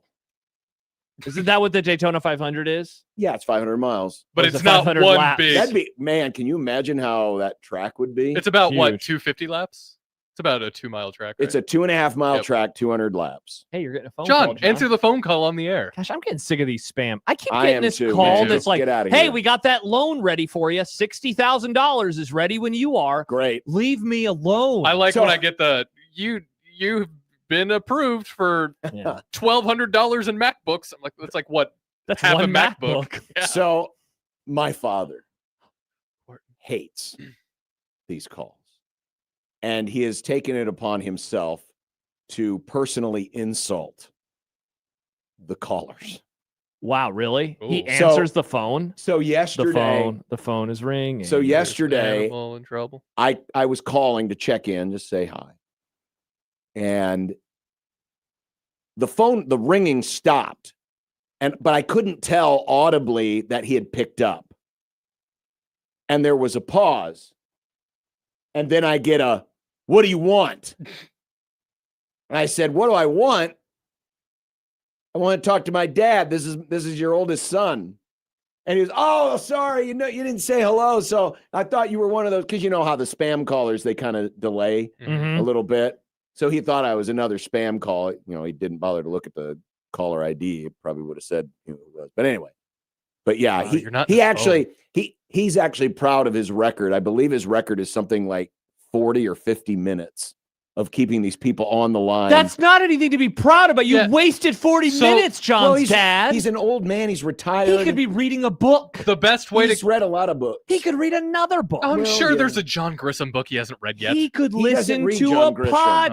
Isn't that what the Daytona 500 is? Yeah, it's 500 miles. But Or is it's it not 500 one laps? big. That'd be, man, can you imagine how that track would be? It's about what, Huge. 250 laps? It's about a 2-mile track. It's right? a 2.5 mile Yep. track, 200 laps. Hey, you're getting a phone John, call, John. answer the phone call on the air. Gosh, I'm getting sick of these spam. I keep I getting am this too, call man. that's Just like, get outta hey, here. we got that loan ready for you. $60,000 is ready when you are. Great. Leave me alone. I like So- when I get the you've been approved for Yeah. $1,200 in MacBooks. I'm like, that's like what? That's Have a one MacBook. MacBook. Yeah. So, my father hates these calls, and he has taken it upon himself to personally insult the callers. Wow, really? He Ooh. answers the phone. So The yesterday, phone is ringing. So There's yesterday, Animal in trouble. I was calling to check in, just say hi, and the ringing stopped, but I couldn't tell audibly that he had picked up, and there was a pause, and then I get a, "What do you want?" And I said, "What do I want? I want to talk to my dad. This is your oldest son." And he was, "Oh, sorry, you didn't say hello, so I thought you were one of those," because you know how the spam callers, they kind of delay Mhm. a little bit. So he thought I was another spam call. He didn't bother to look at the caller ID. He probably would have said who it was. But anyway, yeah, Wow, you're not he his actually he's actually proud of his record. I believe his record is something like 40 or 50 minutes of keeping these people on the line. That's not anything to be proud about. You Yeah. wasted 40 So- minutes, John's dad. He's an old man. He's retired. He could be reading a book. The best way He's to. read a lot of books. He could read another book. I'm Well, sure yeah. there's a John Grissom book he hasn't read yet. He could He doesn't listen read to John a Grisham.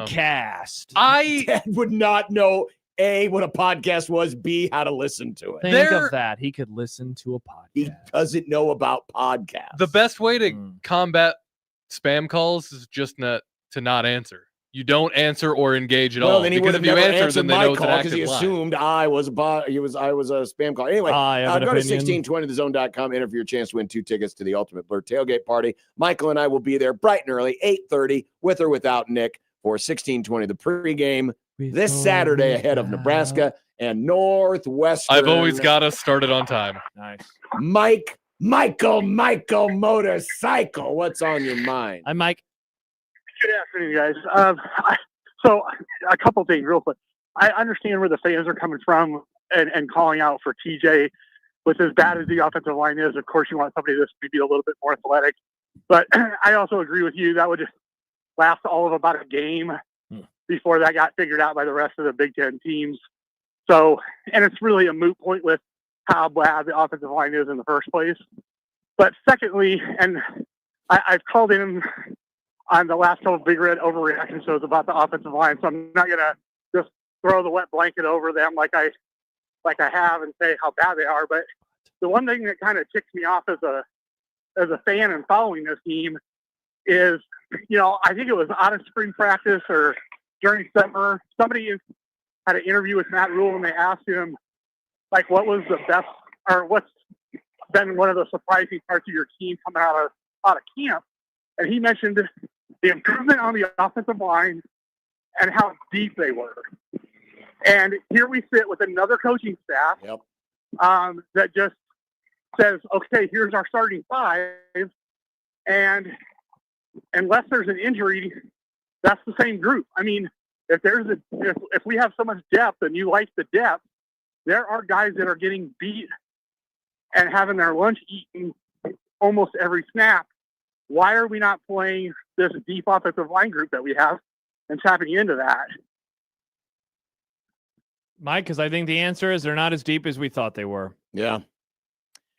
podcast. Dad would not know A, what a podcast was, B, how to listen to it. Think There- of that. He could listen to a He podcast. doesn't know about podcasts. The best way to Mm. combat spam calls is just to not answer. You don't answer or engage at Well, all. then he Because would if have you never answer, answered then they my know it's an call because active he line. assumed I was a spam call. Anyway, I have an go to opinion. 1620thezone.com, enter for your chance to win 2 tickets to the Ultimate Blur tailgate party. Michael and I will be there bright and early, 8:30, with or without Nick, for 1620 the pregame this Saturday ahead of Nebraska and Northwestern. I've always got us started on time. Nice. Michael Motorcycle. What's on your mind? I'm Mike. Good afternoon, guys. So a couple things real quick. I understand where the fans are coming from and calling out for TJ. With as bad as the offensive line is, of course, you want somebody that's maybe a little bit more athletic. But I also agree with you. That would just last all of about a game before that got figured out by the rest of the Big Ten teams. So, and it's really a moot point with how bad the offensive line is in the first place. But secondly, and I've called in on the last couple of Big Red overreaction shows about the offensive line, so I'm not gonna just throw the wet blanket over them like I have and say how bad they are. But the one thing that kind of ticks me off as a fan and following this team is, I think it was out of spring practice or during summer, somebody had an interview with Matt Rule and they asked him, like, what was the best or what's been one of the surprising parts of your team coming out of camp. And he mentioned the improvement on the offensive line and how deep they were. And here we sit with another coaching staff that just says, okay, here's our starting 5. And unless there's an injury, that's the same group. I mean, if we have so much depth and you like the depth, there are guys that are getting beat and having their lunch eaten almost every snap. Why are we not playing this deep offensive line group that we have and tapping into that? Mike, because I think the answer is they're not as deep as we thought they were. Yeah.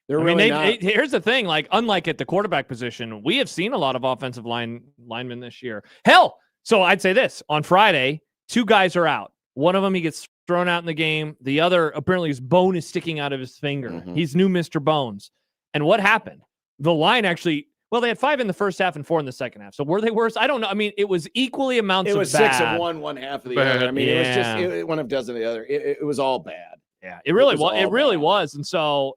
They're I mean, really not. here's the thing, like, unlike at the quarterback position, we have seen a lot of offensive linemen this year. Hell, So I'd say this. On Friday, 2 guys are out. One of them, he gets thrown out in the game. The other, apparently his bone is sticking out of his finger. Mhm. He's new Mr. Bones. And what happened? The line actually, well, they had 5 in the first half and 4 in the second half. So were they worse? I don't know. I mean, it was equally amounts It of was bad. 6 of one half of the other. I mean, it was just one of dozen of the other. It was all bad. Yeah, it really was. It all really bad. was. And so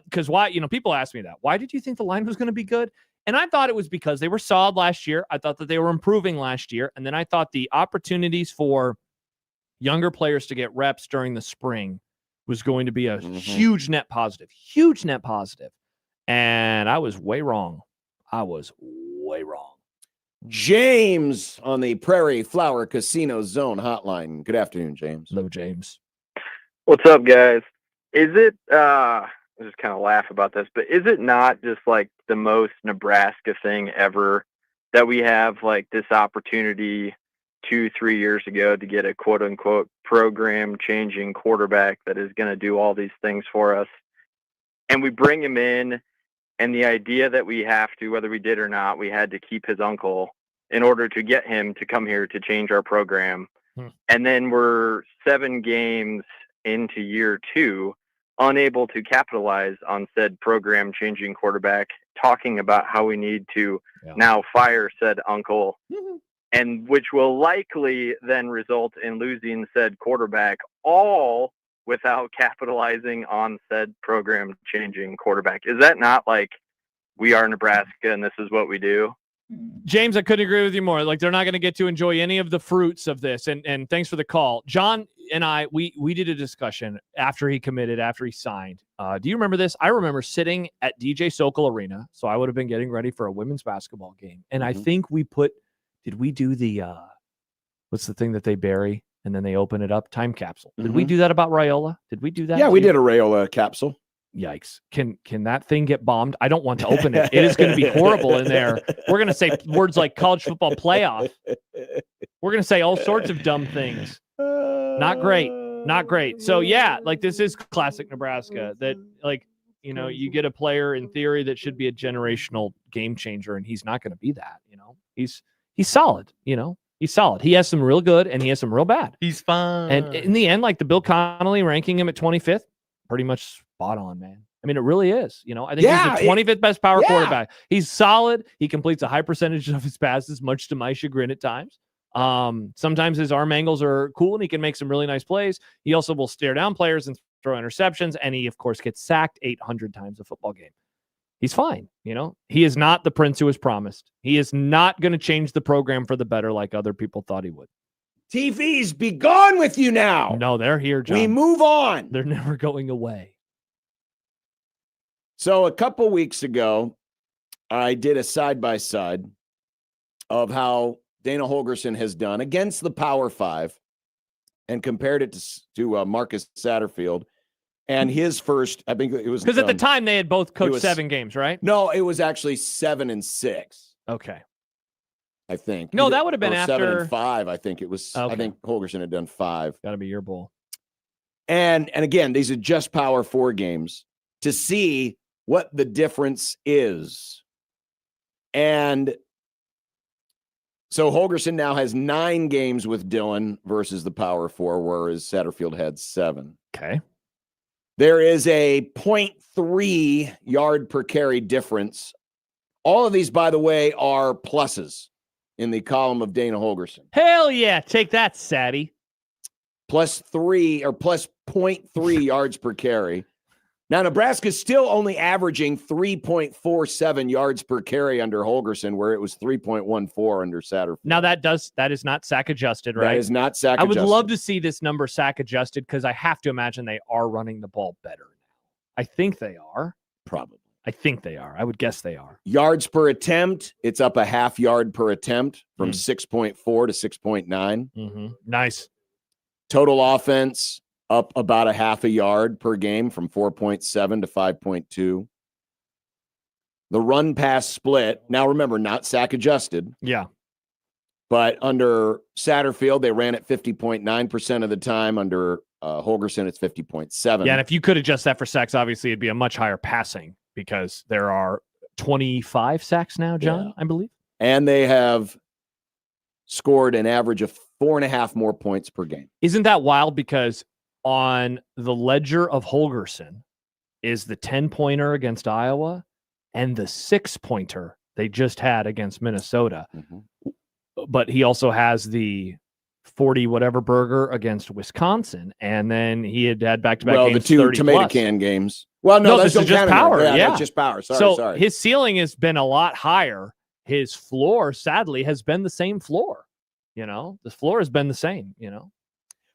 because why, people ask me that. Why did you think the line was going to be good? And I thought it was because they were solid last year. I thought that they were improving last year. And then I thought the opportunities for younger players to get reps during the spring was going to be a huge net positive. And I was way wrong. James on the Prairie Flower Casino Zone hotline. Good afternoon, James. Hello, James. What's up, guys? Is it, I just kind of laugh about this, but is it not just like the most Nebraska thing ever that we have like this opportunity 2-3 years ago to get a quote unquote program changing quarterback that is going to do all these things for us? And we bring him in, and the idea that we have to, whether we did or not, we had to keep his uncle in order to get him to come here to change our program. And then we're 7 games into year 2, unable to capitalize on said program changing quarterback, talking about how we need to now fire said uncle, and which will likely then result in losing said quarterback, all without capitalizing on said program changing quarterback. Is that not like we are Nebraska and this is what we do? James, I couldn't agree with you more. Like, they're not going to get to enjoy any of the fruits of this. And thanks for the call. John and I, we did a discussion after he committed, after he signed. Do you remember this? I remember sitting at DJ Sokol Arena. So I would have been getting ready for a women's basketball game. And I think did we do the, what's the thing that they bury and then they open it up? Time capsule. Did we do that about Raiola? Did we do that? Yeah, we did a Raiola capsule. Yikes. Can that thing get bombed? I don't want to open it. It is going to be horrible in there. We're going to say words like college football playoff. We're going to say all sorts of dumb things. Not great. So yeah, like this is classic Nebraska that like, you get a player in theory that should be a generational game changer, and he's not going to be that, he's solid, he's solid. He has some real good and he has some real bad. He's fine. And in the end, like the Bill Connolly ranking him at 25th, pretty much spot on, man. I mean, it really is. I think he's the 25th best power quarterback. He's solid. He completes a high percentage of his passes, much to my chagrin at times. Sometimes his arm angles are cool and he can make some really nice plays. He also will stare down players and throw interceptions. And he, of course, gets sacked 800 times a football game. He's fine. He is not the prince who was promised. He is not going to change the program for the better like other people thought he would. TVs, be gone with you now. No, they're here, John. We move on. They're never going away. So a couple weeks ago, I did a side-by-side of how Dana Holgorsen has done against the Power 5 and compared it to Marcus Satterfield. And his first, I think it was... Because at the time, they had both coached 7 games, right? No, it was actually 7 and 6. Okay. I think. No, that would have been or after 7 and 5. I think it was. Okay. I think Holgorsen had done 5. Got to be your bowl. And again, these are just Power 4 games to see what the difference is. And so Holgorsen now has 9 games with Dillon versus the Power 4, whereas Satterfield had 7. Okay. There is a 0.3 yard per carry difference. All of these, by the way, are pluses in the column of Dana Holgorsen. Hell yeah. Take that, Satty. Plus 0.3 yards per carry. Now, Nebraska's still only averaging 3.47 yards per carry under Holgorsen, where it was 3.14 under Satterfield. Now, that is not sack adjusted, right? That is not sack adjusted. I would adjusted. love to see this number sack adjusted because I have to imagine they are running the ball better now. I think they are. Probably. I think they are. I would guess they are. Yards per attempt, it's up a half yard per attempt from 6.4 to 6.9. Nice. Total offense, up about a half a yard per game from 4.7 to 5.2. The run pass split, now remember, not sack adjusted. Yeah. But under Satterfield, they ran it 50.9% of the time. Under Holgorsen, it's 50.7. Yeah, and if you could adjust that for sacks, obviously it'd be a much higher passing because there are 25 sacks now, John, I believe. And they have scored an average of 4.5 more points per game. Isn't that wild? Because on the ledger of Holgerson is the 10-pointer against Iowa and the 6-pointer they just had against Minnesota. But he also has the 40 whatever burger against Wisconsin, and then he had back-to-back games. The 2 tomato plus. can games. Well, no, this is just power. That's just power. Sorry. His ceiling has been a lot higher. His floor, sadly, has been the same floor. The floor has been the same.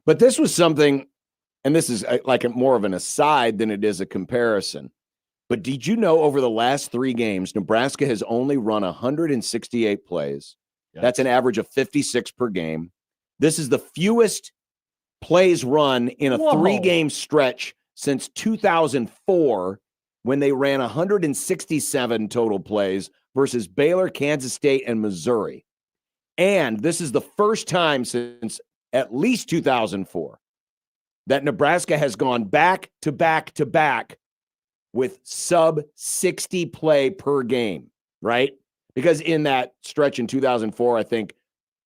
But this was something, and this is like more of an aside than it is a comparison. But did you know over the last 3 games, Nebraska has only run 168 plays? Yes. That's an average of 56 per game. This is the fewest plays run in a 3-game stretch since 2004, when they ran 167 total plays versus Baylor, Kansas State, and Missouri. And this is the first time since at least 2004 that Nebraska has gone back to back to back with sub 60 play per game, right? Because in that stretch in 2004, I think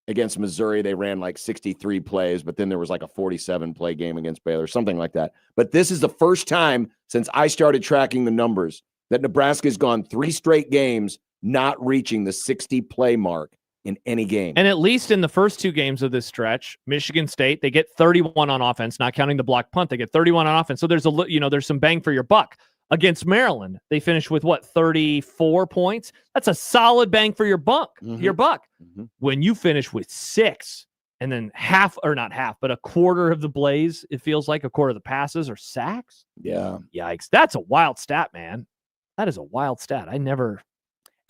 against Missouri, they ran like 63 plays, but then there was like a 47 play game against Baylor, something like that. But this is the first time since I started tracking the numbers that Nebraska has gone 3 straight games not reaching the 60 play mark in any game. And at least in the first 2 games of this stretch, Michigan State, they get 31 on offense, not counting the block punt. They get 31 on offense. So there's there's some bang for your buck. Against Maryland, they finished with 34 points. That's a solid bang for your buck. When you finish with 6 and then a quarter of the plays, it feels like a quarter of the passes are sacks. Yeah. Yikes. That's a wild stat, man. That is a wild stat.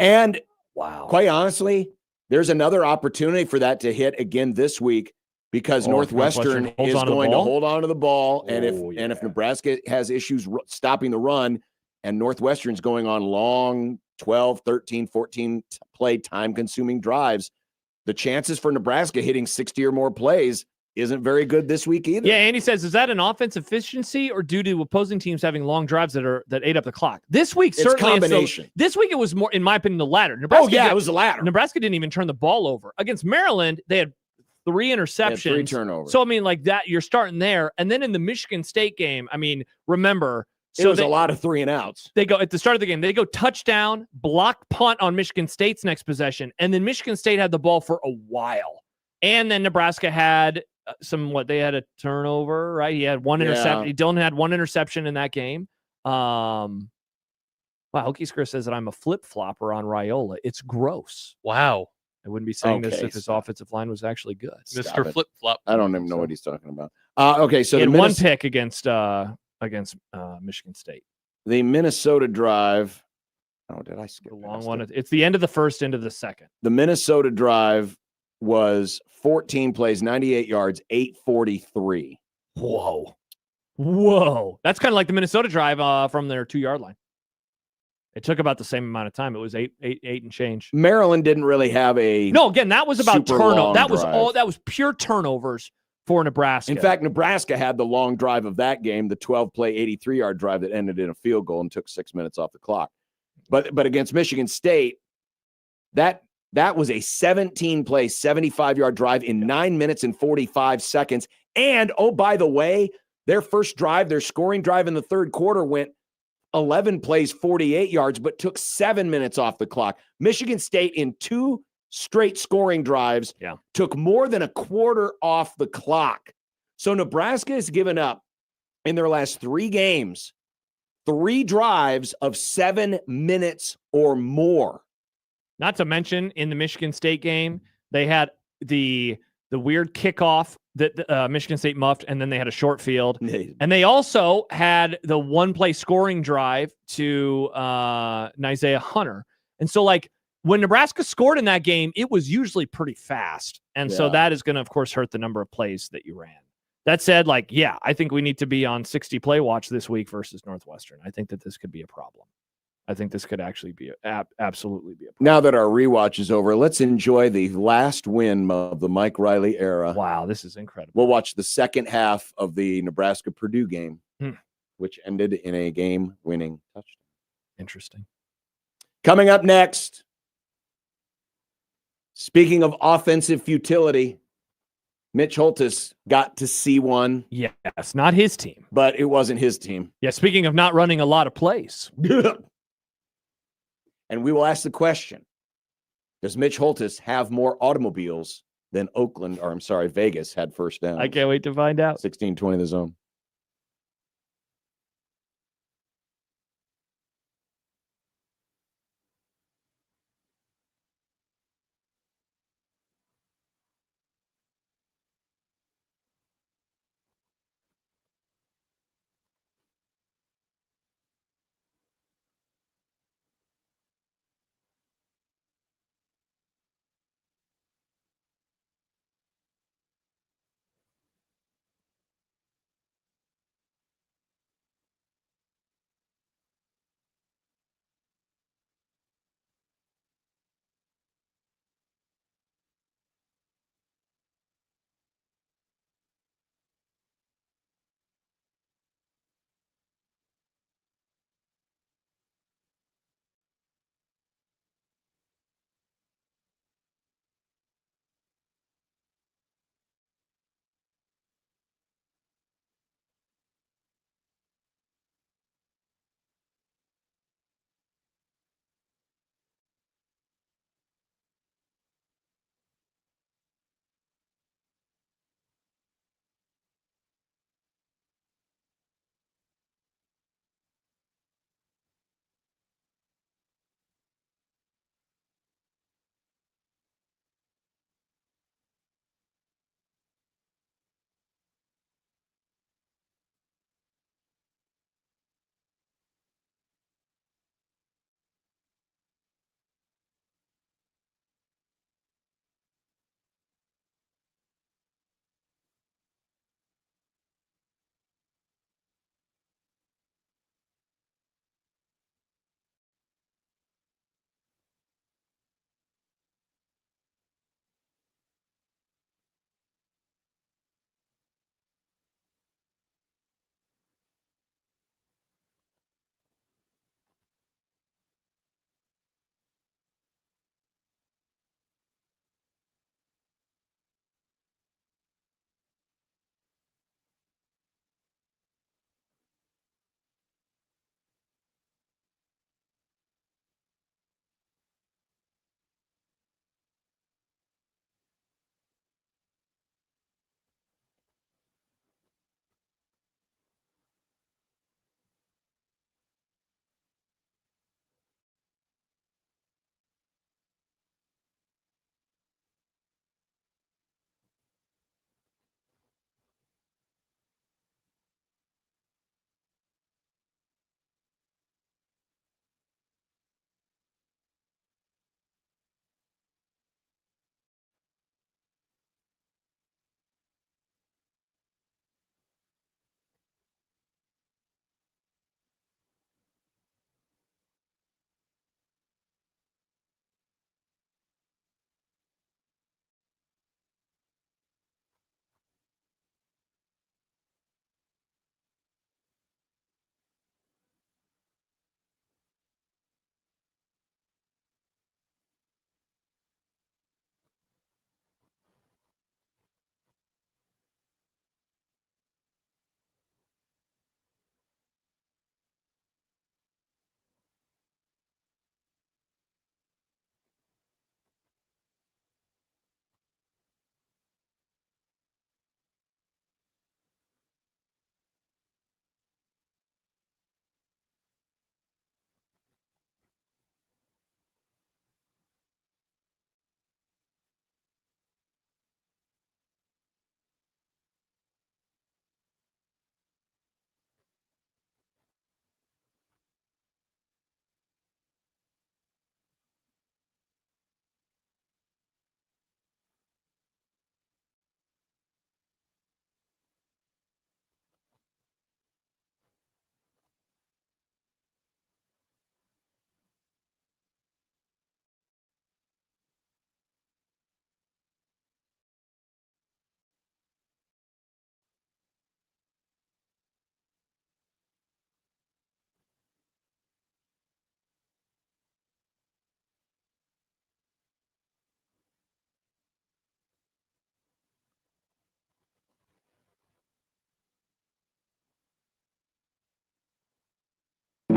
And quite honestly, there's another opportunity for that to hit again this week, because Northwestern is going to hold on to the ball. And if Nebraska has issues stopping the run, and Northwestern's going on long 12, 13, 14 play time-consuming drives, the chances for Nebraska hitting 60 or more plays isn't very good this week either. Yeah, Andy says, is that an offense efficiency or due to opposing teams having long drives that ate up the clock? This week, certainly it's combination. This week it was more, in my opinion, the latter. It was the latter. Nebraska didn't even turn the ball over. Against Maryland, they had 3 interceptions. 3 turnovers. So, like that, you're starting there. And then in the Michigan State game, remember. It was a lot of 3 and outs. They go at the start of the game, they go touchdown, block punt on Michigan State's next possession. And then Michigan State had the ball for a while. And then Nebraska had they had a turnover, right? He had 1 interception. Dylan had 1 interception in that game. Wow, Hokies Chris says that I'm a flip-flopper on Raiola. It's gross. Wow. I wouldn't be saying this if his offensive line was actually good. Mr. Flip-flop. I don't even know what he's talking about. So he had 1 pick against Michigan State. The Minnesota drive. Oh, did I skip the long one? It's the end of the first, end of the second. The Minnesota drive was 14 plays, 98 yards, 843. Whoa. That's kind of like the Minnesota drive from their 2-yard line. It took about the same amount of time. It was eight and change. Maryland didn't really have that was about turnover. That was pure turnovers for Nebraska. In fact, Nebraska had the long drive of that game, the 12-play, 83-yard drive that ended in a field goal and took 6 minutes off the clock. But against Michigan State, that was a 17-play, 75-yard drive in 9 minutes and 45 seconds. And, oh, by the way, their first drive, their scoring drive in the third quarter went 11 plays, 48 yards, but took 7 minutes off the clock. Michigan State in 2 straight scoring drives took more than a quarter off the clock. So Nebraska has given up in their last 3 games 3 drives of 7 minutes or more. Not to mention in the Michigan State game, they had the weird kickoff that Michigan State muffed, and then they had a short field. And they also had the 1-play scoring drive to Isaiah Hunter. And so, when Nebraska scored in that game, it was usually pretty fast. And so that is going to, of course, hurt the number of plays that you ran. That said, I think we need to be on 60 play watch this week versus Northwestern. I think that this could be a problem. I think this could actually be absolutely be a problem. Now that our rewatch is over, let's enjoy the last win of the Mike Riley era. Wow, this is incredible. We'll watch the second half of the Nebraska-Purdue game, which ended in a game-winning touchdown. Interesting. Coming up next, Speaking of offensive futility, Mitch Holthus got to see one. Yes, not his team. But it wasn't his team. Yeah, speaking of not running a lot of plays. And we will ask the question, does Mitch Holthus have more automobiles than Vegas had first down? I can't wait to find out. 16-20 the zone.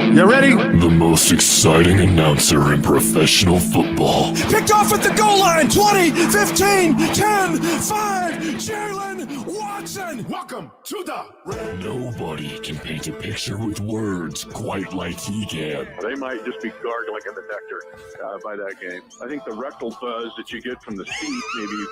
You ready? The most exciting announcer in professional football. Picked off at the goal line. 20, 15, 10, 5. Jalen Watson. Welcome to the Red. Nobody can paint a picture with words quite like he can. They might just be gargling in the nectar by that game. I think the rectal buzz that you get from the seat, maybe,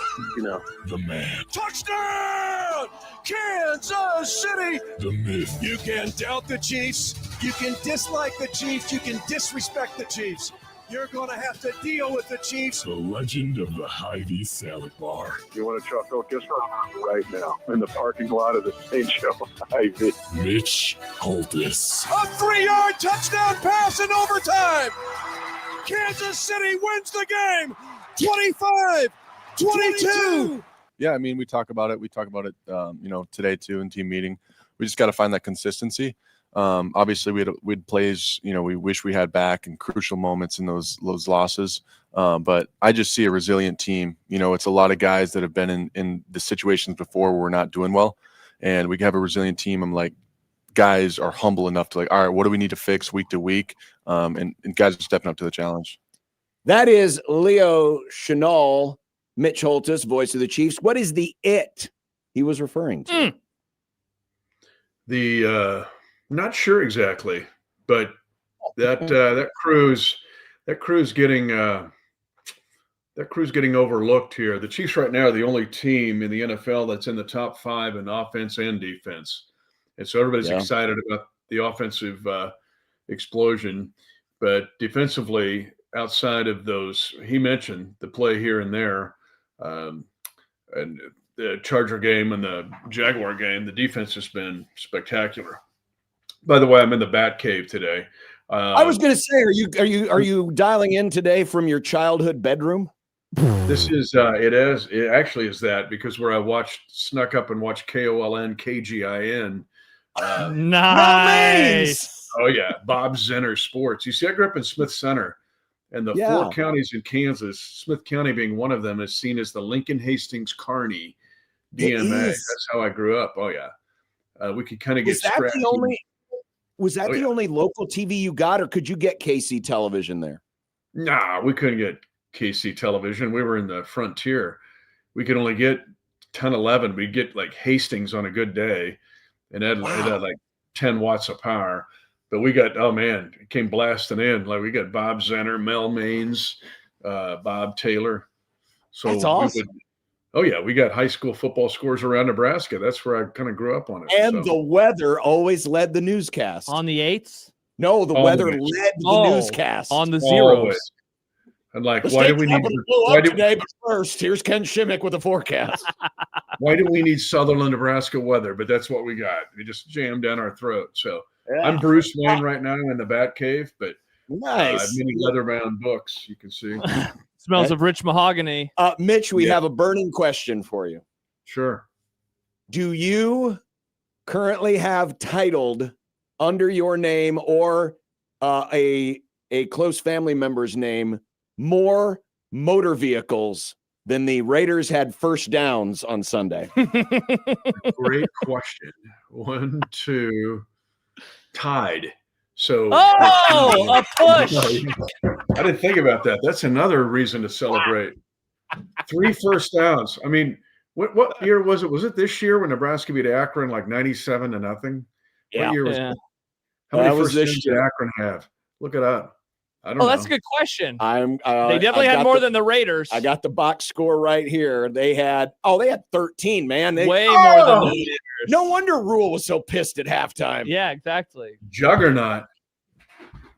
The man. Touchdown! Kansas City! The myth. You can doubt the Chiefs. You can dislike the Chiefs. You can disrespect the Chiefs. You're going to have to deal with the Chiefs. The legend of the Hy-Vee salad bar. You want to chuck Focus right now in the parking lot of the St. Joe Hy-Vee. Mitch Holthus. A 3-yard touchdown pass in overtime. Kansas City wins the game. 25-22. Yeah, I mean, we talk about it. We talk about it, today too in team meeting. We just got to find that consistency. Obviously, we'd plays, we wish we had back in crucial moments in those losses. But I just see a resilient team. It's a lot of guys that have been in the situations before where we're not doing well, and we have a resilient team. I'm like, guys are humble enough to all right, what do we need to fix week to week? And guys are stepping up to the challenge. That is Leo Chenal, Mitch Holthus, voice of the Chiefs. What is the it he was referring to? Not sure exactly, but that crew's getting overlooked here. The Chiefs right now are the only team in the NFL that's in the top 5 in offense and defense, and so everybody's excited about the offensive explosion, but defensively, outside of those, he mentioned the play here and there, and the Charger game and the Jaguar game, the defense has been spectacular. By the way, I'm in the Bat Cave today. I was going to say, are you dialing in today from your childhood bedroom? This is it actually is that, because where I snuck up and watched KOLN KGIN. Nice. Oh yeah, Bob Zenner Sports. You see, I grew up in Smith Center, and the 4 counties in Kansas, Smith County being one of them, is seen as the Lincoln Hastings Kearney DMA. That's how I grew up. Oh yeah, we could kind of get scratched. Was that the only local TV you got, or could you get KC television there? Nah, we couldn't get KC television. We were in the frontier. We could only get 10, 11. We'd get like Hastings on a good day, and it had like 10 watts of power. But we got, it came blasting in. Like we got Bob Zenner, Mel Maines, Bob Taylor. So that's awesome. We got high school football scores around Nebraska. That's where I kind of grew up on it. And the weather always led the newscast. On the 8s? No, the weather led the newscast. On the 0s. And like, why do we need today? But first, here's Ken Shimmick with the forecast. Why do we need Sutherland, Nebraska weather? But that's what we got. We just jammed down our throat. So I'm Bruce Wayne right now in the Bat Cave, but nice. Many leather-bound books you can see. Smells of rich mahogany. Mitch, we have a burning question for you. Sure. Do you currently have titled under your name or a close family member's name more motor vehicles than the Raiders had first downs on Sunday? Great question. 1, 2, tied. So a push. I didn't think about that. That's another reason to celebrate. 3 first downs. I mean, what year was it? Was it this year when Nebraska beat Akron like 97-0? Yeah. What year was it? How many first downs did Akron have? Look it up. I don't know. That's a good question. They definitely had more than the Raiders. I got the box score right here. They had 13, man. Way more than the Raiders. No wonder Rule was so pissed at halftime. Yeah, exactly. Juggernaut.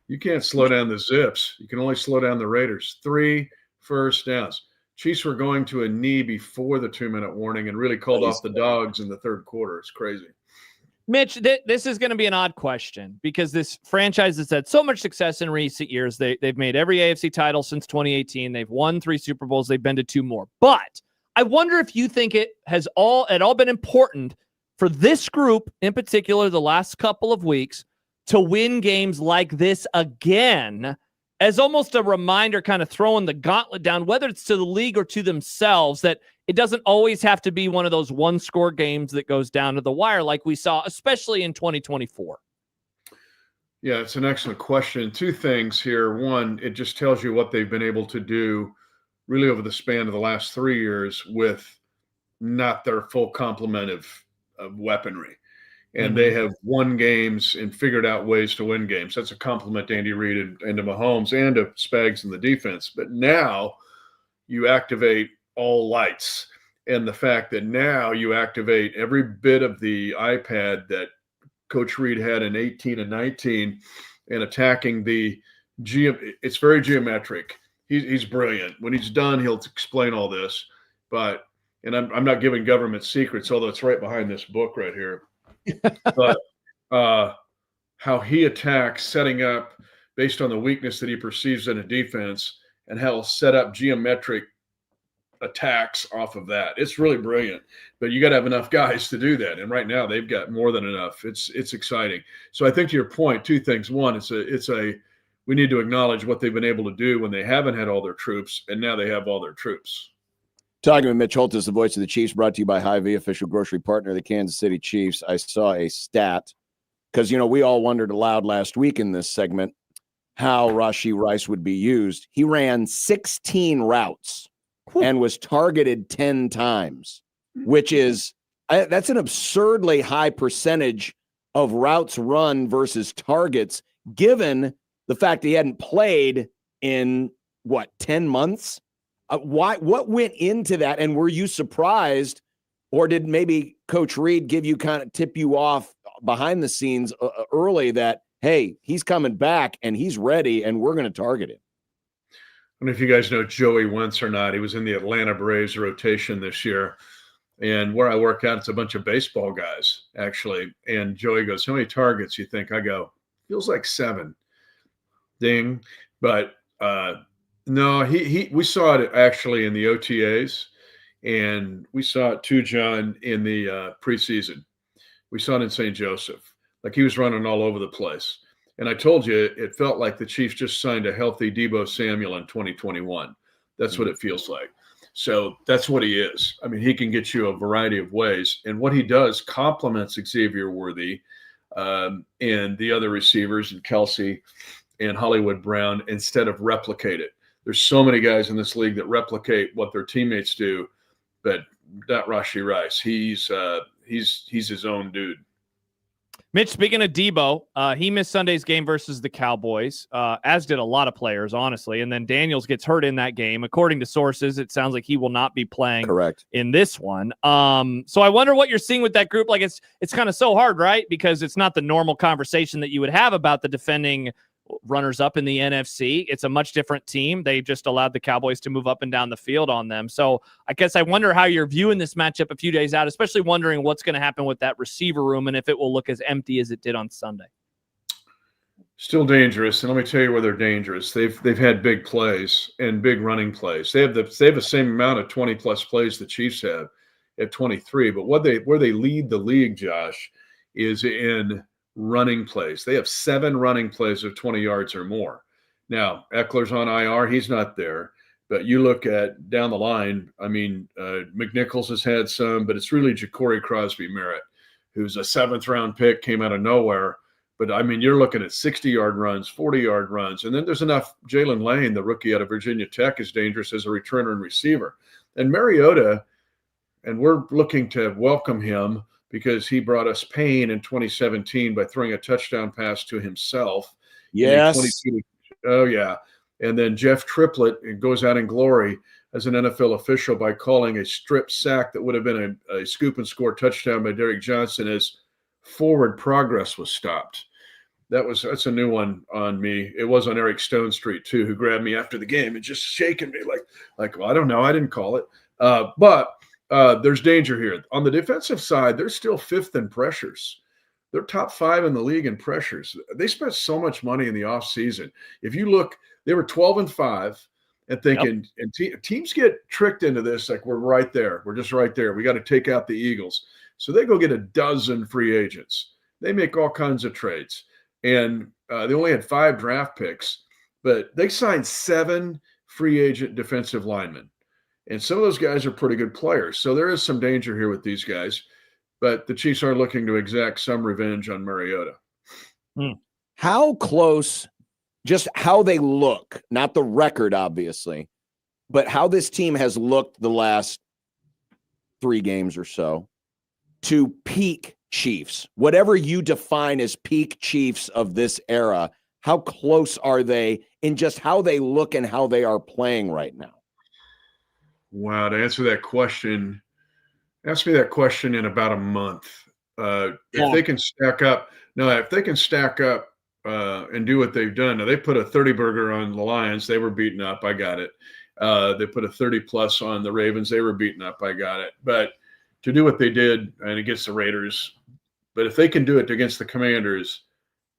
You can't slow down the Zips. You can only slow down the Raiders. 3 first downs. Chiefs were going to a knee before the 2-minute warning and really called off the dogs in the third quarter. It's crazy. Mitch, this is going to be an odd question because this franchise has had so much success in recent years. They've made every AFC title since 2018. They've won 3 Super Bowls. They've been to 2 more. But I wonder if you think it has all been important for this group, in particular, the last couple of weeks, to win games like this again, as almost a reminder, kind of throwing the gauntlet down, whether it's to the league or to themselves, that it doesn't always have to be one of those one-score games that goes down to the wire like we saw, especially in 2024. Yeah, it's an excellent question. Two things here. One, it just tells you what they've been able to do really over the span of the last 3 years with not their full complement of weaponry. And they have won games and figured out ways to win games. That's a compliment to Andy Reid and to Mahomes and to Spags in the defense. But now you activate all lights. And the fact that now you activate every bit of the iPad that Coach Reid had in 18 and 19 and attacking it's very geometric. He's brilliant. When he's done, he'll explain all this. But, and I'm not giving government secrets, although it's right behind this book right here. But how he attacks, setting up based on the weakness that he perceives in a defense, and how he'll set up geometric attacks off of that. It's really brilliant, but you got to have enough guys to do that. And right now they've got more than enough. It's exciting. So I think to your point, two things. One, we need to acknowledge what they've been able to do when they haven't had all their troops, and now they have all their troops. Talking with Mitch Holtis, the voice of the Chiefs, brought to you by Hy-Vee, official grocery partner of the Kansas City Chiefs. I saw a stat because, we all wondered aloud last week in this segment how Rashee Rice would be used. He ran 16 routes and was targeted 10 times, which is that's an absurdly high percentage of routes run versus targets, given the fact that he hadn't played in 10 months. What went into that? And were you surprised, or did maybe Coach Reid tip you off behind the scenes early that, hey, he's coming back and he's ready and we're going to target him? I don't know if you guys know Joey Wentz or not. He was in the Atlanta Braves rotation this year. And where I work out, it's a bunch of baseball guys, actually. And Joey goes, how many targets you think? I go, feels like 7. Ding. But no, we saw it actually in the OTAs. And we saw it too, John, in the preseason. We saw it in St. Joseph. Like he was running all over the place. And I told you, it felt like the Chiefs just signed a healthy Deebo Samuel in 2021. That's what it feels like. So that's what he is. I mean, he can get you a variety of ways. And what he does complements Xavier Worthy and the other receivers and Kelsey and Hollywood Brown instead of replicate it. There's so many guys in this league that replicate what their teammates do, but not Rashee Rice. He's his own dude. Mitch, speaking of Deebo, he missed Sunday's game versus the Cowboys, as did a lot of players, honestly. And then Daniels gets hurt in that game. According to sources, it sounds like he will not be playing in this one. So I wonder what you're seeing with that group. Like it's kind of so hard, right? Because it's not the normal conversation that you would have about the defending runners up in the NFC. It's a much different team. They just allowed the Cowboys to move up and down the field on them. So I guess I wonder how you're viewing this matchup a few days out, especially wondering what's going to happen with that receiver room and if it will look as empty as it did on Sunday. Still dangerous. And let me tell you where they're dangerous. They've had big plays and big running plays. They have the same amount of 20 plus plays the Chiefs have at 23, but where they lead the league, Josh, is in running plays. They have 7 running plays of 20 yards or more. Now, Eckler's on IR. He's not there. But you look at down the line, I mean, McNichols has had some, but it's really Ja'Cory Crosby-Merritt, who's a 7th-round pick, came out of nowhere. But, I mean, you're looking at 60-yard runs, 40-yard runs. And then there's enough. Jalen Lane, the rookie out of Virginia Tech, is dangerous as a returner and receiver. And Mariota, and we're looking to welcome him because he brought us pain in 2017 by throwing a touchdown pass to himself. Yes. Oh, yeah. And then Jeff Triplett goes out in glory as an NFL official by calling a strip sack that would have been a scoop and score touchdown by Derrick Johnson as forward progress was stopped. That's a new one on me. It was on Eric Stone Street, too, who grabbed me after the game and just shaking me like well, I don't know. I didn't call it. But there's danger here. On the defensive side, they're still 5th in pressures. They're top 5 in the league in pressures. They spent so much money in the offseason. If you look, they were 12-5 and thinking, and teams get tricked into this, like we're right there. We're just right there. We got to take out the Eagles. So they go get a dozen free agents. They make all kinds of trades. And they only had 5 draft picks, but they signed 7 free agent defensive linemen. And some of those guys are pretty good players. So there is some danger here with these guys. But the Chiefs are looking to exact some revenge on Mariota. how close, just how they look, not the record, obviously, but how this team has looked the last 3 games or so to peak Chiefs, whatever you define as peak Chiefs of this era, how close are they in just how they look and how they are playing right now? Wow, to answer that question, ask me that question in about a month. If they can stack up, and do what they've done. Now they put a 30 burger on the Lions. They were beaten up. I got it. They put a 30 plus on the Ravens. They were beaten up. I got it. But to do what they did and against the Raiders, but if they can do it against the Commanders,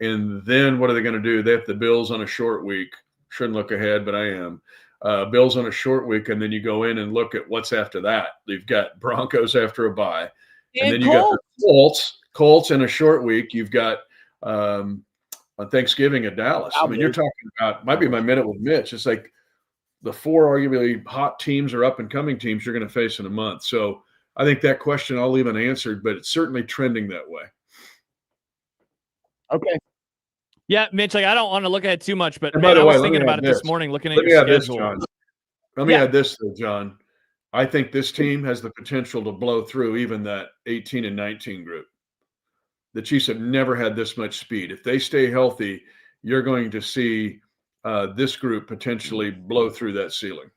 and then what are they going to do? They have the Bills on a short week. Shouldn't look ahead, but I am. Bills on a short week, and then you go in and look at what's after that. You've got Broncos after a bye, and then you got the Colts in a short week. You've got on Thanksgiving at Dallas. I mean, you're talking about, might be my minute with Mitch. It's like the 4 arguably hot teams or up and coming teams you're going to face in a month. So I think that question I'll leave unanswered, but it's certainly trending that way. Okay. Yeah, Mitch, like I don't want to look at it too much, but And man, by the I way, was let thinking me about add it this this. morning, looking at Let me your add this, schedule. John. Let me add this, though, John. I think this team has the potential to blow through even that 18 and 19 group. The Chiefs have never had this much speed. If they stay healthy, you're going to see this group potentially blow through that ceiling.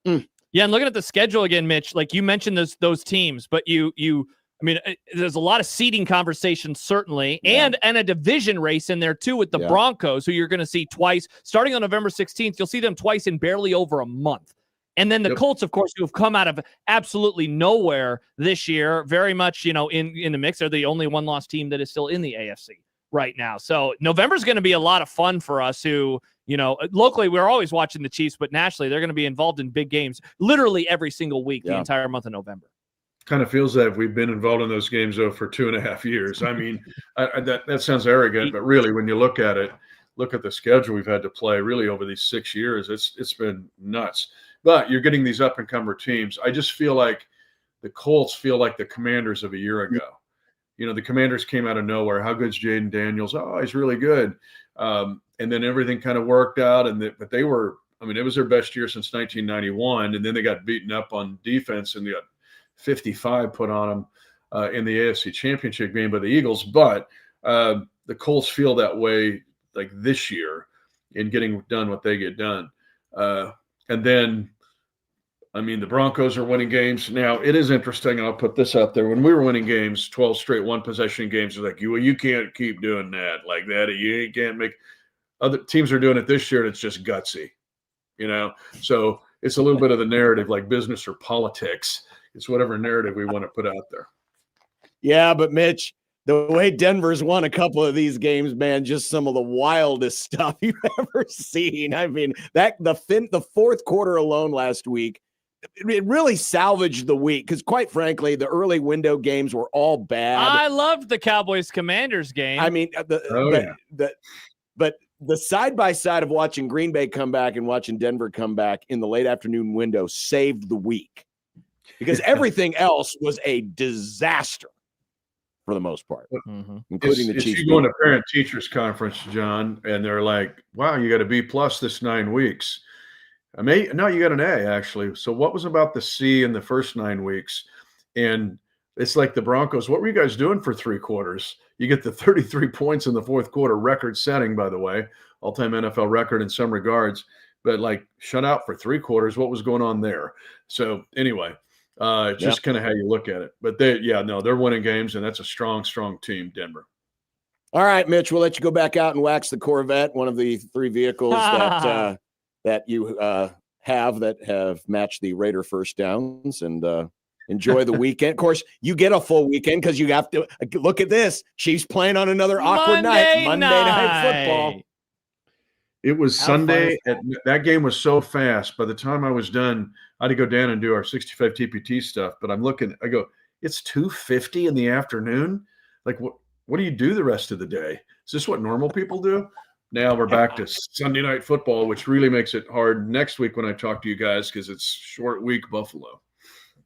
Yeah, and looking at the schedule again, Mitch, like you mentioned those teams, but I mean, there's a lot of seeding conversations, certainly, and a division race in there, too, with the Broncos, who you're going to see twice. Starting on November 16th, you'll see them twice in barely over a month. And then the Colts, of course, who have come out of absolutely nowhere this year, very much, in the mix. They're the only one-loss team that is still in the AFC right now. So November's going to be a lot of fun for us who, locally, we're always watching the Chiefs, but nationally, they're going to be involved in big games literally every single week, the entire month of November. Kind of feels that we've been involved in those games, though, for 2.5 years. I mean, that sounds arrogant, but really, when you look at it, look at the schedule we've had to play really over these 6 years. It's been nuts. But you're getting these up-and-comer teams. I just feel like the Colts feel like the Commanders of a year ago. The Commanders came out of nowhere. How good's Jaden Daniels? Oh, he's really good. And then everything kind of worked out. But they were, it was their best year since 1991. And then they got beaten up on defense and they got 55 put on them in the AFC Championship game by the Eagles. But the Colts feel that way like this year in getting done what they get done. And then, the Broncos are winning games. Now, it is interesting. I'll put this out there. When we were winning games, 12 straight one-possession games, it's like, you can't keep doing that like that. You can't make – other teams are doing it this year, and it's just gutsy, So it's a little bit of the narrative, like business or politics. It's whatever narrative we want to put out there. Yeah, but Mitch, the way Denver's won a couple of these games, man, just some of the wildest stuff you've ever seen. I mean, the fourth quarter alone last week, it really salvaged the week because, quite frankly, the early window games were all bad. I loved the Cowboys-Commanders game. I mean, but the side-by-side of watching Green Bay come back and watching Denver come back in the late afternoon window saved the week because everything else was a disaster for the most part, including the Chiefs. You go to parent-teachers conference, John, and they're like, wow, you got a B+ this 9 weeks. No, you got an A, actually. So what was about the C in the first 9 weeks? And it's like the Broncos. What were you guys doing for 3 quarters? You get the 33 points in the fourth quarter, record-setting, by the way, all-time NFL record in some regards. But, shut out for 3 quarters. What was going on there? So, anyway, just kind of how you look at it. But they're winning games, and that's a strong, strong team, Denver. All right, Mitch, we'll let you go back out and wax the Corvette, one of the 3 vehicles that you have matched the Raider first downs, and enjoy the weekend. Of course, you get a full weekend because you have to look at this. Chiefs playing on another awkward Monday night football. It was Sunday. That game was so fast. By the time I was done, I had to go down and do our 65 TPT stuff. But I'm looking, I go, it's 2:50 in the afternoon. Like, what do you do the rest of the day? Is this what normal people do? Now we're back to Sunday night football, which really makes it hard next week when I talk to you guys because it's short week Buffalo.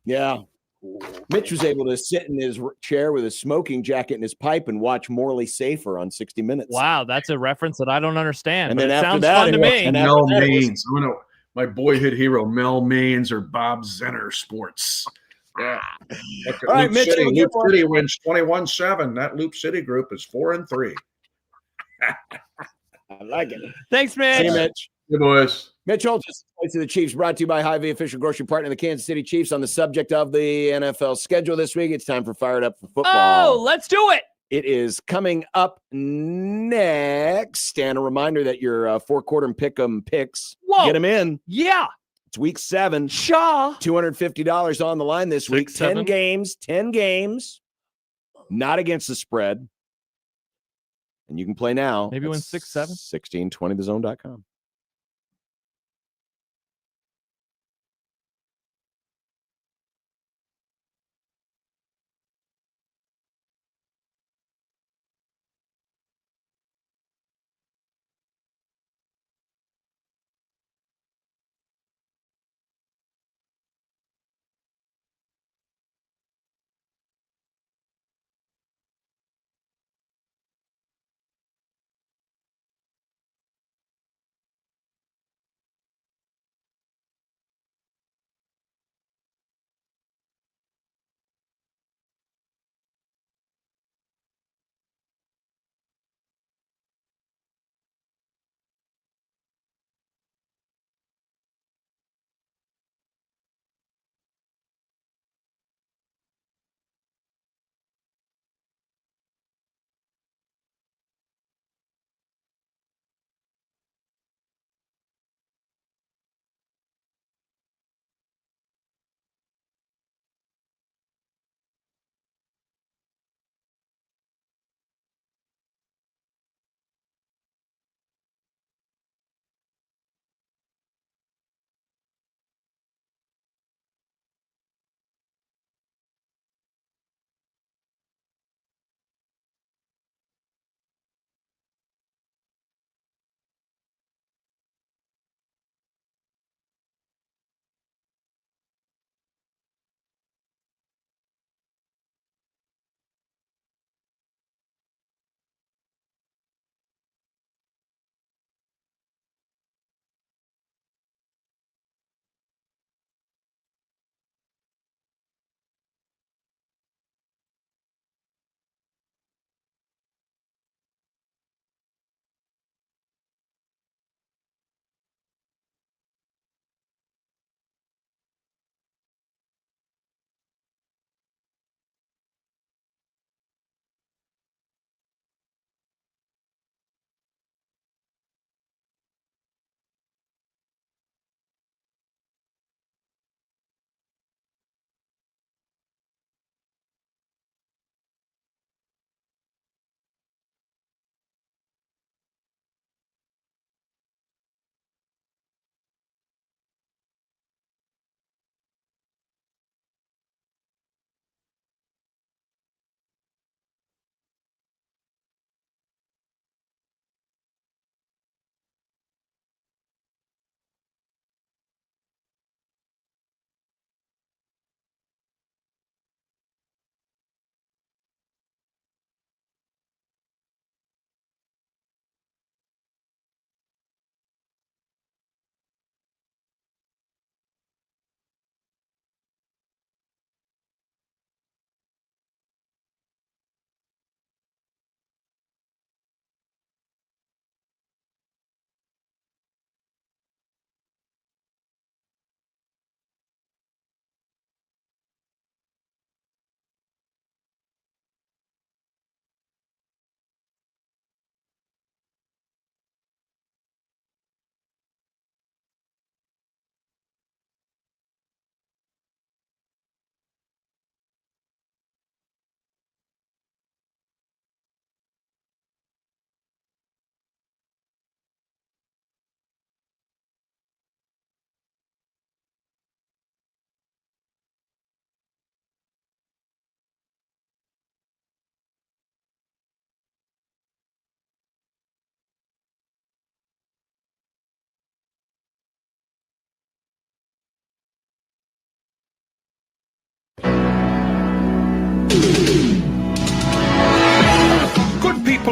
Yeah. cool. Mitch was able to sit in his chair with a smoking jacket and his pipe and watch Morley Safer on 60 Minutes. Wow, that's a reference that I don't understand. And but then it after sounds that, fun to it was- me. and after Mel that, it was- Maines. I know my boyhood hero, Mel Maines or Bob Zenner Sports. Yeah. Look at All right, Loop Mitch, City. have a good Loop one. City wins 21-7. That Loop City group is 4-3. I like it. Thanks, Mitch. See you, Mitch. Good boys. Mitch Holtis, Voice of the Chiefs, brought to you by Hy-Vee, official grocery partner of the Kansas City Chiefs. On the subject of the NFL schedule this week, it's time for Fired Up for Football. Oh, let's do it. It is coming up next. And a reminder that your 4-quarter and pick'em picks, get them in. Yeah. It's week 7. Shaw. $250 on the line this week. 6, 10 7? games, 10 games, not against the spread. And you can play now. Maybe at win 6, 7. 1620thezone.com.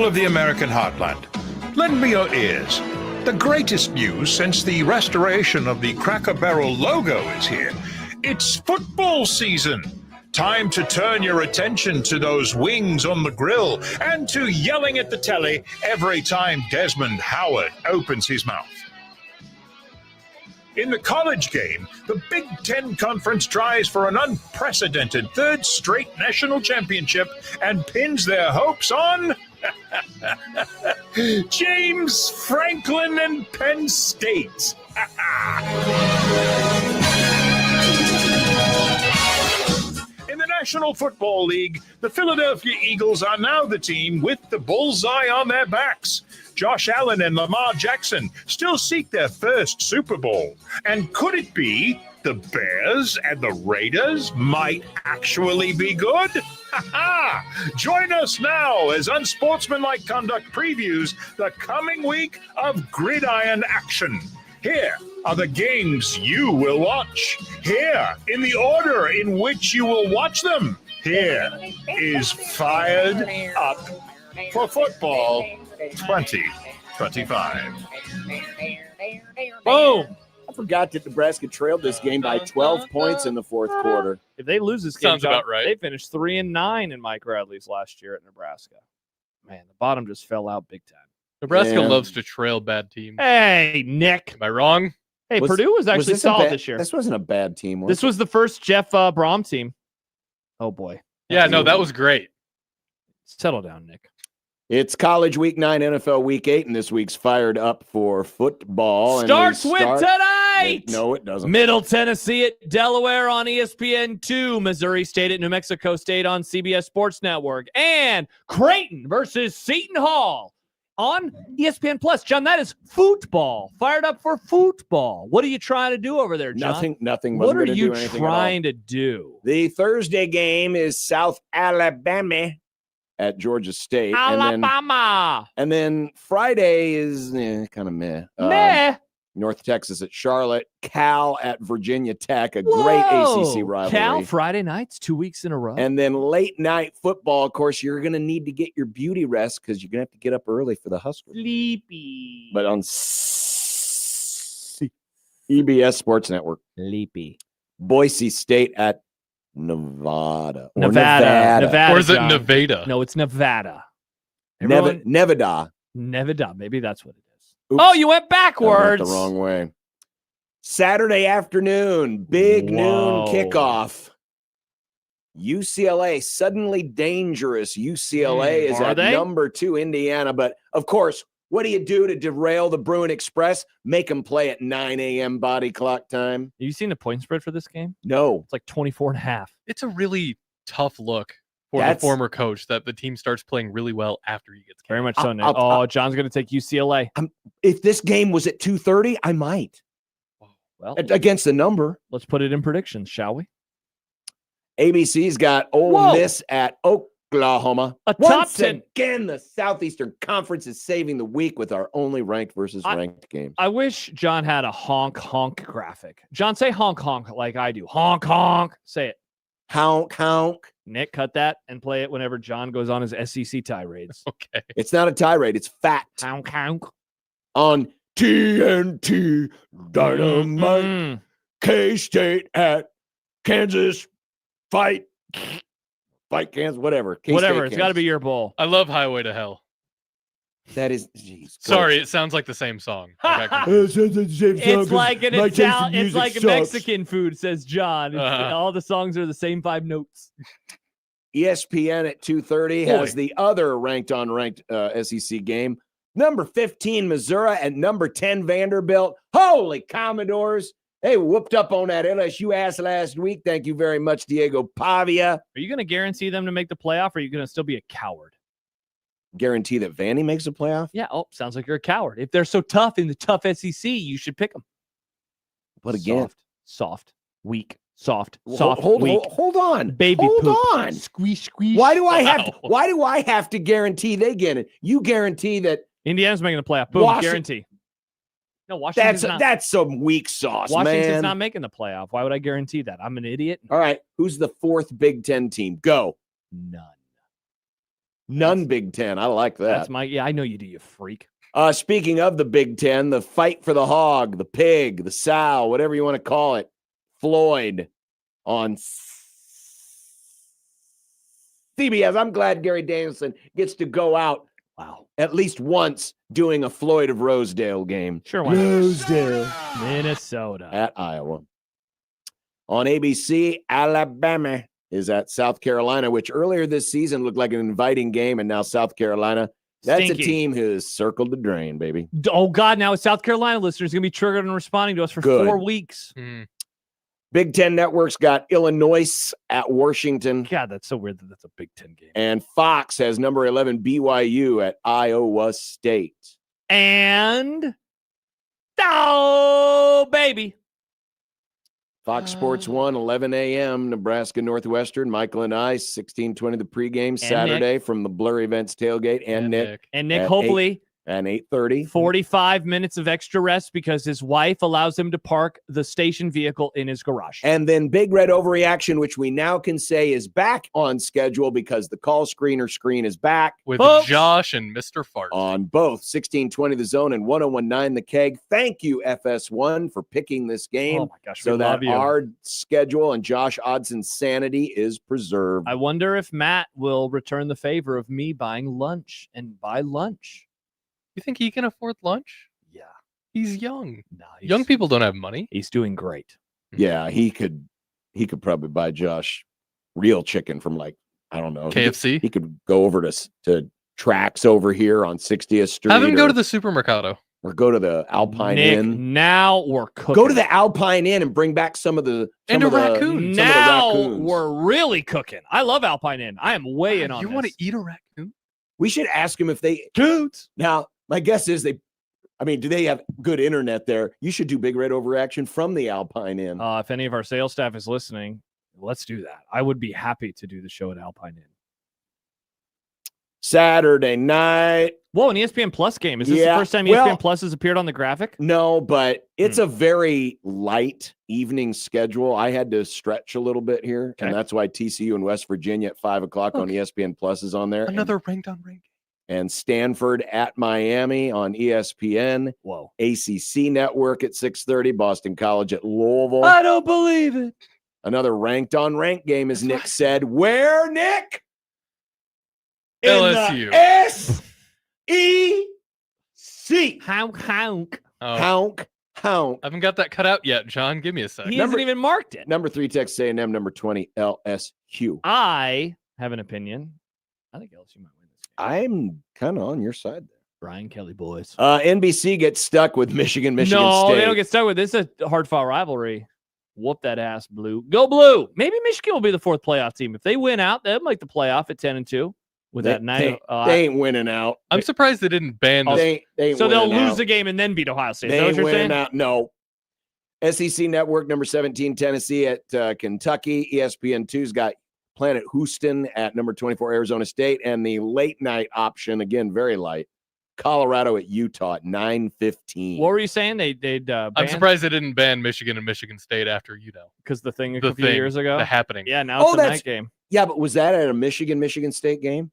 of the American heartland, lend me your ears. The greatest news since the restoration of the Cracker Barrel logo is here. It's football season. Time to turn your attention to those wings on the grill and to yelling at the telly every time Desmond Howard opens his mouth. In the college game, the Big Ten Conference tries for an unprecedented third straight national championship and pins their hopes on James Franklin and Penn State. In the National Football League, the Philadelphia Eagles are now the team with the bullseye on their backs. Josh Allen and Lamar Jackson still seek their first Super Bowl. And could it be the Bears and the Raiders might actually be good? Join us now as Unsportsmanlike Conduct previews the coming week of gridiron action. Here are the games you will watch. Here, in the order in which you will watch them. Here is Fired Up for Football 2025. Boom! I forgot that Nebraska trailed this game by 12 points in the fourth quarter. If they lose this game, Sounds about right. They finished 3-9 in Mike Radley's last year at Nebraska. Man, the bottom just fell out big time. Nebraska loves to trail bad teams. Hey, Nick. Am I wrong? Hey, Purdue was actually solid this year. This wasn't a bad team. This was the first Jeff Brom team. Oh, boy. Yeah, no, that was great. Settle down, Nick. It's college week 9, NFL week 8, and this week's Fired Up for Football. Starts with tonight. No, it doesn't. Middle Tennessee at Delaware on ESPN2. Missouri State at New Mexico State on CBS Sports Network. And Creighton versus Seton Hall on ESPN Plus. John, that is football. Fired Up for football. What are you trying to do over there, John? Nothing. What are you trying to do? The Thursday game is South Alabama at Georgia State. Alabama. And then Friday is kind of meh. North Texas at Charlotte. Cal at Virginia Tech, a great ACC rivalry. Cal Friday nights, 2 weeks in a row. And then late night football, of course, you're going to need to get your beauty rest because you're going to have to get up early for the Huskers. Sleepy. But on CBS Sports Network. Sleepy. Boise State at Nevada. Nevada. Or is it Nevada? No, it's Nevada. Nevada. Nevada. Maybe that's what it is. Oops. Oh, you went I backwards. went the wrong way. Saturday afternoon, big noon kickoff. UCLA, suddenly dangerous. UCLA is at number 2, Indiana. But, of course, what do you do to derail the Bruin Express? Make them play at 9 a.m. body clock time. Have you seen the point spread for this game? No. It's like 24.5. It's a really tough look for the former coach that the team starts playing really well after he gets kicked. Very much so, Nick. John's going to take UCLA. If this game was at 2:30, I might. Well, against the number. Let's put it in predictions, shall we? ABC's got Ole Miss at Oklahoma. Top 10. Again, the Southeastern Conference is saving the week with our only ranked versus ranked game. I wish John had a honk graphic. John, say honk like I do. Honk. Say it. Honk. Nick, cut that and play it whenever John goes on his SEC tirades. Okay. It's not a tirade. It's fact. Honk. On TNT Dynamite. K-State at Kansas. Fight Kansas, whatever. K-State, whatever. It's got to be your bowl. I love Highway to Hell. That is. Sorry, it sounds like the same song. It's like an Italian. It's like a Mexican food, says John. All the songs are the same 5 notes. ESPN at 2:30 has the other ranked SEC game. Number 15 Missouri and number 10 Vanderbilt. Holy Commodores! They whooped up on that LSU ass last week. Thank you very much, Diego Pavia. Are you going to guarantee them to make the playoff, or are you going to still be a coward? Guarantee that Vandy makes a playoff? Yeah. Oh, sounds like you're a coward. If they're so tough in the tough SEC, you should pick them. But again, soft, weak, soft, weak. Hold on, baby. Hold poop. on. Squeeze. Why do I have to guarantee they get it? You guarantee that Indiana's making the playoff. Boom, guarantee. No, Washington's not. That's some weak sauce, Washington's not making the playoff. Why would I guarantee that? I'm an idiot. All right. Who's the 4th Big Ten team? Go. None. None Big Ten. I like that. That's I know you do, you freak. Speaking of the Big Ten, the fight for the hog, the pig, the sow, whatever you want to call it, Floyd on CBS. I'm glad Gary Danielson gets to go out at least once doing a Floyd of Rosedale game. Sure, why not? Rosedale, Minnesota. at Iowa. On ABC, Alabama is at South Carolina, which earlier this season looked like an inviting game, and now South Carolina, that's Stinky. a team who has circled the drain, baby. Oh, God, now South Carolina listeners going to be triggered and responding to us for Good. 4 weeks. Big Ten Network's got Illinois at Washington. God, that's so weird that that's a Big Ten game. And Fox has number 11 BYU at Iowa State. And, oh, baby. Fox Sports 1, 11 a.m., Nebraska Northwestern. Michael and I, 16:20 the pregame Saturday from the Blur Events tailgate. And Nick. And Nick, hopefully. And 8:30. 45 minutes of extra rest because his wife allows him to park the station vehicle in his garage. And then Big Red Overreaction, which we now can say is back on schedule because the call screener screen is back. With Josh and Mr. Fart. On both 1620 The Zone and 1019 The Keg. Thank you, FS1, for picking this game. Oh my gosh, so we that love you. our schedule and Josh Odson's sanity is preserved. I wonder if Matt will return the favor of me buying lunch and buy lunch. You think he can afford lunch? Yeah. He's young. No, young people don't have money. He's doing great. Yeah, he could probably buy Josh real chicken from like, I don't know. KFC? He could go over to Tracks over here on 60th Street. Have him go to the supermercado. Or go to the Alpine Nick, Inn. now we're cooking. Go to the Alpine Inn and bring back some of the raccoon. Now we're really cooking. I love Alpine Inn. I am way in on You this. want to eat a raccoon? We should ask him if they Now, my guess is do they have good internet there? You should do Big Red Overreaction from the Alpine Inn. If any of our sales staff is listening, let's do that. I would be happy to do the show at Alpine Inn. Saturday night. Whoa, an ESPN Plus game. Is this the first time ESPN Plus has appeared on the graphic? No, but it's a very light evening schedule. I had to stretch a little bit here, and that's why TCU and West Virginia at 5 o'clock on ESPN Plus is on there. Another ranked on ranked. And Stanford at Miami on ESPN. Whoa. ACC Network at 6:30. Boston College at Louisville. I don't believe it. Another ranked on ranked game, as Nick said. Where, Nick? LSU. SEC. Honk. Honk. I haven't got that cut out yet, John. Give me a sec. He hasn't even marked it. Number 3, Texas A&M. Number 20, LSU. I have an opinion. I think LSU might win this game. I'm kind of on your side there. Brian Kelly boys. NBC gets stuck with Michigan No, State. they don't get stuck with this. Is a hard-fought rivalry. Whoop that ass, Blue. Go Blue. Maybe Michigan will be the 4th playoff team. If they win out, they'll make the playoff at 10-2. With They- that night, they ain't winning out. I'm surprised they didn't ban this. They ain't so they'll winning lose out. the game and then beat Ohio State. Is They that what ain't you're winning saying? out. No. SEC Network, number 17, Tennessee at Kentucky. ESPN2's got Planet Houston at number 24, Arizona State. And the late night option, again, very light, Colorado at Utah at 9:15. What were you saying? They'd I'm surprised they didn't ban Michigan and Michigan State after because the thing a few years ago, the happening. Yeah, now it's a night game. Yeah, but was that at a Michigan State game?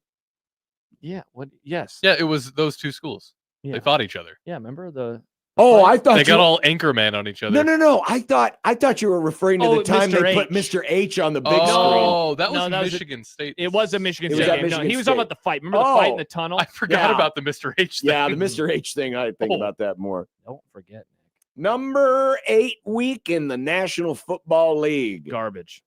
Yeah. What? Yes. Yeah, it was those two schools. Yeah. They fought each other. Yeah. Remember the? Oh, I thought they got all Anchorman on each other. No. I thought you were referring to the time Mr. they H. put Mr. H on the big screen. Oh, that was No, that was Michigan State. It was a Michigan It was State at game. No, Michigan he was State. talking about the fight. Remember the fight in the tunnel? I forgot Yeah. about the Mr. H thing. Yeah, the Mr. H thing. I think about that more. Don't forget. Number 8 week in the National Football League. Garbage.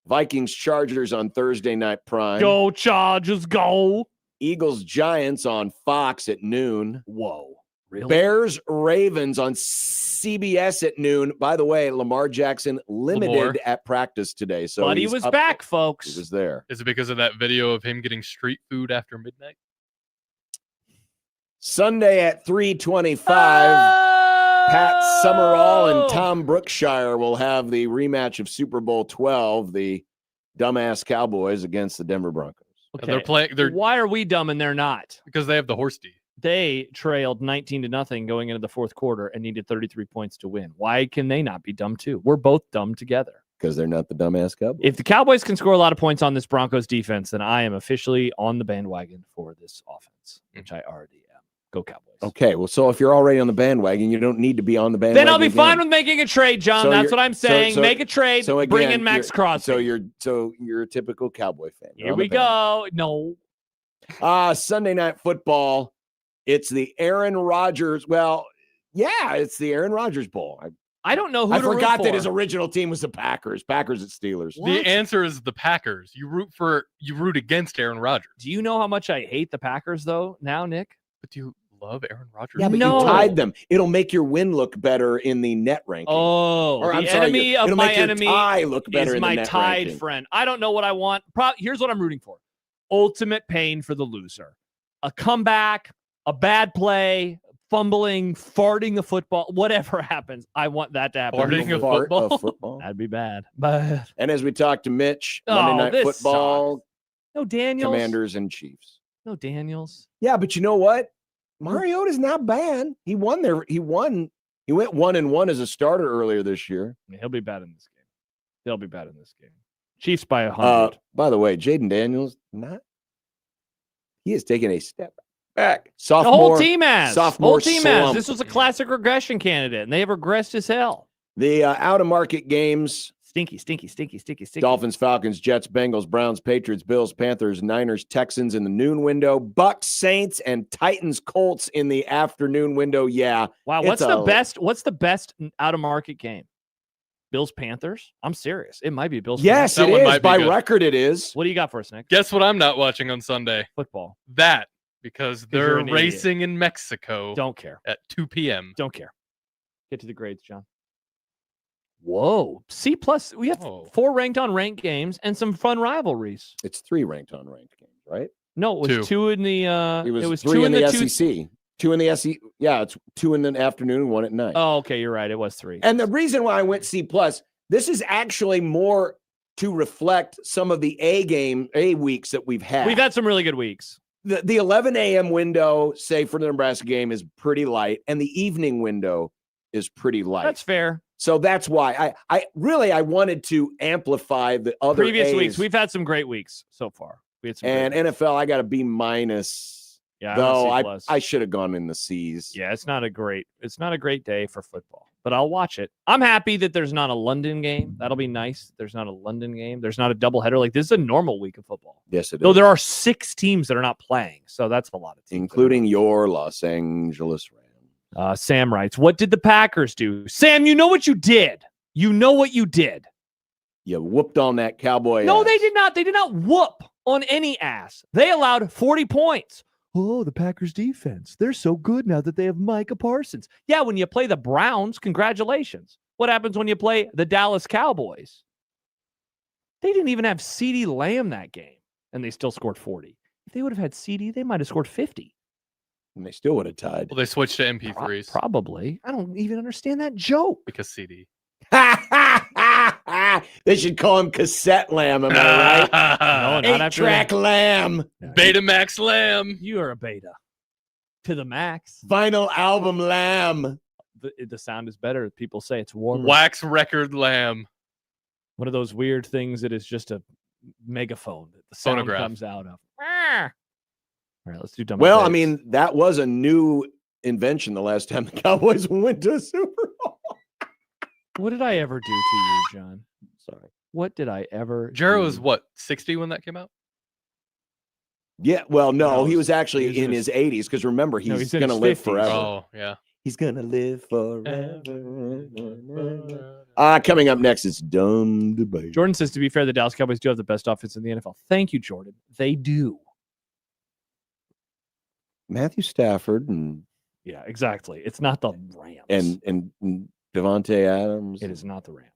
Vikings Chargers on Thursday Night Prime. Go Chargers, go. Eagles Giants on Fox at noon. Whoa. Really? Bears Ravens on CBS at noon. By the way, Lamar Jackson limited Lamar. at practice today. So But he he's was up- back, folks. He was there. Is it because of that video of him getting street food after midnight? Sunday at 3:25. Pat Summerall and Tom Brookshire will have the rematch of Super Bowl 12, the dumbass Cowboys against the Denver Broncos. Okay. They're playing. They're Why are we dumb and they're not? because they have the horse D. They trailed 19-0 going into the fourth quarter and needed 33 points to win. Why can they not be dumb too? We're both dumb together. Because they're not the dumbass Cowboys. If the Cowboys can score a lot of points on this Broncos defense, then I am officially on the bandwagon for this offense, which I already am. Go Cowboys. Okay, well, so if you're already on the bandwagon, you don't need to be on the bandwagon. Then I'll be again. fine with making a trade, John. So That's what I'm saying. Make a trade. So again, bring in Max Crosby. So you're a typical Cowboy fan. You're Here on the we go. No. Sunday Night Football. It's the Aaron Rodgers. Well, yeah, it's the Aaron Rodgers Bowl. I don't know who I to root forgot that for. his original team was the Packers. Packers at Steelers. The answer is the Packers. You root against Aaron Rodgers. Do you know how much I hate the Packers though now, Nick? But do you love Aaron Rodgers? Yeah, but No. you tied them. It'll make your win look better in the net ranking. Oh, Or, the I'm sorry, enemy of it'll my make your enemy tie look better is in the my net tied ranking. friend. I don't know what I want. Here's what I'm rooting for. Ultimate pain for the loser. A comeback, a bad play, fumbling, farting the football, whatever happens. I want that to happen. Farting a Fart football? of football. That'd be bad. But And as we talk to Mitch, Monday Night this Football, sucks. No Daniels. Commanders and Chiefs. No Daniels. Yeah, but you know what? Mariota's not bad. He won. He went 1-1 as a starter earlier this year. Yeah, he'll be bad in this game. They'll be bad in this game. Chiefs by 100. By the way, Jaden Daniels he has taken a step back. The Sophomore, whole team has. sophomore Whole team has. slump. This was a classic regression candidate, and they have regressed as hell. The out-of-market games. Stinky. Dolphins, Falcons, Jets, Bengals, Browns, Patriots, Bills, Panthers, Niners, Texans in the noon window. Bucks, Saints, and Titans, Colts in the afternoon window. Yeah. Wow, what's the best out-of-market game? Bills, Panthers? I'm serious. It might be Bills. Yes, That it one is. might be By good. record, it is. What do you got for us, Nick? Guess what I'm not watching on Sunday? Football. That, because you're they're an idiot. racing in Mexico Don't care. at 2 p.m. Don't care. Get to the grades, John. Whoa. C+. We have 4 ranked on ranked games and some fun rivalries. It's 3 ranked on ranked games, right? No, it was 2 in the It was 2 3 in the two- SEC. 2 in the SEC. Yeah, it's 2 in the afternoon and 1 at night. Oh, okay, you're right. It was 3. And the reason why I went C+, this is actually more to reflect some of the A weeks that we've had. We've had some really good weeks. The 11 a.m. window, say for the Nebraska game, is pretty light, and the evening window is pretty light. That's fair. So that's why I wanted to amplify the other Previous A's. weeks, we've had some great weeks so far. We had some And great weeks. NFL, I got a B minus. Yeah, though I'm a C+. I should have gone in the C's. Yeah, it's not a great day for football, but I'll watch it. I'm happy that there's not a London game. That'll be nice. There's not a London game. There's not a doubleheader. Like, this is a normal week of football. Yes, it is. Though there are 6 teams that are not playing, so that's a lot of teams. Including your Los Angeles Rams. Sam writes, what did the Packers do? Sam, you know what you did. You know what you did. You whooped on that Cowboy. No, ass. they did not. They did not whoop on any ass. They allowed 40 points. Oh, the Packers defense. They're so good now that they have Micah Parsons. Yeah, when you play the Browns, congratulations. What happens when you play the Dallas Cowboys? They didn't even have CeeDee Lamb that game, and they still scored 40. If they would have had CeeDee, they might have scored 50. And they still would have tied. Well, they switched to MP3s Probably. I don't even understand that joke. because CD. They should call him Cassette Lamb, am I right? No, not after 8-track that. Lamb. Betamax Lamb. You are a beta. To the max. Vinyl album Lamb. The sound is better. People say it's warmer. Wax record Lamb. One of those weird things that is just a megaphone that the sound Phonograph. comes out of. All right, let's do dumb. Well, I Mistakes. mean, that was a new invention the last time the Cowboys went to a Super Bowl. What did I ever do to you, John? Sorry. What did I ever Jarrett do? was what, 60 when that came out? Yeah, well, no, he was he actually was in in his 80s because remember, No, he's he's in going to his live 50s. forever. Oh, yeah. He's going to live forever. Coming up next is Dumb Debate. Jordan says, to be fair, the Dallas Cowboys do have the best offense in the NFL. Thank you, Jordan. They do. Matthew Stafford and Yeah, exactly. It's not the Rams. and Devontae Adams. It is not the Rams.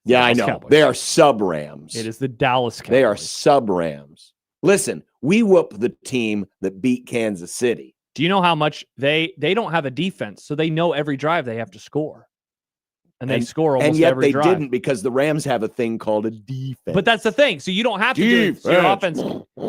Yeah, I Dallas know. Cowboys. They are sub-Rams. It is the Dallas Cowboys. They are sub-Rams. Listen, we whoop the team that beat Kansas City. Do you know how much they don't have a defense, so they know every drive they have to score. And they score almost and yet every they drive. didn't because the Rams have a thing called a defense. But that's the thing. So you don't have to do it. So your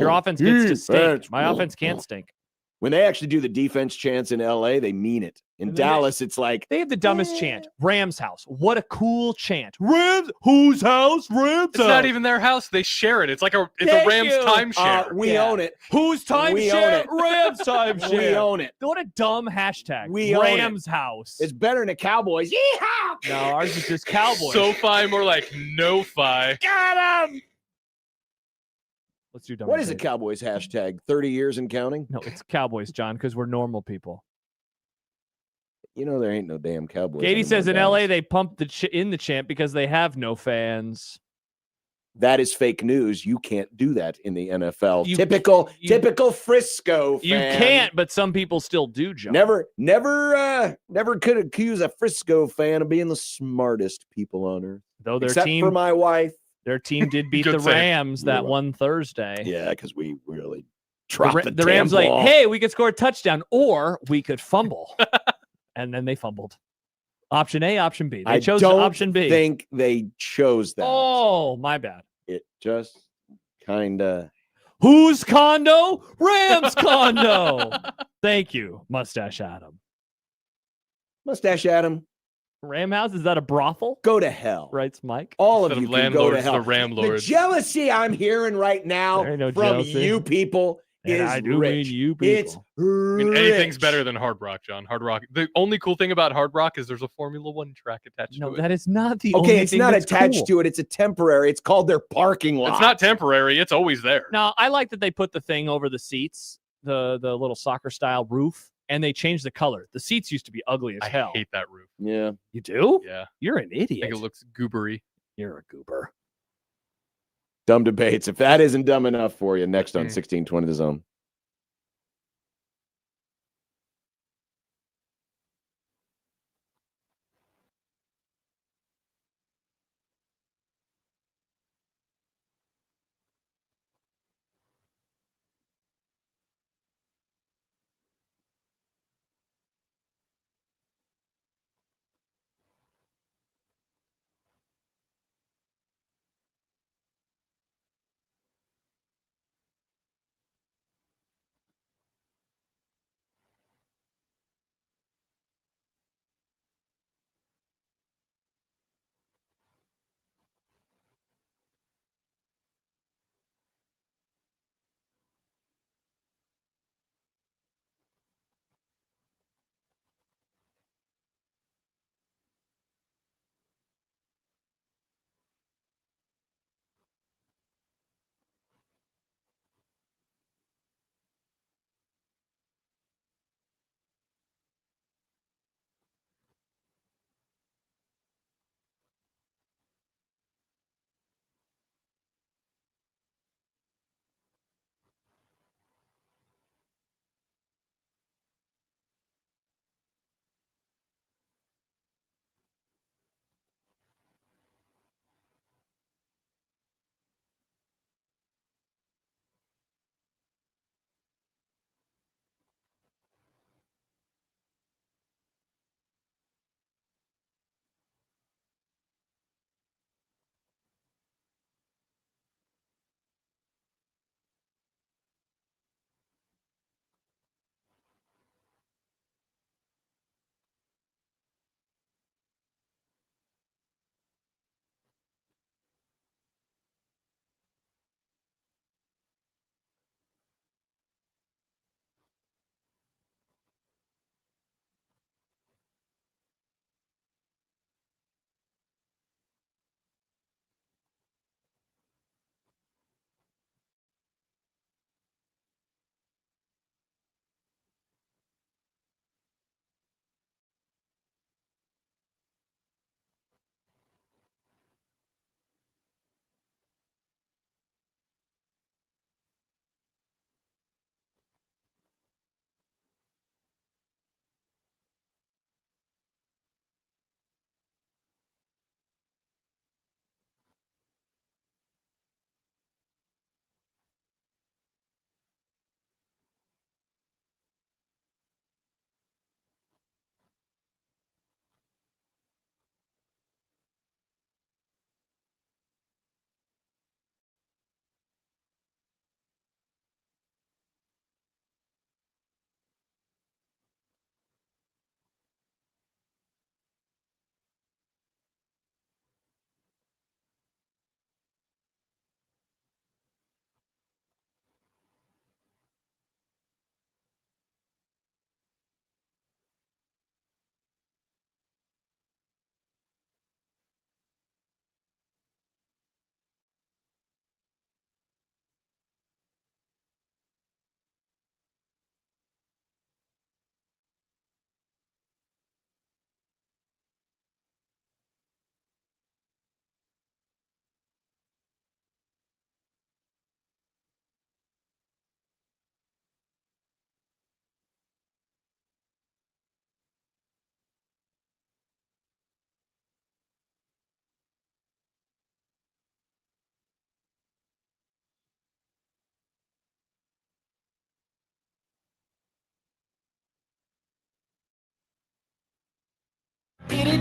offense gets to stink. Defense. My offense can't stink. When they actually do the defense chants in LA, they mean it In And then Dallas, it's like they have the dumbest chant. Rams house. What a cool chant. Rams, whose house? Rams It's house. not even their house. They share it. It's like it's a Thank Rams you. timeshare. we own it. Whose We own timeshare? it. Rams timeshare. We own it. What a dumb hashtag. We own it. Rams house. It's better than the Cowboys. Yeehaw! No, ours is just Cowboys. SoFi, more like no-fi. Got him! Let's do dumb. What is the Cowboys hashtag? 30 years and counting? No, it's Cowboys, John, because we're normal people. You know there ain't no damn Cowboys. Katie anymore says in Dallas. LA they pump in the chant because they have no fans. That is fake news. You can't do that in the NFL. You- typical Frisco fan. You can't, but some people still do, John. Never could accuse a Frisco fan of being the smartest people on earth. Though their Except team for my wife. Their team did beat Good the save. Rams that one Thursday. Yeah, because we really dropped The Rams damn like, ball. hey, we could score a touchdown or we could fumble. And then they fumbled. Option A, option B. They chose option B. I think they chose that. Oh, my bad. It just kind of. Whose condo? Rams condo. Thank you, Mustache Adam. Mustache Adam. Ram House, is that a brothel? Go to hell. Writes Mike. All of Instead you of can go to landlords, hell. the Ram The lords. jealousy I'm hearing right now There ain't no from jealousy. you people And is I do rich. mean you It's people. I mean, anything's rich. better than Hard Rock, John. Hard Rock. The only cool thing about Hard Rock is there's a Formula One track attached No, to it. that is not the only Okay, it's thing not that's attached cool. to it. It's a temporary. It's called their parking lot. It's not temporary. It's always there. Now, I like that they put the thing over the seats, the little soccer style roof, and they changed the color. The seats used to be ugly as I hell. hate that roof. Yeah. You do? Yeah. You're an I idiot. think it looks goobery. You're a goober. Dumb debates. If that isn't dumb enough for you, next on Mm. 1620 The Zone.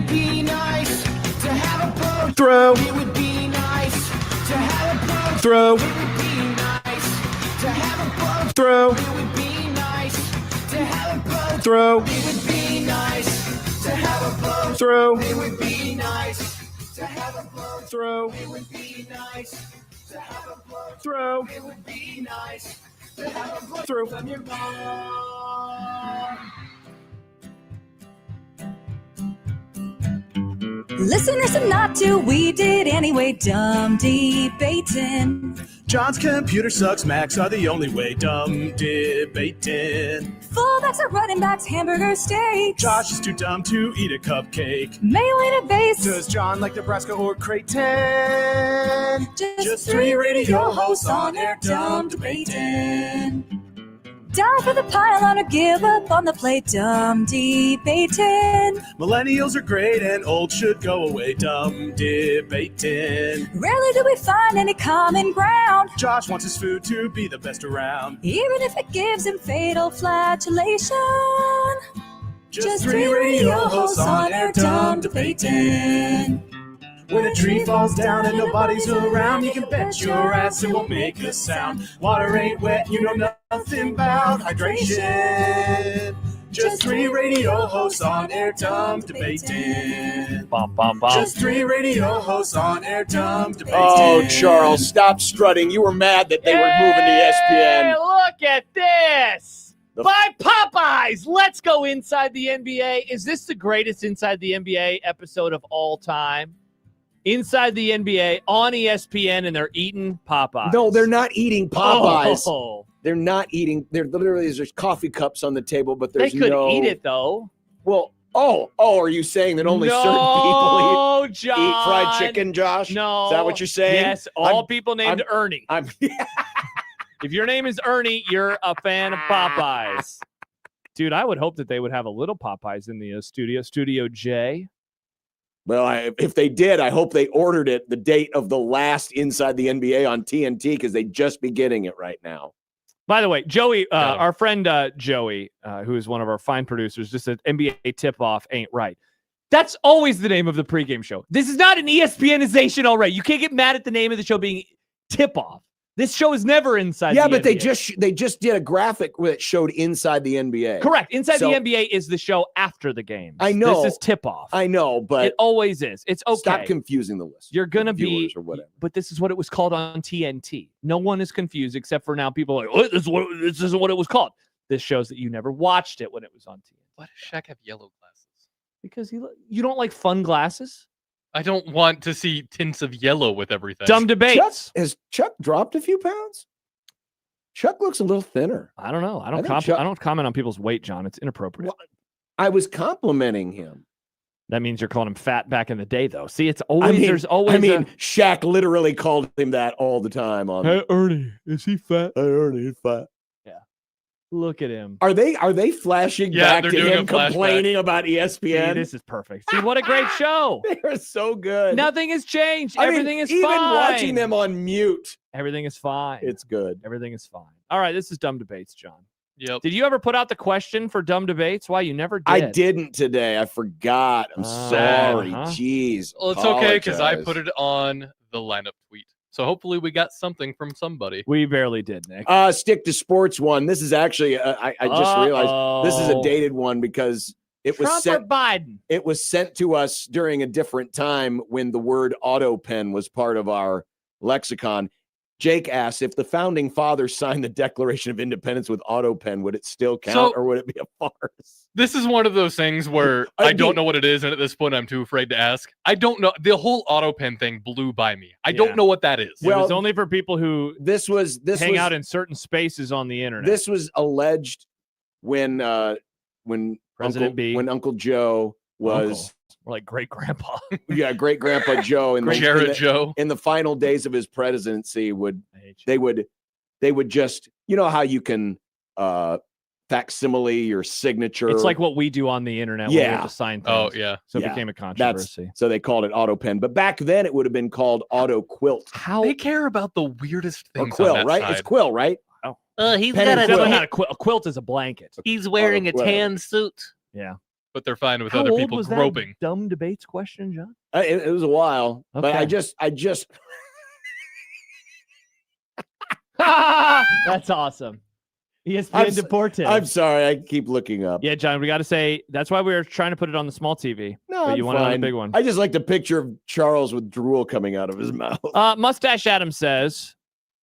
would be nice to have a boat. Throw. It would be nice to have a boat. Throw. It would be nice to have a boat. Throw. It would be nice to have a boat. Throw. It would be nice to have a boat. Throw. It would be nice to have a boat. Throw. It would be nice to have a boat. Throw. It would be nice to have a boat. Throw. When you're gone. Listeners and not to, we did anyway, dumb debating. John's computer sucks, Macs are the only way, dumb debating. Fullbacks are running backs, hamburger steaks. Josh is too dumb to eat a cupcake. Mayo in a vase. Does John like Nebraska or Creighton? Just three radio hosts on air, dumb debating. Die for the pylon or give up on the plate, dumb debating. Millennials are great and old should go away, dumb debating. Rarely do we find any common ground. Josh wants his food to be the best around. Even if it gives him fatal flatulation. Just three radio hosts on air, dumb debating. When a tree falls down and nobody's around, you can bet your ass it won't make a sound. Water ain't wet, you know nothing about hydration. Just three radio hosts on air, dumb debating. Just three radio hosts on air, dumb debating. Oh, Charles, stop strutting. You were mad that they were moving to ESPN. Hey, look at this. By Popeyes. Let's go inside the NBA. Is this the greatest Inside the NBA episode of all time? Inside the NBA on ESPN, and they're eating Popeyes. No, they're not eating Popeyes. Oh. They're not eating. They're literally, there's coffee cups on the table, but They there's could no. eat it, though. Well, are you saying that only certain people eat fried chicken, Josh? No. Is that what you're saying? Yes, all people named Ernie. I'm If your name is Ernie, you're a fan of Popeyes. Dude, I would hope that they would have a little Popeyes in the Studio J. Well, if they did, I hope they ordered it the date of the last Inside the NBA on TNT because they'd just be getting it right now. By the way, Joey, our friend Joey, who is one of our fine producers, just said NBA tip-off ain't right. That's always the name of the pregame show. This is not an ESPNization already. You can't get mad at the name of the show being tip-off. This show is never inside the NBA. But they just did a graphic that showed Inside the NBA. Correct. Inside the NBA is the show after the game. I know. This is tip-off. I know, but it always is. It's okay. Stop confusing the list. You're going to be, or whatever. But this is what it was called on TNT. No one is confused except for now people are like, this isn't what it was called. This shows that you never watched it when it was on TNT. Why does Shaq have yellow glasses? Because you don't like fun glasses? I don't want to see tints of yellow with everything. Dumb debates. Has Chuck dropped a few pounds? Chuck looks a little thinner. I don't know. I don't comment on people's weight, John. It's inappropriate. Well, I was complimenting him. That means you're calling him fat back in the day, though. See, it's always there's always. Shaq literally called him that all the time. Hey, Ernie, is he fat? Hey, Ernie, he's fat. Yeah. Look at him. Are they flashing back to him complaining about ESPN? See, this is perfect. See, what a great show. They're so good. Nothing has changed. Everything is even fine. Even watching them on mute. Everything is fine. It's good. Everything is fine. All right, this is Dumb Debates, John. Yep. Did you ever put out the question for Dumb Debates? Why, you never did. I didn't today. I forgot. I'm sorry. Jeez. Well, it's okay because I put it on the lineup tweet. So hopefully we got something from somebody. We barely did, Nick. Stick to sports one. This is actually, I just realized this is a dated one because it was Trump sent. or Biden? It was sent to us during a different time when the word auto pen was part of our lexicon. Jake asks, if the founding fathers signed the Declaration of Independence with auto pen, would it still count or would it be a farce? This is one of those things where I don't know what it is, and at this point I'm too afraid to ask. I don't know. The whole auto pen thing blew by me. I don't know what that is. Well, it was only for people who this hang out in certain spaces on the internet. This was alleged when President B. when Uncle Joe was Or like great grandpa. Yeah, great grandpa Joe in Joe in the final days of his presidency they would just, you know how you can facsimile your signature. It's like what we do on the internet when we have to sign things. Oh, yeah. So it became a controversy. So they called it auto pen. But back then it would have been called auto quilt. How they care about the weirdest or things. quill, on that right? side. It's quill, right? Oh. He's Pen got and a quilt. Not a quilt is a blanket. He's wearing a whatever. tan suit. Yeah. but they're fine with How other old people was groping. that dumb debates question, John? It was a while, but I Okay. just That's awesome. ESPN Deportes. I'm sorry, I keep looking up. Yeah, John, we got to say that's why we were trying to put it on the small TV. No, but you want it on the big one. I just like the picture of Charles with drool coming out of his mouth. Mustache Adam says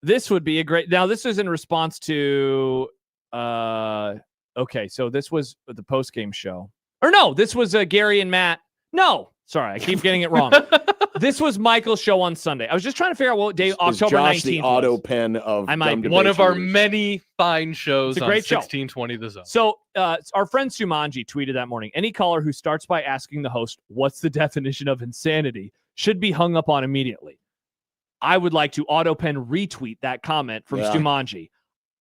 this would be a great. Now this is in response to. Okay, so this was the post game show, or no, this was Gary and Matt. No, sorry, I keep getting it wrong. This was Michael's show on Sunday. I was just trying to figure out what day October Josh 19th. the auto pen of One of our many fine shows It's a on great show. 1620 The Zone. So our friend Sumanji tweeted that morning, any caller who starts by asking the host, what's the definition of insanity, should be hung up on immediately. I would like to auto pen retweet that comment from Sumanji.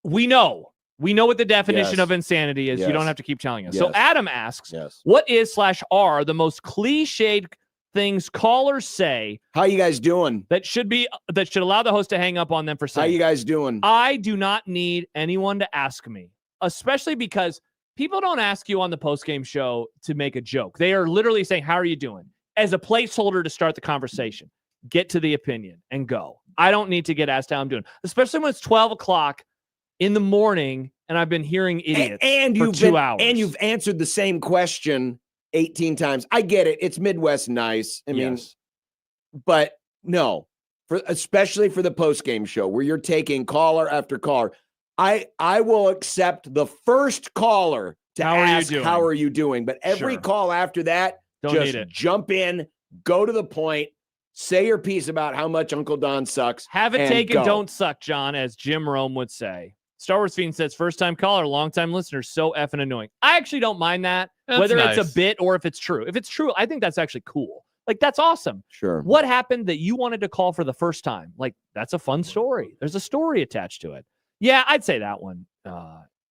We know what the definition of insanity is. You don't have to keep telling us. So Adam asks, what is/are the most cliched things callers say? How you guys doing? That should allow the host to hang up on them for saying. How you guys doing? I do not need anyone to ask me, especially because people don't ask you on the post-game show to make a joke. They are literally saying, how are you doing? As a placeholder to start the conversation. Get to the opinion and go. I don't need to get asked how I'm doing, especially when it's 12 o'clock in the morning and I've been hearing idiots for 2 hours. And you've answered the same question 18 times. I get it. It's Midwest nice. I mean, but no, especially for the post-game show where you're taking caller after caller. I will accept the first caller to ask, how are you doing? But every call after that, just jump in, go to the point, say your piece about how much Uncle Don sucks. Have it taken, don't suck, John, as Jim Rome would say. Star Wars Fiend says, first-time caller, long-time listener, so effing annoying. I actually don't mind that, whether it's a bit or if it's true. If it's true, I think that's actually cool. Like, that's awesome. Sure. What happened that you wanted to call for the first time? Like, that's a fun story. There's a story attached to it. Yeah, I'd say that one,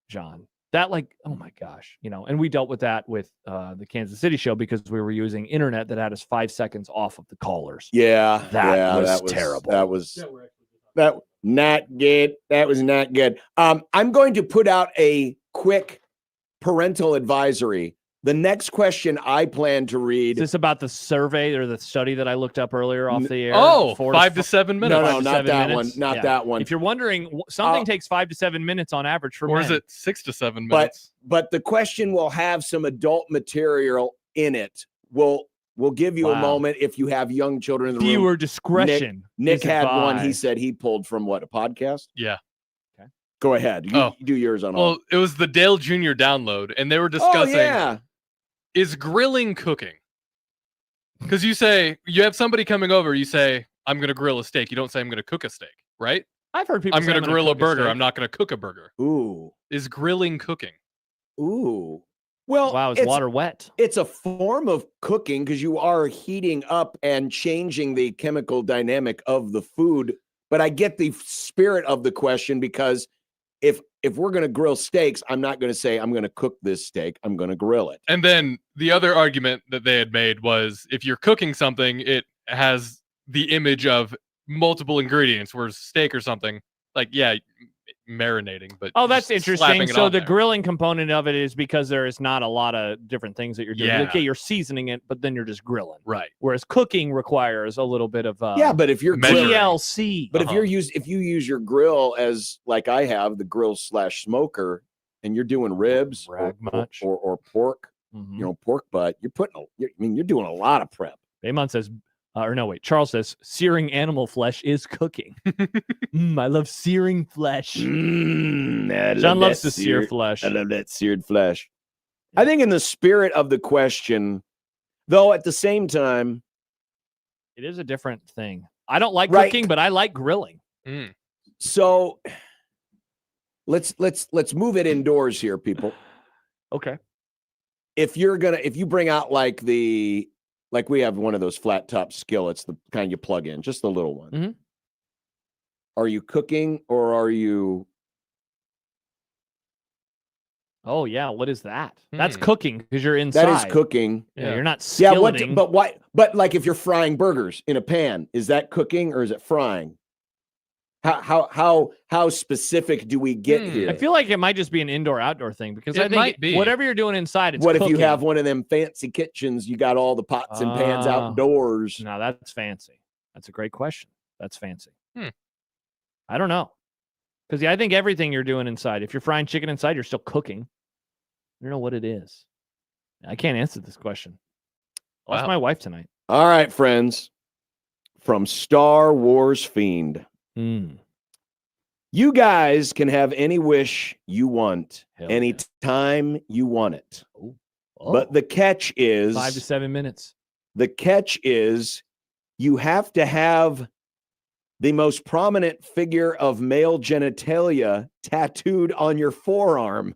John. That, like, oh my gosh, and we dealt with that with the Kansas City show because we were using internet that had us 5 seconds off of the callers. Yeah. That was terrible. That was not good. That was not good. I'm going to put out a quick parental advisory. The next question I plan to read. Is this about the survey or the study that I looked up earlier off the air? Oh, 5 to 7 minutes. No, not that one. Not that one. If you're wondering, something takes 5 to 7 minutes on average for men. Or is it 6 to 7 minutes? But the question will have some adult material in it. We'll give you a moment if you have young children in the room. Viewer discretion. Nick had one. He said he pulled from what, a podcast? Yeah. Okay. Go ahead. You do yours on all. Well, it was the Dale Jr. download, and they were discussing is grilling cooking? Because you have somebody coming over, you say, I'm going to grill a steak. You don't say I'm going to cook a steak, right? I've heard people I'm going to grill a burger. I'm not going to cook a burger. Ooh. Is grilling cooking? Ooh. Well, wow, is water wet? It's a form of cooking because you are heating up and changing the chemical dynamic of the food. But I get the spirit of the question because if we're going to grill steaks, I'm not going to say I'm going to cook this steak. I'm going to grill it. And then the other argument that they had made was if you're cooking something, it has the image of multiple ingredients, whereas steak or something, like, marinating, but that's interesting. So the there. Grilling component of it is because there is not a lot of different things that you're doing. Yeah. Okay, you're seasoning it, but then you're just grilling. Right. Whereas cooking requires a little bit of but if you're TLC. But if you use your grill as like I have the grill/smoker and you're doing ribs or pork, pork butt, you're doing a lot of prep. Baymon says Charles says, searing animal flesh is cooking. I love searing flesh. John loves to sear flesh. I love that seared flesh. I think in the spirit of the question, though, at the same time, it is a different thing. I don't like cooking, but I like grilling. So let's move it indoors here, people. Okay. If you bring out like we have one of those flat top skillets, the kind you plug in, just the little one. Mm-hmm. Are you cooking or are you? Oh yeah, what is that? That's cooking because you're inside. That is cooking. Yeah, you're not skilleting. But why? But like if you're frying burgers in a pan, is that cooking or is it frying? How specific do we get here? I feel like it might just be an indoor-outdoor thing because I think whatever you're doing inside, it's what cooking. if you have one of them fancy kitchens? You got all the pots and pans outdoors. Now that's fancy. That's a great question. That's fancy. I don't know. Because I think everything you're doing inside, if you're frying chicken inside, you're still cooking. I don't know what it is. I can't answer this question. I'll ask my wife tonight. All right, friends. From Star Wars Fiend. You guys can have any wish you want, any time you want it. But the catch is 5 to 7 minutes. The catch is you have to have the most prominent figure of male genitalia tattooed on your forearm.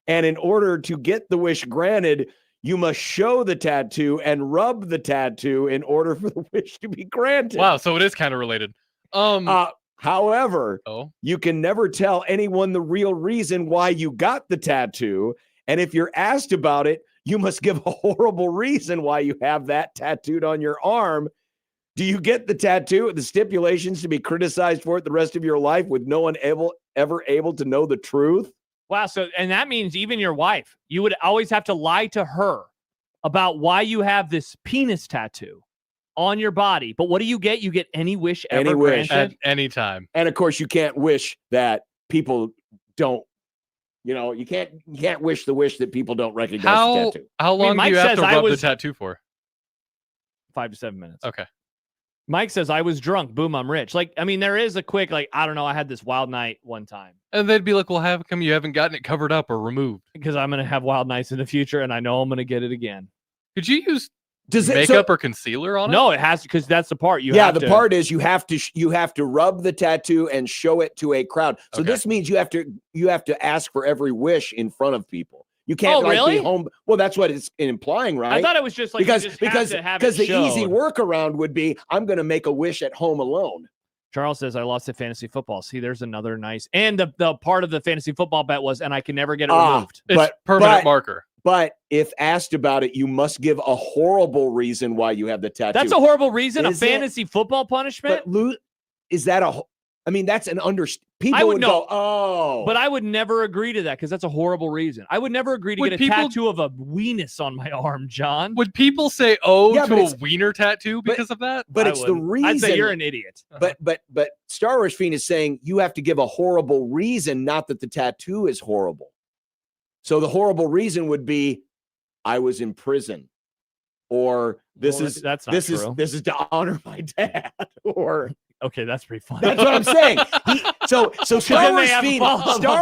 And in order to get the wish granted, you must show the tattoo and rub the tattoo in order for the wish to be granted. Wow, so it is kind of related. However, you can never tell anyone the real reason why you got the tattoo. And if you're asked about it, you must give a horrible reason why you have that tattooed on your arm. Do you get the tattoo, the stipulations to be criticized for it the rest of your life with no one ever able to know the truth? Wow. So, and that means even your wife, you would always have to lie to her about why you have this penis tattoo on your body. But what do you get? You get any wish ever Any wish. granted? At any time. And of course, you can't wish that people don't, you can't wish the wish that people don't recognize the tattoo. How long do you have to rub the tattoo for? 5 to 7 minutes. Okay. Mike says, I was drunk. Boom, I'm rich. There is a quick, I don't know. I had this wild night one time. And they'd be like, well, how come you haven't gotten it covered up or removed? Because I'm going to have wild nights in the future, and I know I'm going to get it again. Could you use makeup or concealer on it? No, it has to, because that's the part. Part is you have to rub the tattoo and show it to a crowd. So this means you have to ask for every wish in front of people. You can't really? be home. Well, that's what it's implying, right? I thought it was just like because the easy workaround would be I'm going to make a wish at home alone. Charles says I lost at fantasy football. See, there's another nice. And the part of the fantasy football bet was, and I can never get it removed. It's permanent marker. But if asked about it, you must give a horrible reason why you have the tattoo. That's a horrible reason. A fantasy football punishment. But is that that's an people would go, oh. But I would never agree to that because that's a horrible reason. I would never agree to get a tattoo of a weenus on my arm, John. Would people say to a wiener tattoo because of that? But it's the reason. I'd say you're an idiot. But Star Wars Fiend is saying you have to give a horrible reason, not that the tattoo is horrible. So the horrible reason would be I was in prison. Or this is to honor my dad. Or okay, that's pretty funny. That's what I'm saying. So Star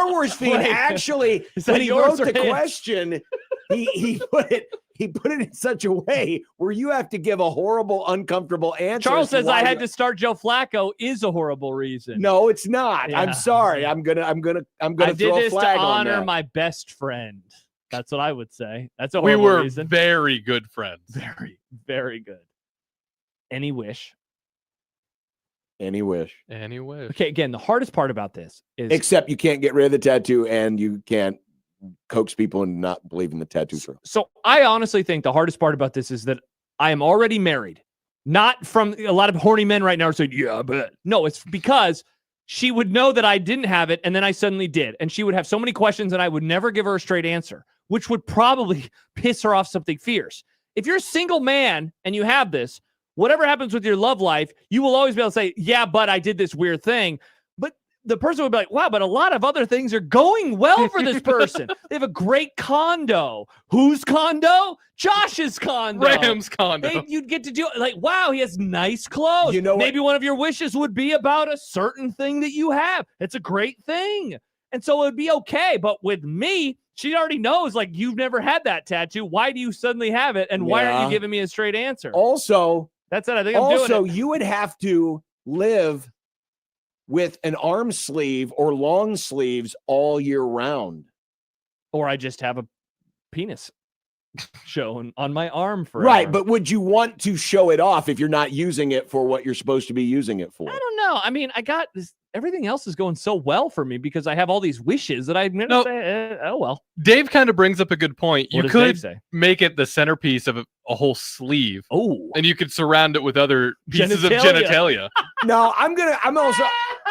Wars Fiend actually, when he wrote the question, he put it in such a way where you have to give a horrible, uncomfortable answer. Charles says I had to start Joe Flacco is a horrible reason. No, it's not. Yeah. I'm sorry. I'm gonna I throw did a this flag to on honor that. my best friend. That's what I would say. That's a horrible reason. We were very good friends. Very, very good. Any wish. Any wish. Okay, again, the hardest part about this is except you can't get rid of the tattoo and you can't coax people into not believing the tattoo true. So I honestly think the hardest part about this is that I am already married. Not from a lot of horny men right now are saying, yeah, but no, it's because she would know that I didn't have it and then I suddenly did. And she would have so many questions and I would never give her a straight answer, which would probably piss her off something fierce. If you're a single man and you have this, whatever happens with your love life, you will always be able to say, yeah, but I did this weird thing. But the person would be like, wow, but a lot of other things are going well for this person. They have a great condo. Whose condo? Josh's condo. Ram's condo. You'd get to do it. Like, wow, he has nice clothes. You know maybe one of your wishes would be about a certain thing that you have. It's a great thing. And so it would be okay. But with me, she already knows, like, you've never had that tattoo. Why do you suddenly have it? And why aren't you giving me a straight answer? Also, that's it. I think I'm doing it. Also, you would have to live with an arm sleeve or long sleeves all year round. Or I just have a penis shown on my arm forever. Right, but would you want to show it off if you're not using it for what you're supposed to be using it for? I don't know. I mean, I got this. Everything else is going so well for me because I have all these wishes that I'm going to say, oh, well. Dave kind of brings up a good point. What you does could Dave say? make it the centerpiece of a whole sleeve. Oh. And you could surround it with other pieces of genitalia. No,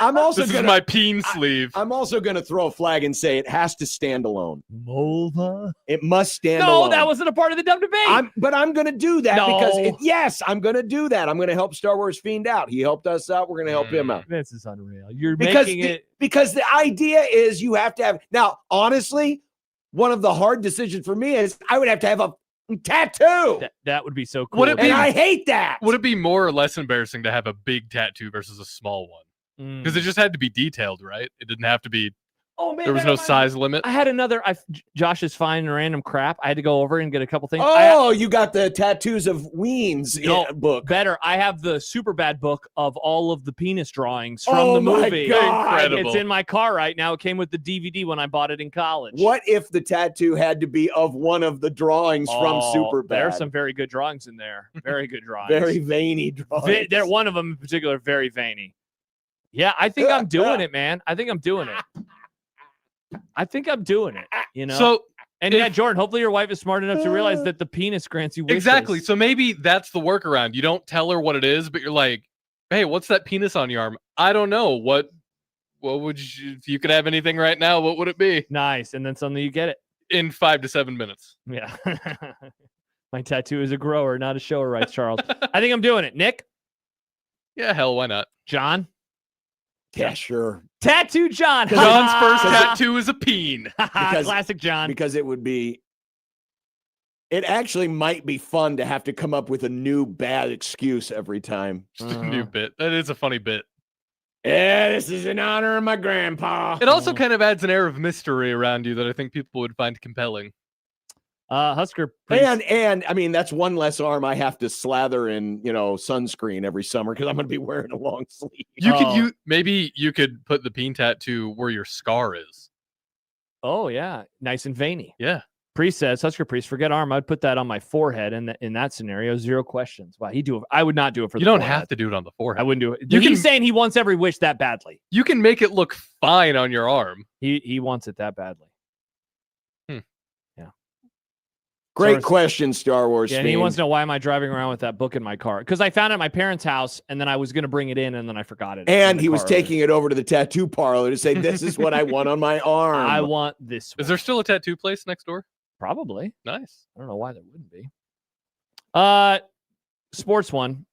I'm also This is my peen sleeve. I'm also going to throw a flag and say it has to stand alone. Mulva. It must stand No, alone. that wasn't a part of the dumb debate. But I'm going to do that No. because yes, I'm going to do that. I'm going to help Star Wars Fiend out. He helped us out. We're going to help him out. This is unreal. You're Because making it. because the idea is you have to have now. Honestly, one of the hard decisions for me is I would have to have a tattoo. That would be so cool. Would it be? And I hate that. Would it be more or less embarrassing to have a big tattoo versus a small one? Because it just had to be detailed, right? It didn't have to be. Oh man, there was no size limit. I had another. Josh is finding random crap. I had to go over and get a couple things. You got the tattoos of Weens book. Better. I have the super bad book of all of the penis drawings from Oh the my movie. God. It's in my car right now. It came with the DVD when I bought it in college. What if the tattoo had to be of one of the drawings from Superbad? There are some very good drawings in there. Very good drawings. Very veiny drawings. They're one of them in particular, very veiny. Yeah, I think I'm doing it, man. I think I'm doing it. You know. So, and yeah, Jordan, hopefully your wife is smart enough to realize that the penis grants you wishes. Exactly. So maybe that's the workaround. You don't tell her what it is, but you're like, "Hey, what's that penis on your arm?" I don't know. What would you, if you could have anything right now? What would it be? Nice. And then suddenly you get it in 5 to 7 minutes. Yeah. My tattoo is a grower, not a shower, writes Charles. I think I'm doing it. Nick? Yeah, hell, why not? John? Yeah, sure. Tattoo John. John's first tattoo is a peen. Classic John. Because it actually might be fun to have to come up with a new bad excuse every time. Just a new bit. That is a funny bit. Yeah, this is in honor of my grandpa. It also kind of adds an air of mystery around you that I think people would find compelling. Husker. And I mean, that's one less arm I have to slather in, sunscreen every summer because I'm going to be wearing a long sleeve. Maybe you could put the peen tattoo where your scar is. Oh yeah, nice and veiny. Yeah. Priest says, Husker Priest, forget arm. I'd put that on my forehead, and in that scenario, 0 questions. Wow, I would not do it for. You don't have to do it on the forehead. I wouldn't do it. He's saying he wants every wish that badly. You can make it look fine on your arm. He wants it that badly. Great question, Star Wars. Yeah, and he wants to know why am I driving around with that book in my car? Because I found it at my parents' house, and then I was going to bring it in, and then I forgot it. And he was taking it over to the tattoo parlor to say, "This is what I want on my arm. I want this." Is there still a tattoo place next door? Probably. Nice. I don't know why there wouldn't be. Sports one.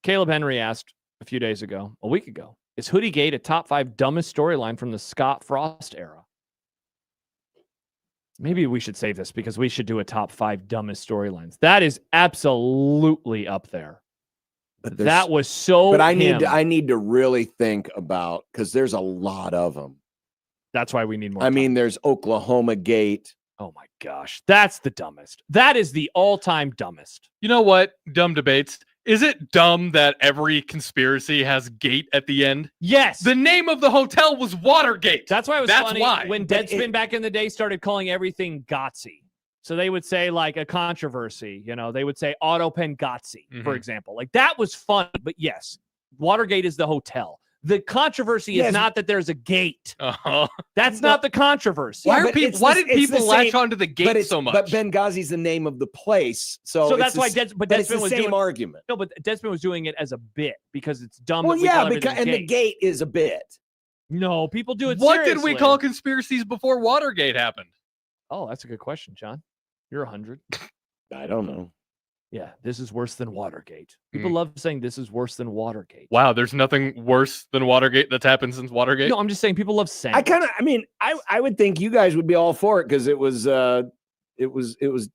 Caleb Henry asked a week ago, is Hoodie Gate a top 5 dumbest storyline from the Scott Frost era? Maybe we should save this because we should do a top 5 dumbest storylines. That is absolutely up there. But that was so. But I need to really think about because there's a lot of them. That's why we need more. I mean, there's Oklahoma Gate. Oh my gosh, that's the dumbest. That is the all-time dumbest. You know what? Dumb debates. Is it dumb that every conspiracy has gate at the end? Yes. The name of the hotel was Watergate. That's why it was funny why. when Deadspin back in the day started calling everything Gotzi. So they would say like a controversy, they would say Autopengazzi, for example. Like that was fun, but yes, Watergate is the hotel. The controversy is not that there's a gate. That's not the controversy. Why did people latch onto the gate so much? But Benghazi's the name of the place. So that's why Deadspin was same argument. No, but Deadspin was doing it as a bit because it's dumb. Well, the gate is a bit. No, people do it What seriously. did we call conspiracies before Watergate happened? Oh, that's a good question, John. You're 100. I don't know. Yeah, this is worse than Watergate. People love saying this is worse than Watergate. Wow, there's nothing worse than Watergate that's happened since Watergate? No, I'm just saying people love saying I would think you guys would be all for it because it was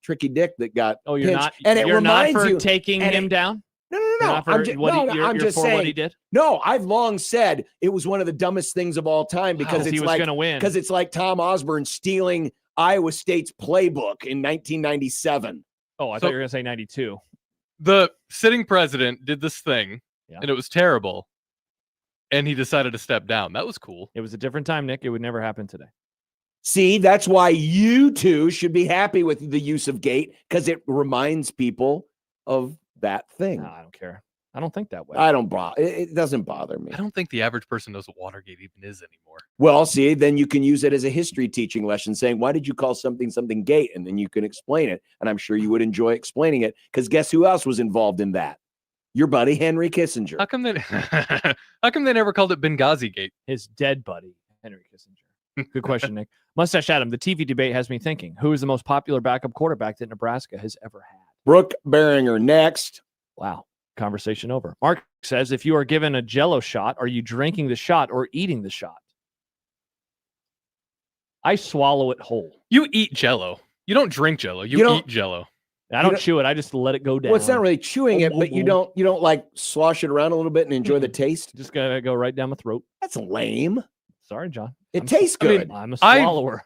Tricky Dick that got you're pinched. not And it you're not reminds for you taking him down? No. I'm just saying what he did. No, I've long said it was one of the dumbest things of all time because he was going to win. Because it's like Tom Osborne stealing Iowa State's playbook in 1997. Oh, I thought you were going to say 92. The sitting president did this thing, and it was terrible, and he decided to step down. That was cool. It was a different time, Nick. It would never happen today. See, that's why you two should be happy with the use of gate because it reminds people of that thing. No, I don't care. I don't think that way. It doesn't bother me. I don't think the average person knows what Watergate even is anymore. Well, see, then you can use it as a history teaching lesson saying, why did you call something gate? And then you can explain it. And I'm sure you would enjoy explaining it because guess who else was involved in that? Your buddy Henry Kissinger. How come they never called it Benghazi Gate? His dead buddy, Henry Kissinger. Good question, Nick. Mustache Adam, the TV debate has me thinking, who is the most popular backup quarterback that Nebraska has ever had? Brooke Beringer next. Wow. Conversation over. Mark says, if you are given a Jell-O shot, are you drinking the shot or eating the shot? I swallow it whole. You eat Jell-O. You don't drink Jell-O. You eat Jell-O. I don't chew it. I just let it go down. Well, it's not really chewing it, but you don't like slosh it around a little bit and enjoy the taste. Just gotta go right down my throat. That's lame. Sorry, John. It tastes good. I'm a swallower.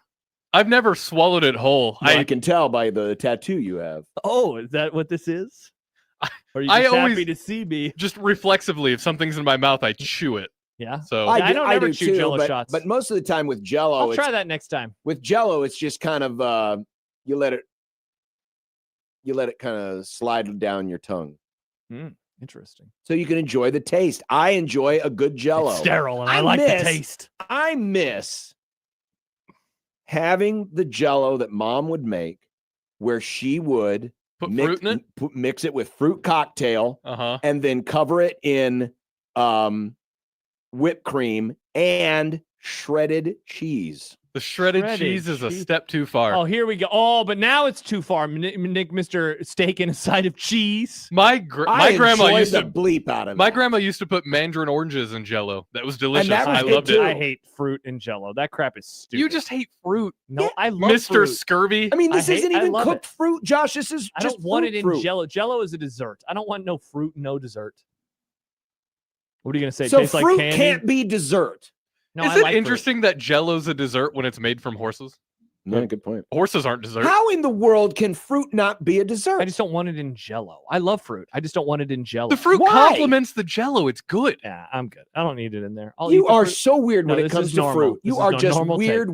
I've never swallowed it whole. I can tell by the tattoo you have. Oh, is that what this is? Or are you just happy to see me? Just reflexively, if something's in my mouth, I chew it. Yeah. So I don't ever chew too, Jell-O shots. But most of the time with Jell-O, I'll try that next time. With Jell-O, it's just kind of you let it kind of slide down your tongue. Interesting. So you can enjoy the taste. I enjoy a good Jell-O. It's sterile, and I like the taste. I miss having the Jell-O that Mom would make, where she would put fruit in it, mix it with fruit cocktail, and then cover it in whipped cream and shredded cheese. The shredded cheese is a step too far. Oh, here we go. Oh, but now it's too far. Nick, Mr. Steak and a side of cheese. My grandma used to bleep out of My grandma used to put mandarin oranges in Jell-O. That was delicious. I loved it. it. I hate fruit in Jell-O. That crap is stupid. You just hate fruit. No, I love Mr. fruit. Scurvy. I mean, this isn't even cooked fruit, Josh. This is I just don't want it in fruit. Jell-O. Jell-O is a dessert. I don't want no fruit, no dessert. What are you gonna say? So Tastes like fruit candy? can't be dessert. No, Is I it like fruit. interesting that Jell-O's a dessert when it's made from horses? No, good point. Horses aren't dessert. How in the world can fruit not be a dessert? I just don't want it in Jell-O. I love fruit. I just don't want it in Jell-O. The fruit complements the Jell-O. It's good. Yeah, I'm good. I don't need it in there. You are so weird when it comes to fruit. You are just weird.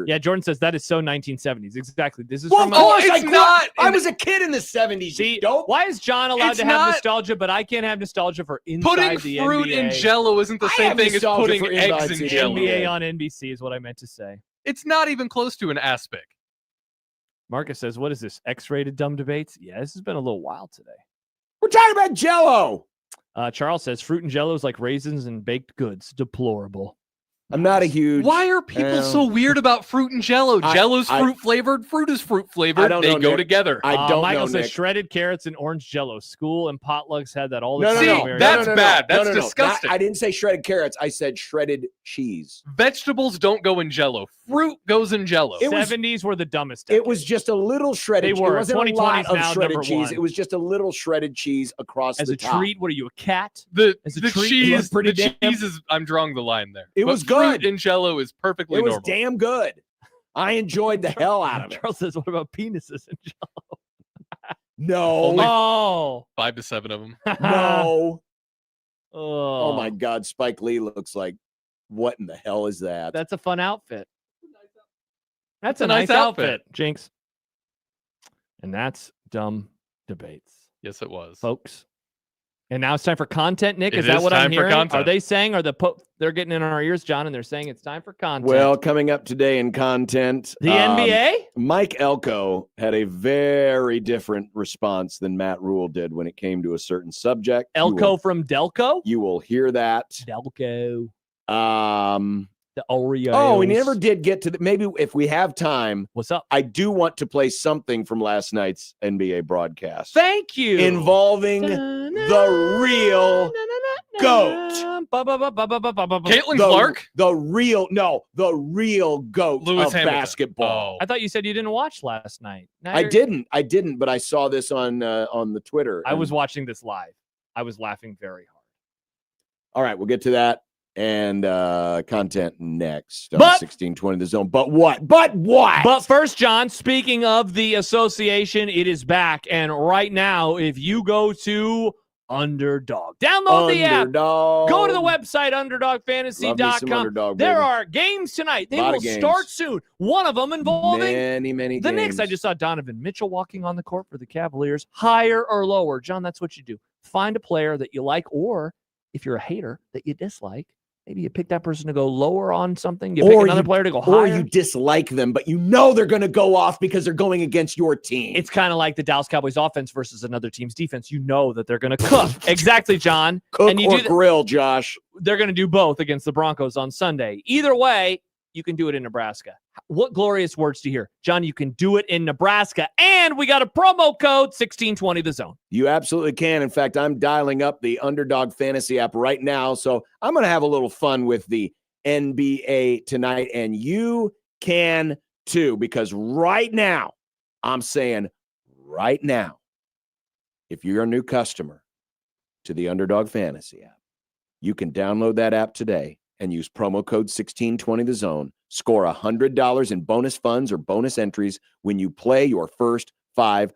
Yeah, Jordan says that is so 1970s. Exactly. This is Well, from of course, it's not. I was a kid in the 70s. See, why is John allowed It's to have not- nostalgia, but I can't have nostalgia for inside Putting the fruit NBA? in Jell-O isn't the I same have thing as nostalgia putting for eggs inside in the Jell-O. NBA on NBC is what I meant to say. It's not even close to an aspic. Marcus says, what is this, X-rated dumb debates? Yeah, this has been a little wild today. We're talking about Jell-O. Charles says, fruit and Jell-O is like raisins and baked goods. Deplorable. I'm not a huge. Why are people so weird about fruit and Jell-O? Jell-O's fruit flavored. Fruit is fruit flavored. I don't They know, go Nick. together. I don't Michael know, says Nick. shredded carrots and orange Jell-O. School and potlucks had that all the No, time. no, See, no. that's no, no, bad. no, That's no, no. disgusting. I didn't say shredded carrots. I said shredded cheese. Vegetables don't go in Jell-O. Fruit goes in Jell-O. It was- 70s were the dumbest. It was just a little shredded. They were. It wasn't a lot 2020s of now, shredded number cheese. one. It was just a little shredded cheese across As the a top. treat, what are you, a cat? The As a the treat, it cheese, was pretty the damn- cheese is. I'm drawing the line there. It But was fruit good. in Jell-O is perfectly It was normal. damn good. I enjoyed the hell out of it. Charles says, what about penises in Jell-O? No. Only Oh. 5 to 7 of them. No. Oh, Oh my God. Spike Lee looks like, what in the hell is that? That's a fun outfit. That's a a nice nice outfit. outfit, Jinx. And that's dumb debates, Yes, it was. folks. And now it's time for content, Nick. It Is that is what I'm time for hearing? content. Are they saying, they're getting in our ears, John, and they're saying it's time for content? Well, coming up today in content, the NBA? Mike Elko had a very different response than Matt Rule did when it came to a certain subject. Elko from Delco? You will hear that. Delco. The Oreos. Oh, we never did get to the. Maybe if we have time, what's up? I do want to play something from last night's NBA broadcast. Thank you. Involving the real GOAT. Caitlin Clark? The real GOAT Lewis of Hamilton. basketball. I thought you said you didn't watch last night. Now I you're- didn't, but I saw this on the Twitter. I and- was watching this live. I was laughing very hard. All right, we'll get to that and content next on But- 1620 The Zone. But what? But first, John, speaking of the association, it is back. And right now, if you go to Underdog, download the app. Underdog. Go to the website, Love me some underdogfantasy.com. Underdog, There baby. are games tonight. They Lot will of games. start soon. One of them involving many the Knicks. games. I just saw Donovan Mitchell walking on the court for the Cavaliers. Higher or lower? John, that's what you do. Find a player that you like, or if you're a hater, that you dislike, maybe you pick that person to go lower on something. You pick another player to go higher. Or you dislike them, but you know they're going to go off because they're going against your team. It's kind of like the Dallas Cowboys offense versus another team's defense. You know that they're going to cook. Exactly, John. Cook and you or grill, Josh. They're going to do both against the Broncos on Sunday. Either way, you can do it in Nebraska. What glorious words to hear. John, you can do it in Nebraska. And we got a promo code 1620 the zone. You absolutely can. In fact, I'm dialing up the Underdog Fantasy app right now. So I'm going to have a little fun with the NBA tonight. And you can too, because right now, I'm saying right now, if you're a new customer to the Underdog Fantasy app, you can download that app today and use promo code 1620 the zone. Score $100 in bonus funds or bonus entries when you play your first $5.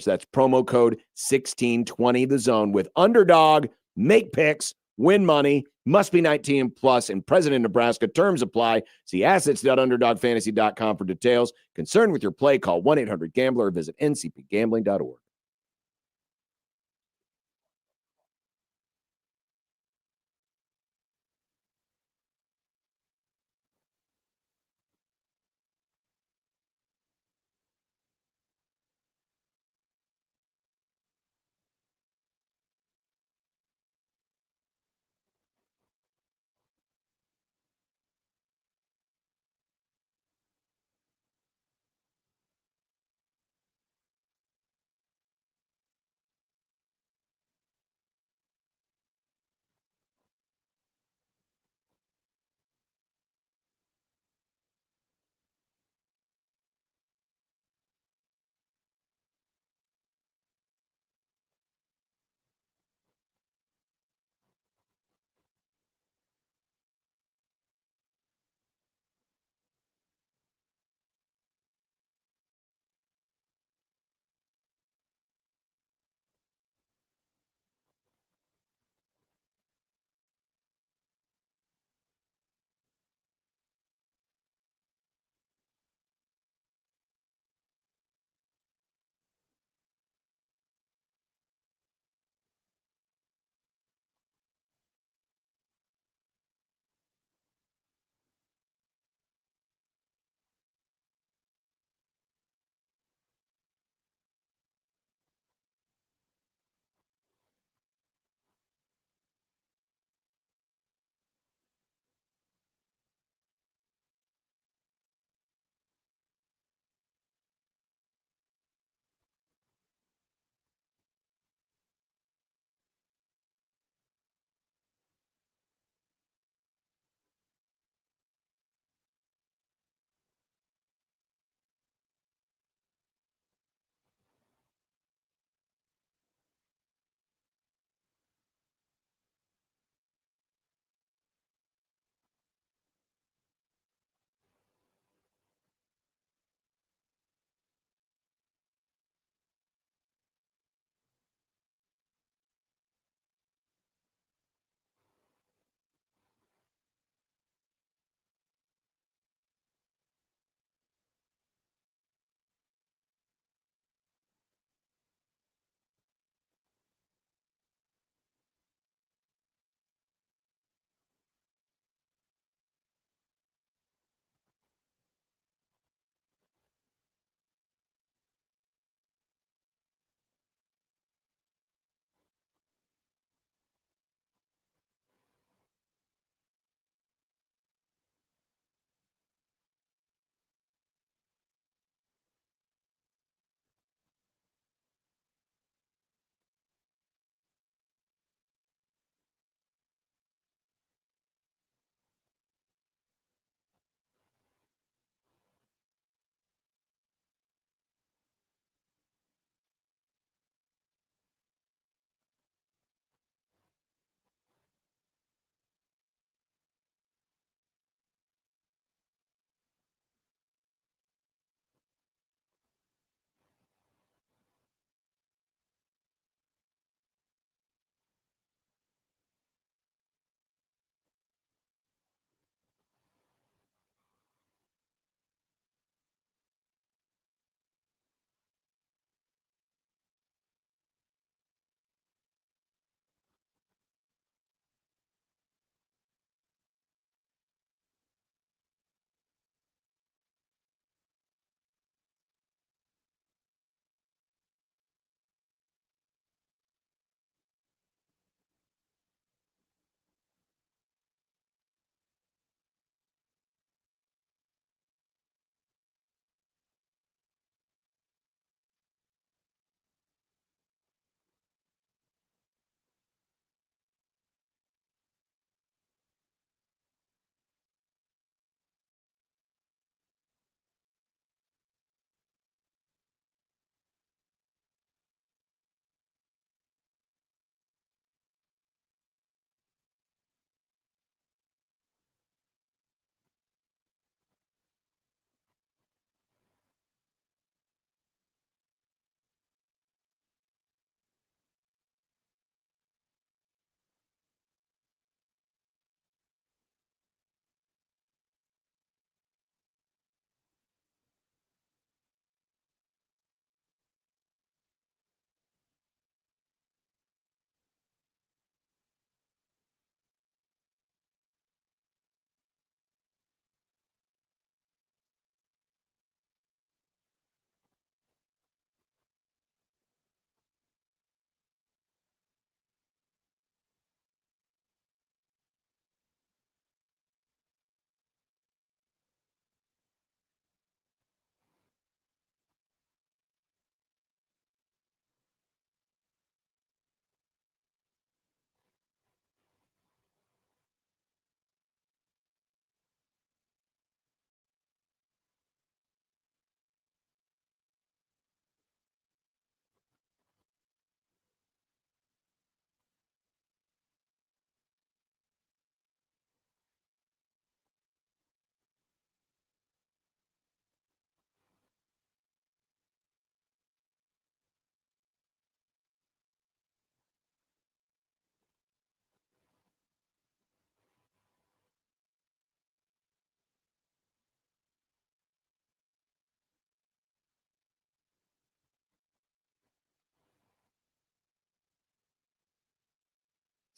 That's promo code 1620 the zone with Underdog. Make picks, win money, must be 19 plus and present in Nebraska. Terms apply. See assets.underdogfantasy.com for details. Concerned with your play, call 1-800-GAMBLER or visit ncpgambling.org.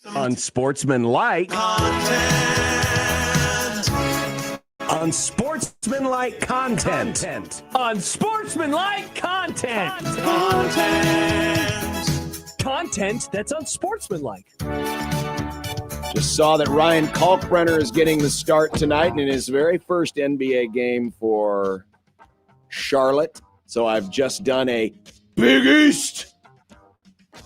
Unsportsmanlike Unsportsmanlike content. Unsportsmanlike content. Content that's unsportsmanlike. Just saw that Ryan Kalkbrenner is getting the start tonight in his very first NBA game for Charlotte. So I've just done a Big East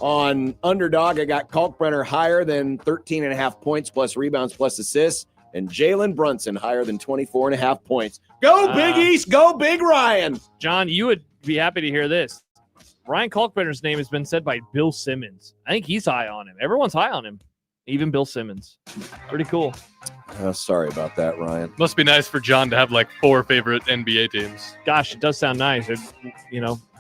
on Underdog. I got Kalkbrenner higher than 13.5 points plus rebounds plus assists, and Jalen Brunson higher than 24.5 points. Go Big East, go Big Ryan. John, you would be happy to hear this. Ryan Kalkbrenner's name has been said by Bill Simmons. I think he's high on him. Everyone's high on him. Even Bill Simmons. Pretty cool. Sorry about that, Ryan. Must be nice for John to have like 4 favorite NBA teams. Gosh, it does sound nice. It,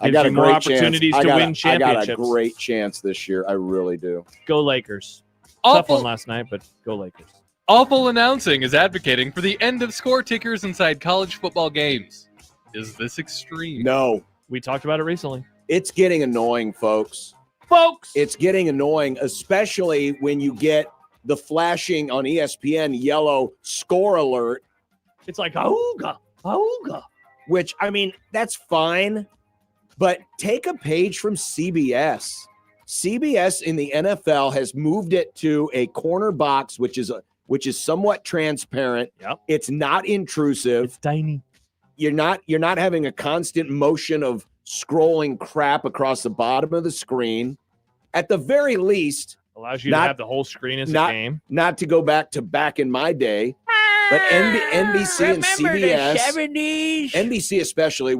I got gives you more opportunities to win championships. I got a great chance this year. I really do. Go Lakers. Tough one last night, but go Lakers. Awful Announcing is advocating for the end of score tickers inside college football games. Is this extreme? No. We talked about it recently. It's getting annoying, folks. It's getting annoying, especially when you get the flashing on ESPN yellow score alert. It's like, auga, auga. Which, I mean, that's fine, but take a page from CBS. CBS in the NFL has moved it to a corner box, which is somewhat transparent. Yep. It's not intrusive. It's tiny. You're not having a constant motion of scrolling crap across the bottom of the screen. At the very least, allows you to have the whole screen as a game. Not to go back in my day, but NBC and CBS, NBC especially,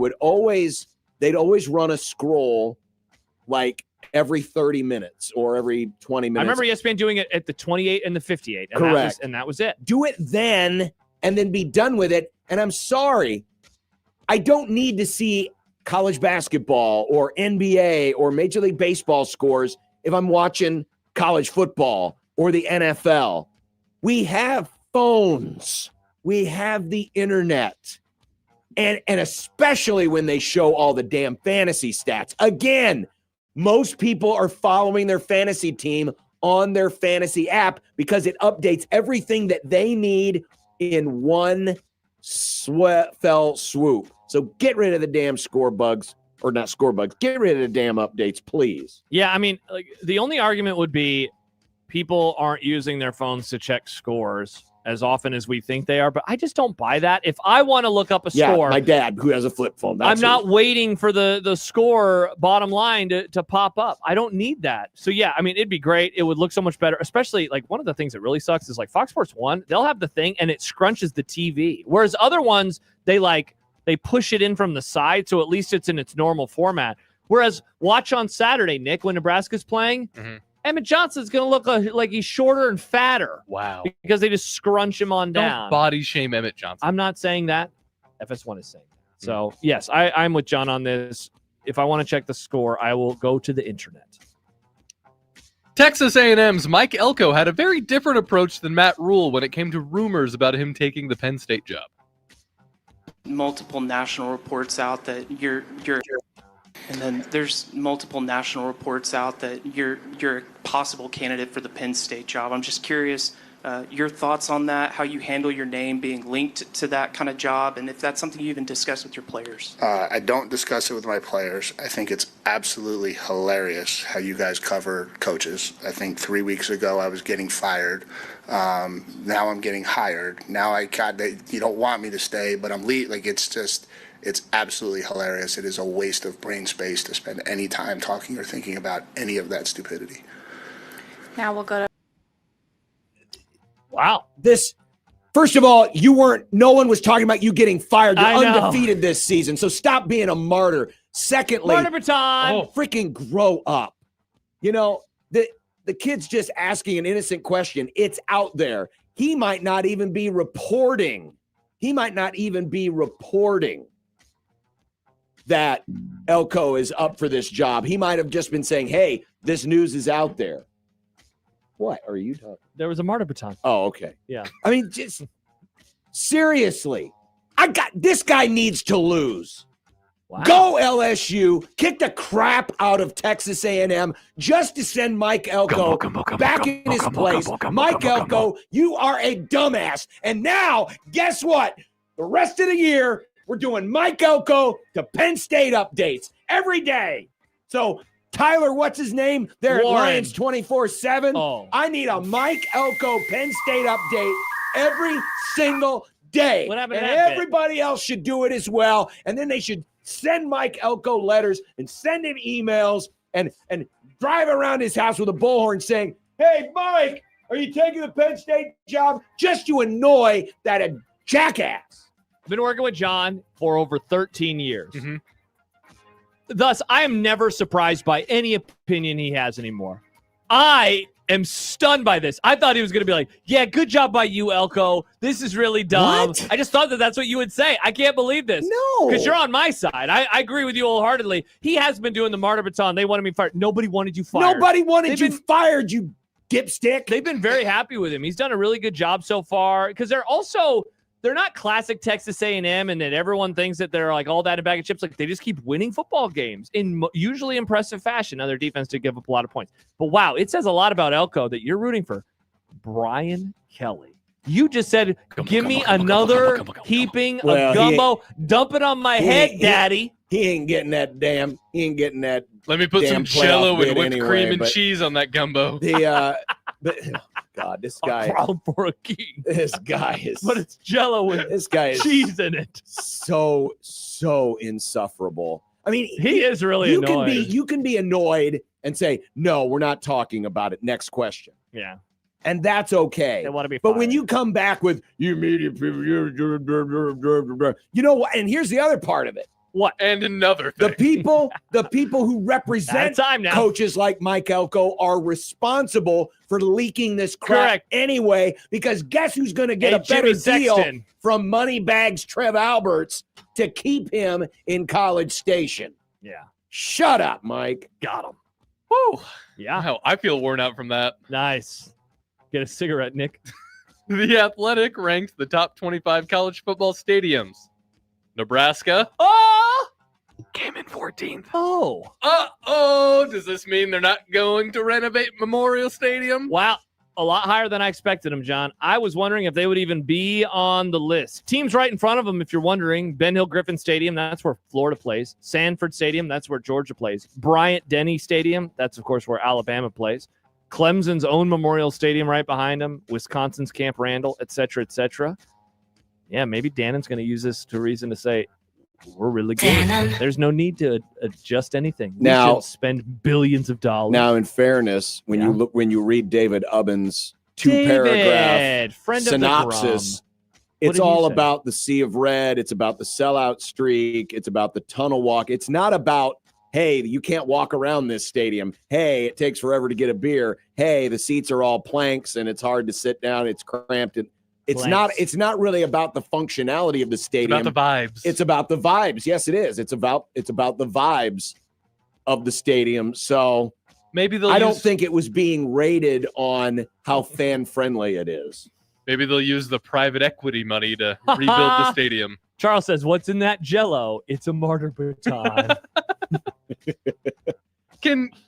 they'd always run a scroll like every 30 minutes or every 20 minutes. I remember ESPN doing it at the 28 and the 58. And Correct. That was it. Do it then and then be done with it. And I'm sorry, I don't need to see college basketball or NBA or Major League Baseball scores if I'm watching college football or the NFL. We have phones. We have the internet. And especially when they show all the damn fantasy stats. Again, most people are following their fantasy team on their fantasy app because it updates everything that they need in one fell swoop. So get rid of the damn score bugs, or not score bugs. Get rid of the damn updates, please. Yeah, I mean, like the only argument would be people aren't using their phones to check scores as often as we think they are, but I just don't buy that. If I want to look up a score, my dad who has a flip phone. I'm not waiting for the score bottom line to pop up. I don't need that. So yeah, I mean, it'd be great. It would look so much better, especially like one of the things that really sucks is like Fox Sports 1, they'll have the thing and it scrunches the TV. Whereas other ones, they push it in from the side, so at least it's in its normal format. Whereas watch on Saturday, Nick, when Nebraska's playing, Emmett Johnson's going to look like he's shorter and fatter. Wow. Because they just scrunch him on down. Don't body shame Emmett Johnson. I'm not saying that. FS1 is saying that. So, yes, I'm with John on this. If I want to check the score, I will go to the internet. Texas A&M's Mike Elko had a very different approach than Matt Rule when it came to rumors about him taking the Penn State job. Multiple national reports out that you're and then there's multiple national reports out that you're a possible candidate for the Penn State job. I'm just curious your thoughts on that, how you handle your name being linked to that kind of job, and if that's something you even discuss with your players. I don't discuss it with my players. I think it's absolutely hilarious how you guys cover coaches. I think 3 weeks ago I was getting fired. Now I'm getting hired. Now you don't want me to stay, but I'm leaving. Like it's absolutely hilarious. It is a waste of brain space to spend any time talking or thinking about any of that stupidity. Now we'll go to. Wow. First of all, no one was talking about you getting fired. You're undefeated this season, so stop being a martyr. Secondly, martyr baton. Freaking grow up. You know, the kid's just asking an innocent question. It's out there. He might not even be reporting. That Elko is up for this job. He might have just been saying, hey, this news is out there. What are you talking? There was a martyr baton. Oh, okay. Yeah. I mean, just seriously, this guy needs to lose. Wow. Go LSU, kick the crap out of Texas A&M just to send Mike Elko back in his place. Mike Elko, you are a dumbass. And now, guess what? The rest of the year, we're doing Mike Elko to Penn State updates every day. So, Tyler, what's his name? There at Lions 24/7. Oh. I need a Mike Elko Penn State update every single day. What happened to and that bit? everybody else should do it as well. And then they should send Mike Elko letters and send him emails and drive around his house with a bullhorn saying, "Hey, Mike, are you taking the Penn State job?" Just to annoy that jackass. I've been working with John for over 13 years. Mm-hmm. Thus, I am never surprised by any opinion he has anymore. I am stunned by this. I thought he was going to be like, yeah, good job by you, Elko. This is really dumb. What? I just thought that that's what you would say. I can't believe this. No. Because you're on my side. I agree with you wholeheartedly. He has been doing the martyr baton. They wanted me fired. Nobody wanted you fired. Nobody wanted you fired, you dipstick. They've been very happy with him. He's done a really good job so far because they're not classic Texas A&M and that everyone thinks that they're like all that in a bag of chips. Like they just keep winning football games in usually impressive fashion. Now their defense did give up a lot of points. But wow, it says a lot about Elko that you're rooting for Brian Kelly. You just said, give me another heaping of gumbo. Dump it on my head, Daddy. He ain't getting that He ain't getting that. Let me put some damn Jello playoff and bid whipped cream and but cheese on that gumbo. But God, this guy. A problem for a king. This guy is. But it's Jello with this guy is cheese in it. So insufferable. I mean, he is really annoying. You can be annoyed and say, "No, we're not talking about it. Next question." Yeah. And that's okay. They want to be But fired. when you come back with you media people, you know what? And here's the other part of it. What? And another thing. The people who represent coaches like Mike Elko are responsible for leaking this crap anyway, because guess who's going to get a better deal from Moneybags Trev Alberts to keep him in College Station? Yeah. Shut up, Mike. Got him. Woo. Yeah. Wow, I feel worn out from that. Nice. Get a cigarette, Nick. The Athletic ranked the top 25 college football stadiums. Nebraska. Oh! Came in 14th. Oh. Uh-oh. Does this mean they're not going to renovate Memorial Stadium? Wow. A lot higher than I expected them, John. I was wondering if they would even be on the list. Teams right in front of them, if you're wondering. Ben Hill Griffin Stadium, that's where Florida plays. Sanford Stadium, that's where Georgia plays. Bryant-Denny Stadium, that's, of course, where Alabama plays. Clemson's own Memorial Stadium right behind them. Wisconsin's Camp Randall, et cetera, et cetera. Yeah, maybe Dannon's going to use this to reason to say, we're really good. There's no need to adjust anything. We should spend billions of dollars. Now, in fairness, when you read David Ubben's two-paragraph synopsis, it's all about the sea of red. It's about the sellout streak. It's about the tunnel walk. It's not about, hey, you can't walk around this stadium. Hey, it takes forever to get a beer. Hey, the seats are all planks and it's hard to sit down. It's cramped. And it's not really about the functionality of the stadium. It's about the vibes. It's about the vibes. Yes, it is. It's about the vibes of the stadium. So maybe I don't think it was being rated on how fan friendly it is. Maybe they'll use the private equity money to rebuild the stadium. Charles says, "What's in that Jello? It's a martyr baton."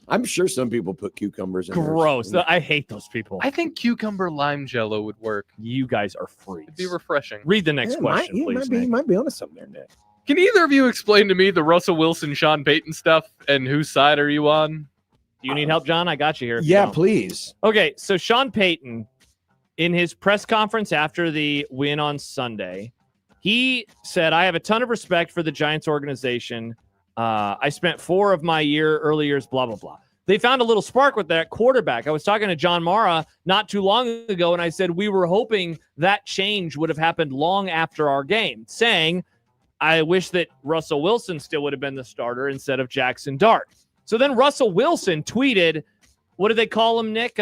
I'm sure some people put cucumbers in. Gross. I hate those people. I think cucumber lime Jello would work. You guys are freaks. It'd be refreshing. Read the next question, please. You might be onto something there, Nick. Can either of you explain to me the Russell Wilson, Sean Payton stuff and whose side are you on? Do you need help, John? I got you here. Yeah, please. Okay, so Sean Payton, in his press conference after the win on Sunday, he said, "I have a ton of respect for the Giants organization. I spent 4 of my early years, blah, blah, blah." They found a little spark with that quarterback. I was talking to John Mara not too long ago, and I said we were hoping that change would have happened long after our game, saying, I wish that Russell Wilson still would have been the starter instead of Jackson Dart. So then Russell Wilson tweeted, what do they call him, Nick,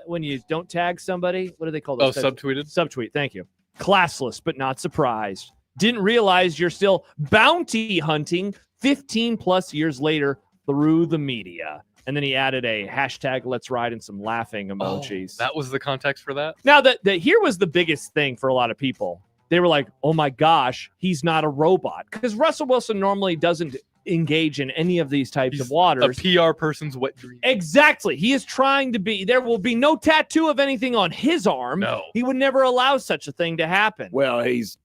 when you don't tag somebody? What do they call those? Subtweeted? Subtweet, thank you. Classless, but not surprised. Didn't realize you're still bounty hunting 15 plus years later through the media. And then he added a hashtag let's ride and some laughing emojis. That was the context for that? Now, here was the biggest thing for a lot of people. they were like, oh my gosh, he's not a robot. Because Russell Wilson normally doesn't engage in any of these types of waters. A PR person's wet dream. Exactly. He is trying to be. There will be no tattoo of anything on his arm. No. He would never allow such a thing to happen. Well, he's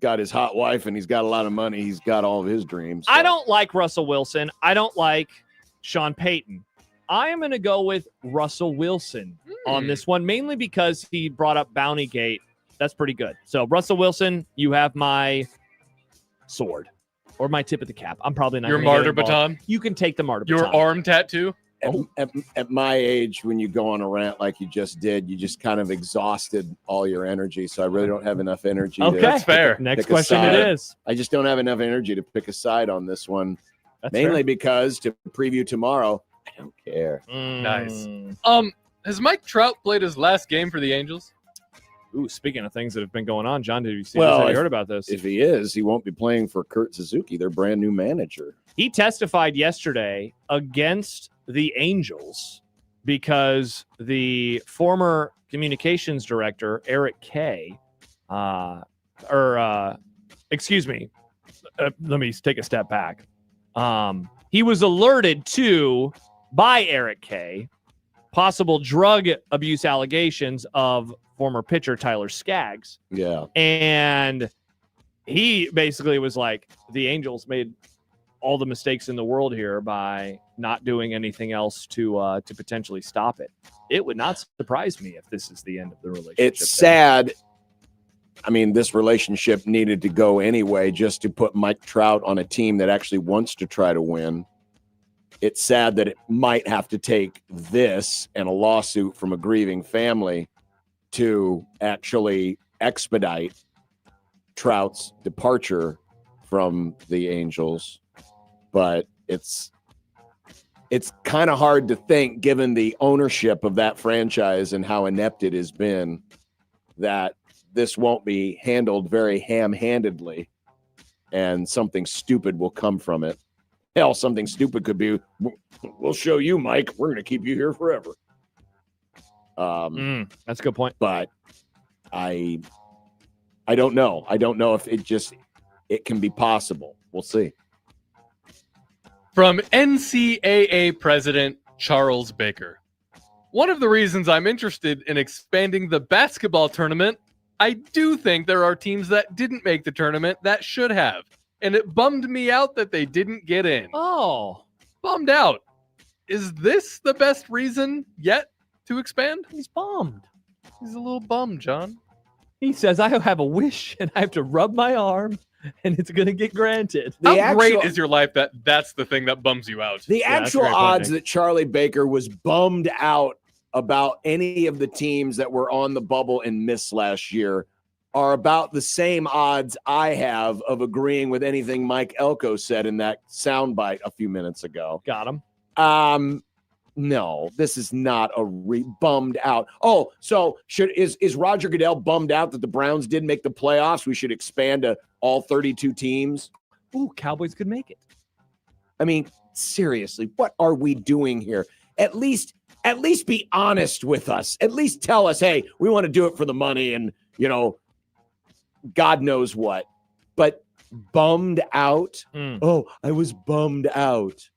got his hot wife and he's got a lot of money. He's got all of his dreams. So. I don't like Russell Wilson. I don't like Sean Payton. I am going to go with Russell Wilson on this one, mainly because he brought up Bountygate. That's pretty good. So, Russell Wilson, you have my sword or my tip of the cap. I'm probably not Your gonna get martyr involved. baton? You can take the martyr Your baton. arm tattoo? At my age, when you go on a rant like you just did, you just kind of exhausted all your energy. So I really don't have enough energy. Okay. To That's fair. pick Next a question side. it is. I just don't have enough energy to pick a side on this one. That's mainly fair. because to preview tomorrow, I don't care. Nice. Has Mike Trout played his last game for the Angels? Ooh, speaking of things that have been going on, John, did you see this? Well, Have you if- heard about this? If he is, he won't be playing for Kurt Suzuki, their brand new manager. He testified yesterday against the Angels because the former communications director, Eric Kay, excuse me, let me take a step back. He was alerted to, by Eric Kay, possible drug abuse allegations of former pitcher Tyler Skaggs. Yeah. And he basically was like, the Angels made all the mistakes in the world here by not doing anything else to potentially stop it. It would not surprise me if this is the end of the relationship. It's sad. I mean, this relationship needed to go anyway just to put Mike Trout on a team that actually wants to try to win. It's sad that it might have to take this and a lawsuit from a grieving family to actually expedite Trout's departure from the Angels. But it's kind of hard to think, given the ownership of that franchise and how inept it has been, that this won't be handled very ham-handedly and something stupid will come from it. Hell, something stupid could be, we'll show you, Mike. We're going to keep you here forever. That's a good point. But I don't know. I don't know if it can be possible. We'll see. From NCAA President Charles Baker. One of the reasons I'm interested in expanding the basketball tournament, I do think there are teams that didn't make the tournament that should have. And it bummed me out that they didn't get in. Oh. Bummed out. Is this the best reason yet to expand? He's bummed. He's a little bummed, John. He says, I have a wish and I have to rub my arm and it's going to get granted. How great is your life that that's the thing that bums you out? The actual odds that Charlie Baker was bummed out about any of the teams that were on the bubble and missed last year are about the same odds I have of agreeing with anything Mike Elko said in that soundbite a few minutes ago. Got him. No, this is not a bummed out. Oh, so is Roger Goodell bummed out that the Browns didn't make the playoffs? We should expand to all 32 teams. Ooh, Cowboys could make it. I mean, seriously, what are we doing here? At least be honest with us. At least tell us, hey, we want to do it for the money and, God knows what. But bummed out? Oh, I was bummed out.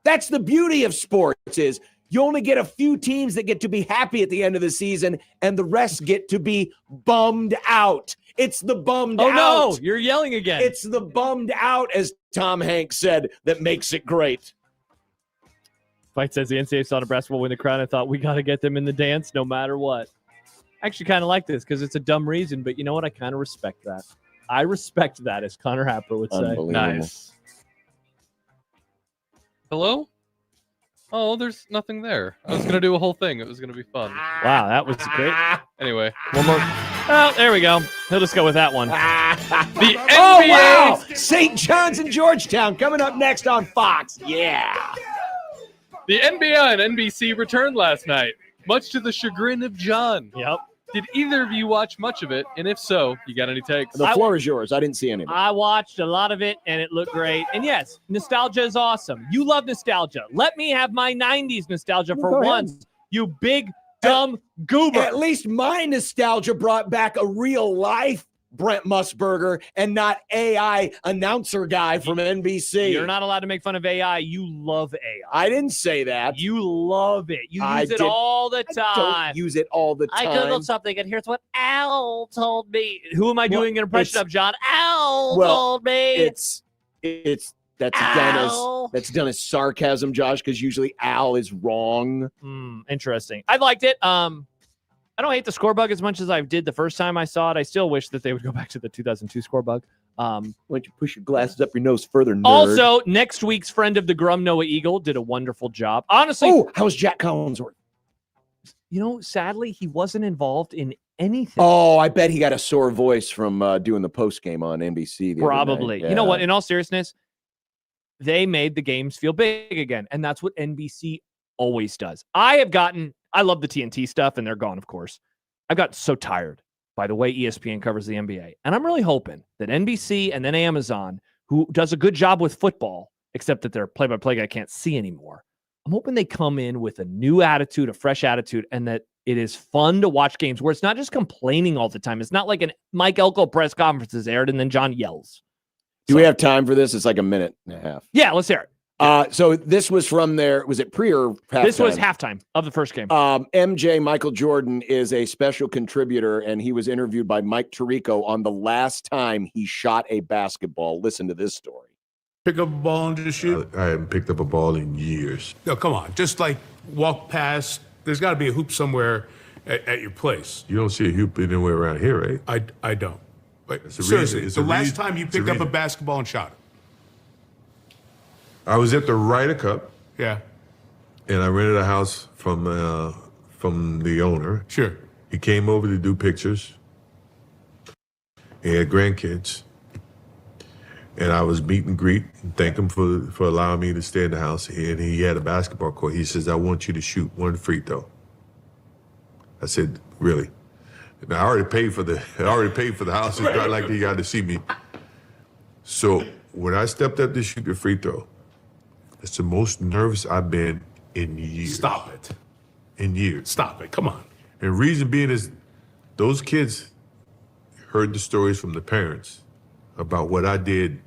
That's the beauty of sports is you only get a few teams that get to be happy at the end of the season and the rest get to be bummed out. It's the bummed out. Oh, no, you're yelling again. It's the bummed out, as Tom Hanks said, that makes it great. Fight says the NCAA saw Nebraska will win the crown. I thought we got to get them in the dance no matter what. I actually kind of like this because it's a dumb reason, but you know what? I kind of respect that. I respect that, as Connor Happer would say. Nice. Hello? Oh, there's nothing there. I was going to do a whole thing. It was going to be fun. Wow, that was great. Anyway. One more. Oh, there we go. He'll just go with that one. The NBA. Oh, wow. St. John's and Georgetown coming up next on Fox. Yeah. The NBA and NBC returned last night, much to the chagrin of John. Yep. Did either of you watch much of it? And if so, you got any takes? The floor is yours. I didn't see any of it. I watched a lot of it, and it looked great. And yes, nostalgia is awesome. You love nostalgia. Let me have my 90s nostalgia for once, you big, dumb goober. At least my nostalgia brought back a real life Brent Musburger and not AI announcer guy from NBC. You're not allowed to make fun of AI. You love AI. I didn't say that. You love it. You I use it did- all the time. I don't use it all the time. I googled something, and here's what Al told me. Who am I doing an impression of, John? Al told me. It's that's done as sarcasm, Josh, because usually Al is wrong. Interesting. I liked it. I don't hate the score bug as much as I did the first time I saw it. I still wish that they would go back to the 2002 score bug. Why don't you push your glasses up your nose further, nerd? Also, next week's friend of the Grum, Noah Eagle, did a wonderful job. Honestly, how's Jack Collinsworth? You know, sadly, he wasn't involved in anything. Oh, I bet he got a sore voice from doing the post game on NBC. The other Probably. night. You know Yeah. what? In all seriousness, they made the games feel big again, and that's what NBC always does. I love the TNT stuff, and they're gone, of course. I got so tired by the way ESPN covers the NBA, and I'm really hoping that NBC and then Amazon, who does a good job with football, except that their play-by-play guy can't see anymore, I'm hoping they come in with a new attitude, a fresh attitude, and that it is fun to watch games where it's not just complaining all the time. It's not like an Mike Elko press conference is aired and then John yells. Do we have time for this? It's like a minute and a half. Yeah, let's hear it. So this was from was it pre or halftime? This was halftime of the first game. MJ, Michael Jordan, is a special contributor, and he was interviewed by Mike Tirico on the last time he shot a basketball. Listen to this story. Pick up a ball and just shoot? I haven't picked up a ball in years. No, come on. Just like walk past. There's got to be a hoop somewhere at your place. You don't see a hoop anywhere around here, right? I don't. But seriously, the last time you picked up a basketball and shot it? I was at the Ryder Cup. Yeah. And I rented a house from the owner. Sure. He came over to do pictures. He had grandkids. And I was meet and greet and thank him for allowing me to stay in the house. And he had a basketball court. He says, I want you to shoot one free throw. I said, really? Now, I already paid for the house. It's not like he got to see me. So when I stepped up to shoot the free throw, it's the most nervous I've been in years. Stop it. In years. Stop it. Come on. And reason being is those kids heard the stories from the parents about what I did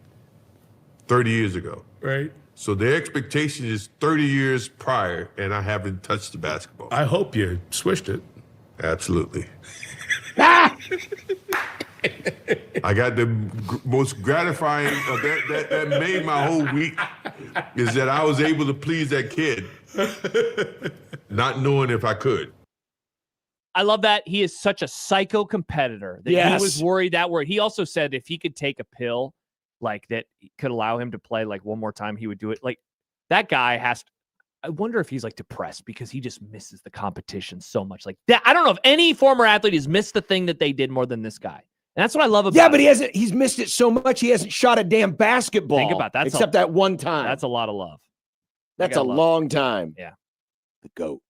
30 years ago. Right. So their expectation is 30 years prior, and I haven't touched the basketball. I hope you swished it. Absolutely. I got the most gratifying that made my whole week is that I was able to please that kid, not knowing if I could. I love that. He is such a psycho competitor that he was worried that word. He also said if he could take a pill like that could allow him to play like one more time, he would do it. Like that guy has to, I wonder if he's like depressed because he just misses the competition so much. Like that. I don't know if any former athlete has missed the thing that they did more than this guy. And that's what I love about it. Yeah, but he's missed it so much he hasn't shot a damn basketball. Think about that. Except that one time. That's a lot of love. That's a long time. Yeah. The GOAT.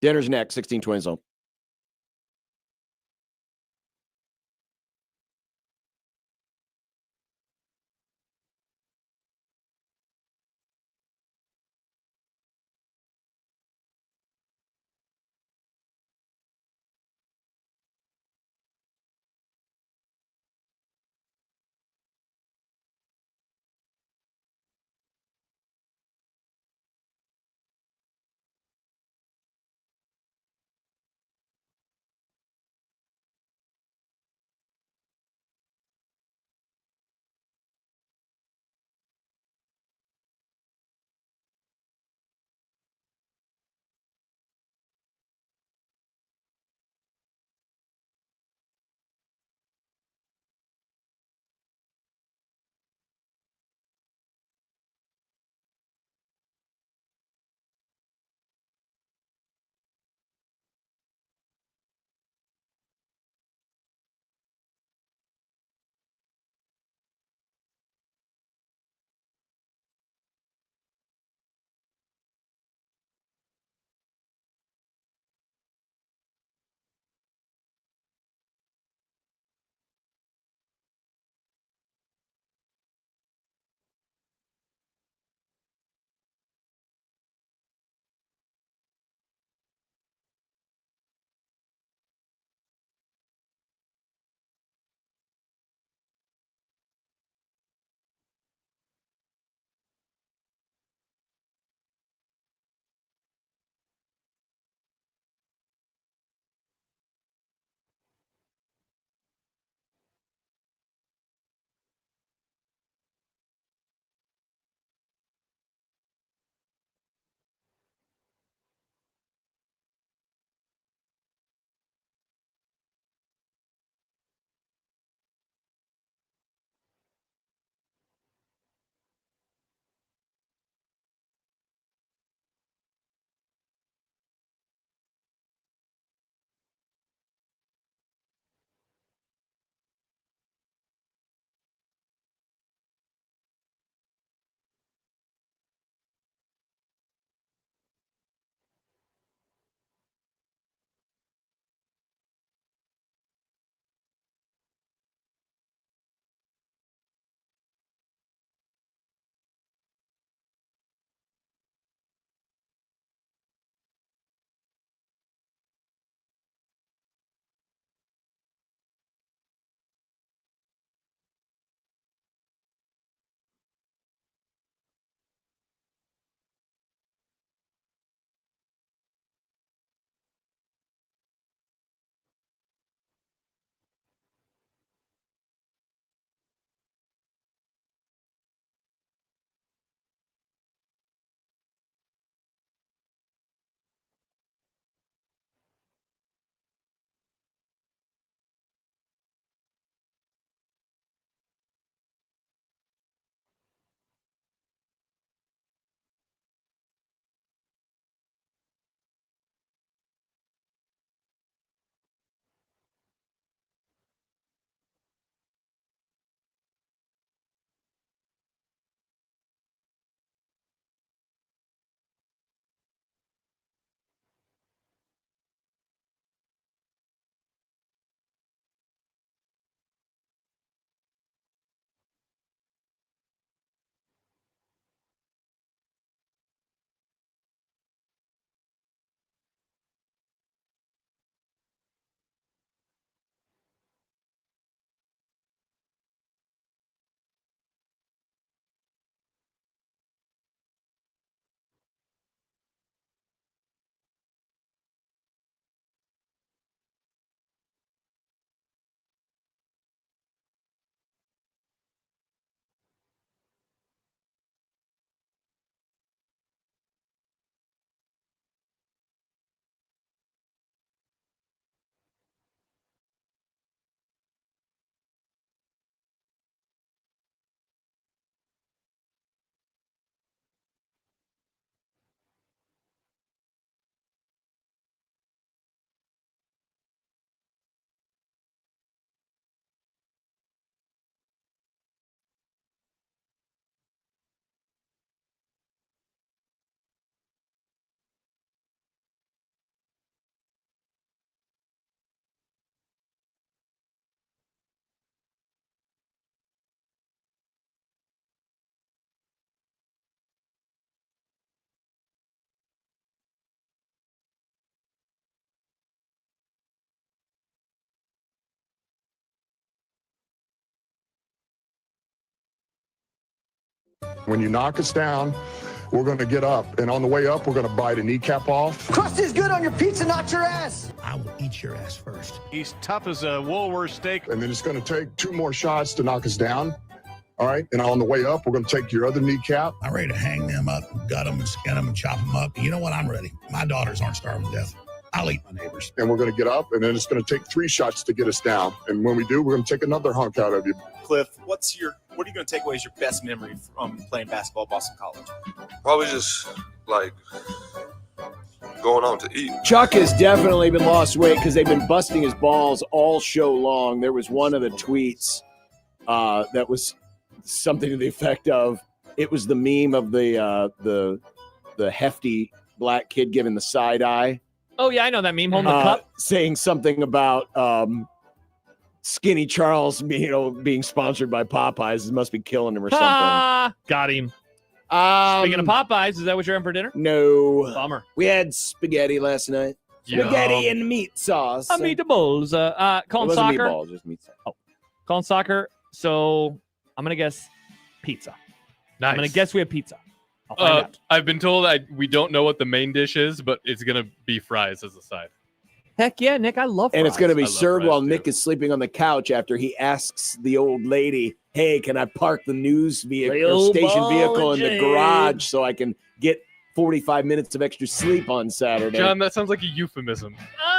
Dinner's next, 1620 zone. When you knock us down, we're going to get up. And on the way up, we're going to bite a kneecap off. Crust is good on your pizza, not your ass. I will eat your ass first. He's tough as a Woolworth steak. And then it's going to take 2 more shots to knock us down. All right. And on the way up, we're going to take your other kneecap. I'm ready to hang them up, gut them, and skin them, and chop them up. You know what? I'm ready. My daughters aren't starving to death. I'll eat my neighbors. And we're going to get up, and then it's going to take 3 shots to get us down. And when we do, we're going to take another hunk out of you. Cliff, what are you going to take away as your best memory from playing basketball at Boston College? Probably just like going out to eat. Chuck has definitely been lost weight because they've been busting his balls all show long. There was one of the tweets that was something to the effect of, it was the meme of the hefty black kid giving the side eye. Oh yeah, I know that meme. Holding the cup, saying something about Skinny Charles, being sponsored by Popeyes. It must be killing him or something. Got him. Speaking of Popeyes, is that what you're having for dinner? No. Bummer. We had spaghetti last night. Spaghetti and meat sauce. Meatballs. Calling soccer. Meatballs, just meat sauce. Oh, calling soccer. So I'm gonna guess pizza. Nice. I'm gonna guess we have pizza. I'll find out. I've been told we don't know what the main dish is, but it's gonna be fries as a side. Heck yeah, Nick! I love fries. And it's going to be I love served fries, while too. Nick is sleeping on the couch after he asks the old lady, "Hey, can I park the news vehicle, station vehicle in the garage so I can get 45 minutes of extra sleep on Saturday?" John, that sounds like a euphemism.